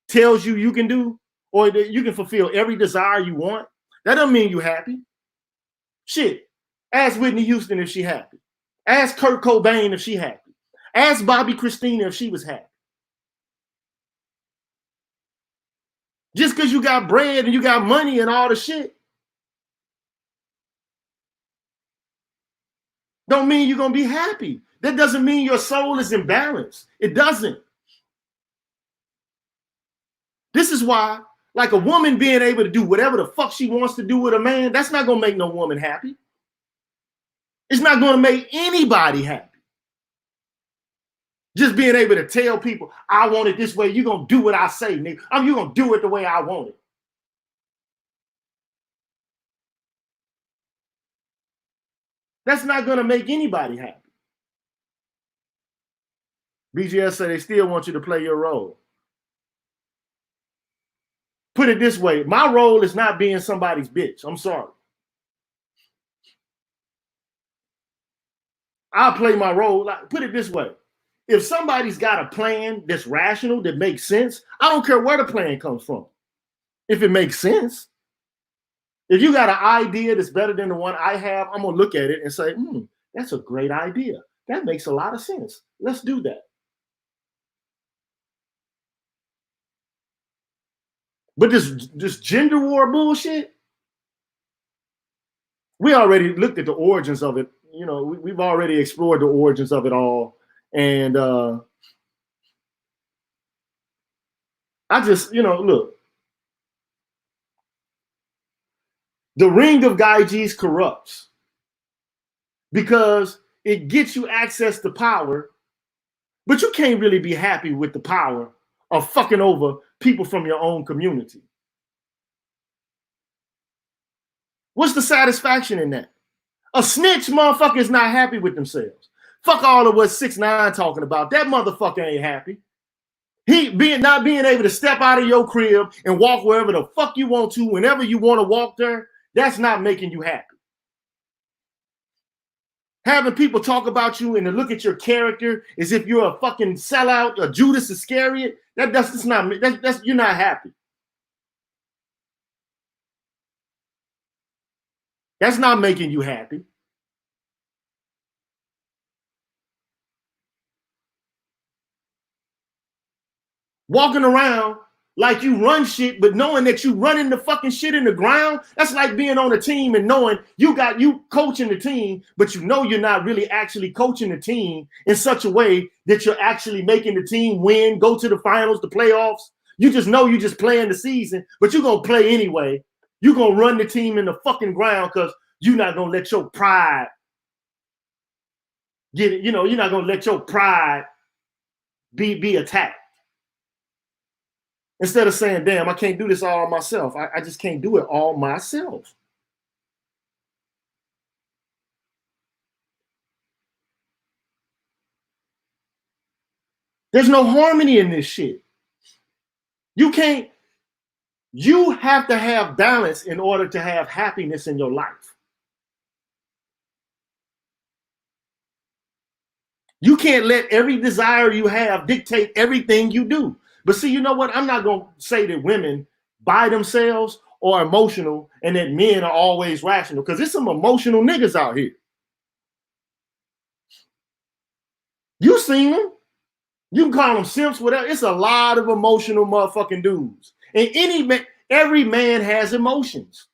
tells you can do, or that you can fulfill every desire you want, that doesn't mean you're happy. Shit. Ask Whitney Houston if she's happy. Ask Kurt Cobain if she's happy. Ask Bobby Christina if she was happy. Just because you got bread and you got money and all the shit, don't mean you're going to be happy. That doesn't mean your soul is in balance. It doesn't. This is why, like a woman being able to do whatever the fuck she wants to do with a man, that's not going to make no woman happy. It's not going to make anybody happy. Just being able to tell people, I want it this way, you're going to do what I say, nigga. You're going to do it the way I want it. That's not going to make anybody happy. BGS said they still want you to play your role. Put it this way, my role is not being somebody's bitch. I'm sorry. I'll play my role. Put it this way. If somebody's got a plan that's rational, that makes sense, I don't care where the plan comes from. If it makes sense. If you got an idea that's better than the one I have, I'm going to look at it and say, that's a great idea. That makes a lot of sense. Let's do that. But this gender war bullshit, we already looked at the origins of it. You know, we've already explored the origins of it all. And I just, look. The ring of Gyges corrupts because it gets you access to power, but you can't really be happy with the power of fucking over people from your own community. What's the satisfaction in that? A snitch motherfucker is not happy with themselves. Fuck all of what 6ix9ine talking about. That motherfucker ain't happy. He not being able to step out of your crib and walk wherever the fuck you want to, whenever you want to walk there, that's not making you happy. Having people talk about you and to look at your character as if you're a fucking sellout, a Judas Iscariot, that's you're not happy. That's not making you happy. Walking around like you run shit, but knowing that you running the fucking shit in the ground, that's like being on a team and knowing you coaching the team, but you know you're not really actually coaching the team in such a way that you're actually making the team win, go to the finals, the playoffs. You just know you're just playing the season, but you're going to play anyway. You're going to run the team in the fucking ground because you're not going to let your pride get it. You're not going to let your pride be attacked. Instead of saying, damn, I can't do this all myself. I just can't do it all myself. There's no harmony in this shit. You have to have balance in order to have happiness in your life. You can't let every desire you have dictate everything you do. But see, you know what? I'm not going to say that women by themselves are emotional and that men are always rational, because there's some emotional niggas out here. You seen them. You can call them simps, whatever. It's a lot of emotional motherfucking dudes. And every man has emotions.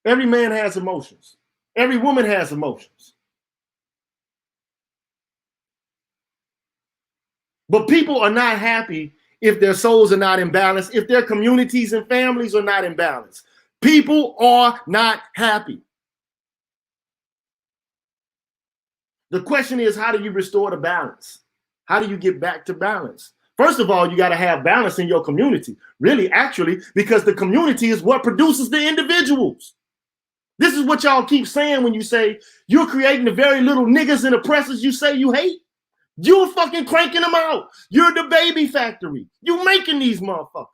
Every man has emotions. Every woman has emotions. But people are not happy if their souls are not in balance, if their communities and families are not in balance. People are not happy. The question is, how do you restore the balance? How do you get back to balance? First of all, you got to have balance in your community. Really, actually, because the community is what produces the individuals. This is what y'all keep saying when you say you're creating the very little niggas and oppressors you say you hate. You're fucking cranking them out. You're the baby factory. You making these motherfuckers.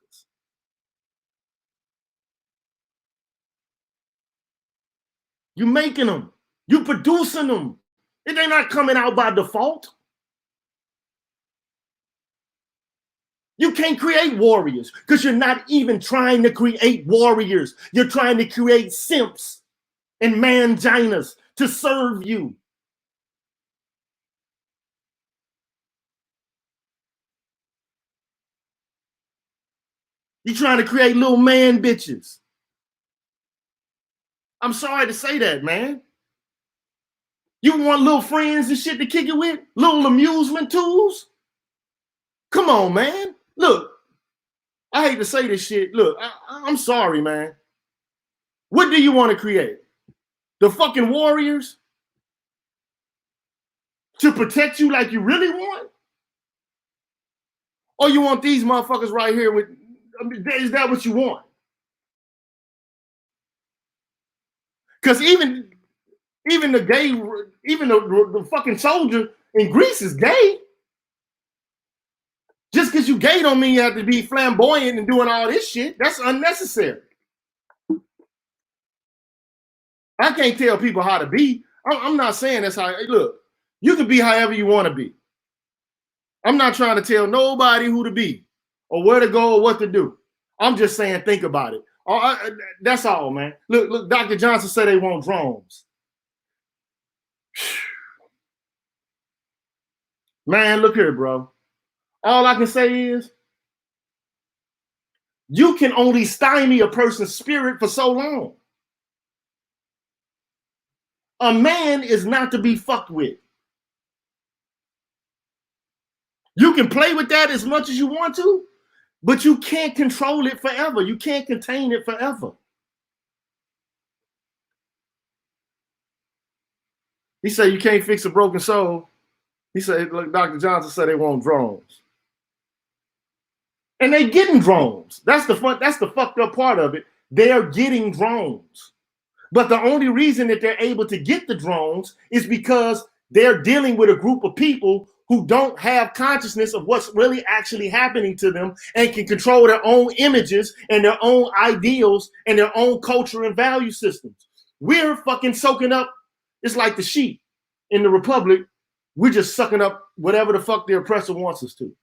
You making them. You producing them. And they're not coming out by default. You can't create warriors because you're not even trying to create warriors. You're trying to create simps and manginas to serve you. You're trying to create little man bitches. I'm sorry to say that, man. You want little friends and shit to kick it with? Little amusement tools? Come on, man. Look, I hate to say this shit. Look, I'm sorry, man. What do you want to create? The fucking warriors? To protect you like you really want? Or you want these motherfuckers right here with, I mean, is that what you want? Because even the gay, even the fucking soldier in Greece is gay. Just because you gay don't mean you have to be flamboyant and doing all this shit. That's unnecessary. I can't tell people how to be. I'm not saying that's how, look, you can be however you want to be. I'm not trying to tell nobody who to be or where to go or what to do. I'm just saying, think about it. That's all, man. Look, Dr. Johnson said they want drones. Man, look here, bro. All I can say is you can only stymie a person's spirit for so long. A man is not to be fucked with. You can play with that as much as you want to, but you can't control it forever. You can't contain it forever. He said you can't fix a broken soul. He said, look, Dr. Johnson said they want drones. And they getting drones. That's the fucked up part of it. They're getting drones. But the only reason that they're able to get the drones is because they're dealing with a group of people who don't have consciousness of what's really actually happening to them and can control their own images and their own ideals and their own culture and value systems. We're fucking soaking up. It's like the sheep in the Republic. We're just sucking up whatever the fuck the oppressor wants us to.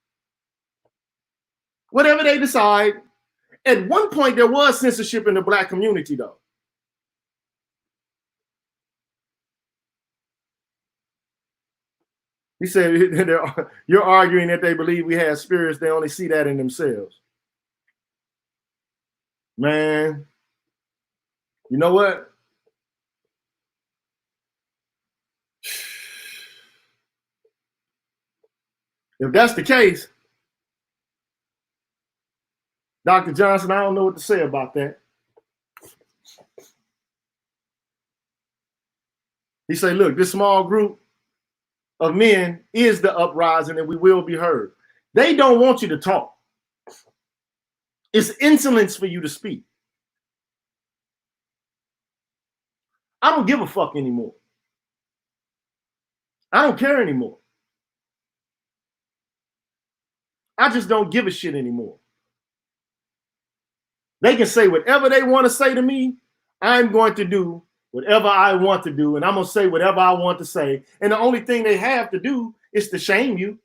Whatever they decide. At one point, there was censorship in the black community, though. He said, you're arguing that they believe we have spirits. They only see that in themselves. Man, you know what? If that's the case, Dr. Johnson, I don't know what to say about that. He said, look, this small group of men is the uprising and we will be heard. They don't want you to talk. It's insolence for you to speak. I don't give a fuck anymore. I don't care anymore. I just don't give a shit anymore. They can say whatever they want to say to me. I'm going to do whatever I want to do, and I'm going to say whatever I want to say. And the only thing they have to do is to shame you.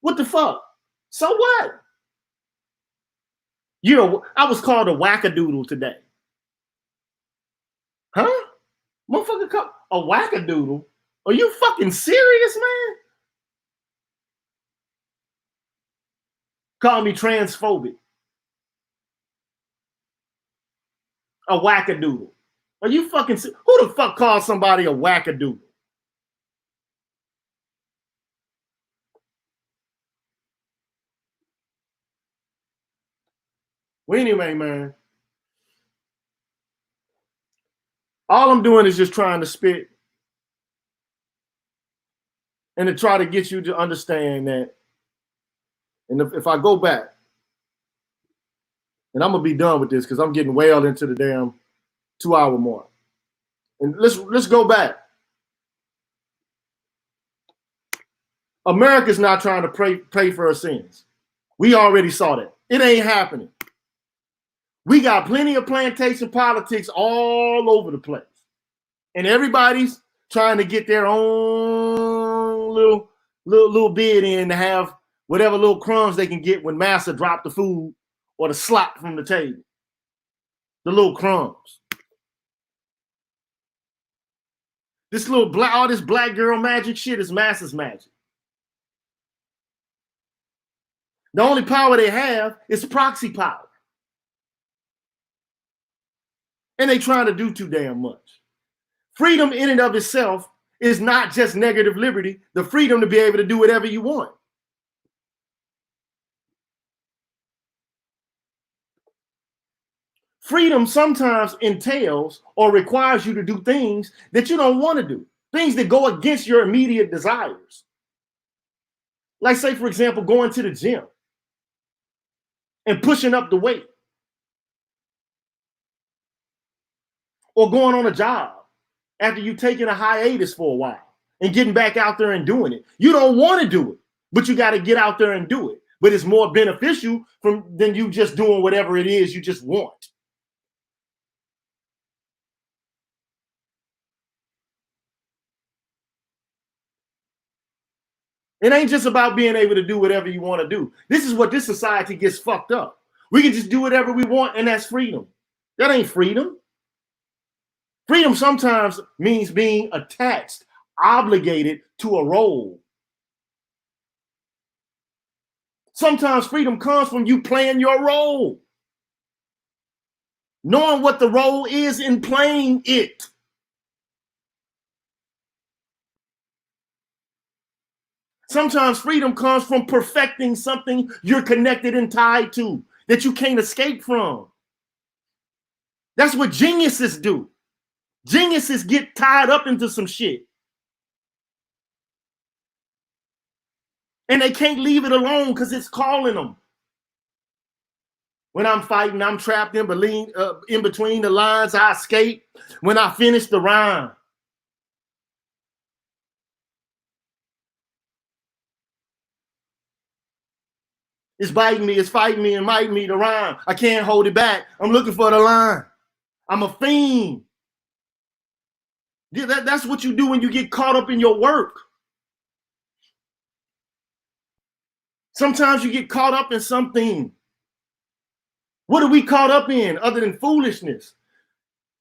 What the fuck? So what? You know, I was called a wackadoodle today. Huh? Motherfucker called a wackadoodle? Are you fucking serious, man? Call me transphobic. A wackadoodle. Are you fucking who the fuck calls somebody a wackadoodle? Well, anyway, man. All I'm doing is just trying to spit and to try to get you to understand that. And if I go back, and I'm gonna be done with this because I'm getting well into the damn 2-hour mark. And let's go back. America's not trying to pay for her sins. We already saw that. It ain't happening. We got plenty of plantation politics all over the place. And everybody's trying to get their own little bid in to have whatever little crumbs they can get when Massa dropped the food or the slop from the table. The little crumbs. This all this black girl magic shit is Massa's magic. The only power they have is proxy power. And they trying to do too damn much. Freedom in and of itself is not just negative liberty, the freedom to be able to do whatever you want. Freedom sometimes entails or requires you to do things that you don't want to do, things that go against your immediate desires. Like, say, for example, going to the gym and pushing up the weight, or going on a job after you've taken a hiatus for a while and getting back out there and doing it. You don't want to do it, but you got to get out there and do it. But it's more beneficial than you just doing whatever it is you just want. It ain't just about being able to do whatever you want to do. This is what this society gets fucked up. We can just do whatever we want, and that's freedom. That ain't freedom. Freedom sometimes means being attached, obligated to a role. Sometimes freedom comes from you playing your role. Knowing what the role is and playing it. Sometimes freedom comes from perfecting something you're connected and tied to that you can't escape from. That's what geniuses do. Geniuses get tied up into some shit. And they can't leave it alone because it's calling them. When I'm fighting, I'm trapped in between the lines. I escape when I finish the rhyme. It's biting me, it's fighting me, and mighting me to rhyme. I can't hold it back. I'm looking for the line. I'm a fiend. Yeah, that's what you do when you get caught up in your work. Sometimes you get caught up in something. What are we caught up in other than foolishness?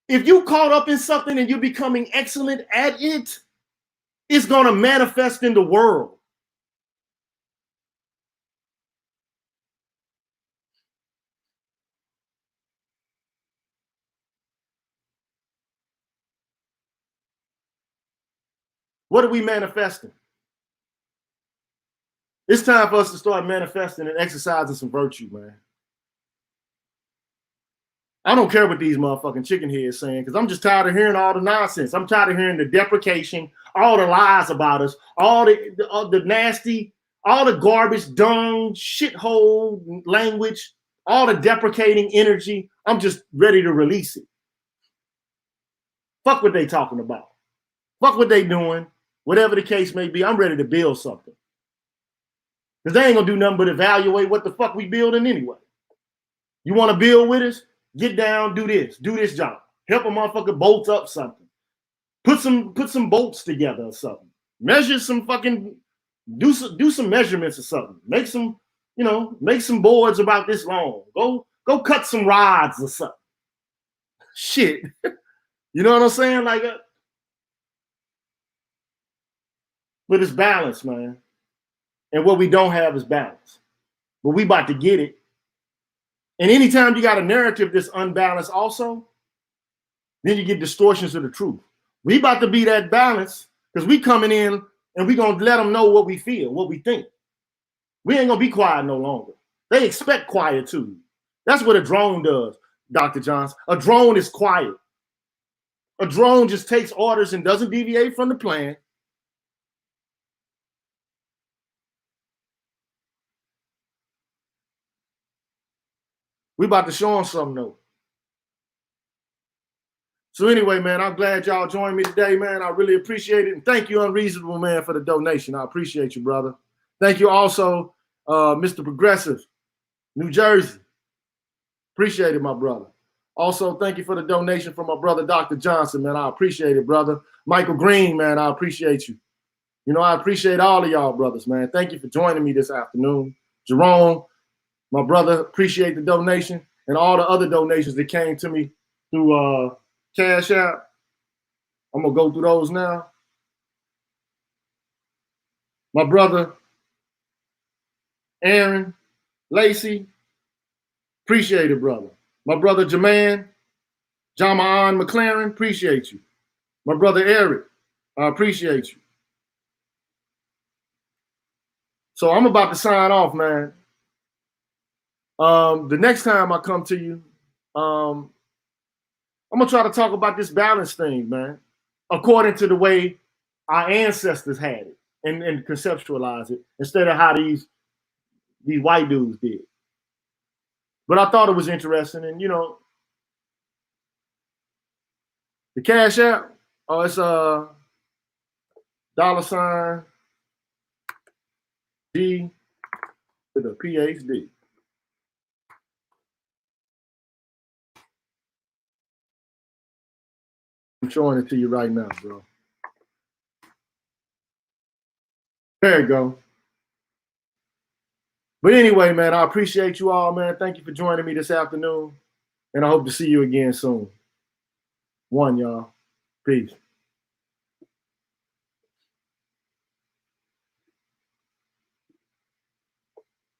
If you caught up in something and you're becoming excellent at it, it's going to manifest in the world. What are we manifesting? It's time for us to start manifesting and exercising some virtue, man. I don't care what these motherfucking chicken heads saying because I'm just tired of hearing all the nonsense. I'm tired of hearing the deprecation, all the lies about us, all the nasty, all the garbage, dung, shithole language, all the deprecating energy. I'm just ready to release it. Fuck what they talking about. Fuck what they doing. Whatever the case may be, I'm ready to build something. Because they ain't gonna do nothing but evaluate what the fuck we building anyway. You want to build with us? Get down, do this job. Help a motherfucker bolt up something. Put some bolts together or something. Measure some fucking, do some measurements or something. Make some, make some boards about this long. Go cut some rods or something. Shit. You know what I'm saying? Like, but it's balance, man. And what we don't have is balance. But we about to get it. And anytime you got a narrative that's unbalanced also, then you get distortions of the truth. We about to be that balance because we coming in and we going to let them know what we feel, what we think. We ain't going to be quiet no longer. They expect quietude. That's what a drone does, Dr. Johnson. A drone is quiet. A drone just takes orders and doesn't deviate from the plan. We about to show them something though. So anyway, man, I'm glad y'all joined me today, man. I really appreciate it. And thank you, Unreasonable Man, for the donation. I appreciate you, brother. Thank you also, Mr. Progressive, New Jersey. Appreciate it, my brother. Also, thank you for the donation from my brother, Dr. Johnson, man. I appreciate it, brother. Michael Green, man, I appreciate you. I appreciate all of y'all brothers, man. Thank you for joining me this afternoon. Jerome, my brother, appreciate the donation and all the other donations that came to me through Cash App. I'm going to go through those now. My brother, Aaron Lacey, appreciate it, brother. My brother, Jermaine, Jamaan McLaren, appreciate you. My brother, Eric, I appreciate you. So I'm about to sign off, man. The next time I come to you, I'm going to try to talk about this balance thing, man, according to the way our ancestors had it and conceptualize it instead of how these white dudes did. But I thought it was interesting. And, the Cash App, it's $G to the PhD. I'm showing it to you right now, bro. There you go. But anyway, man, I appreciate you all, man. Thank you for joining me this afternoon. And I hope to see you again soon. One, y'all. Peace.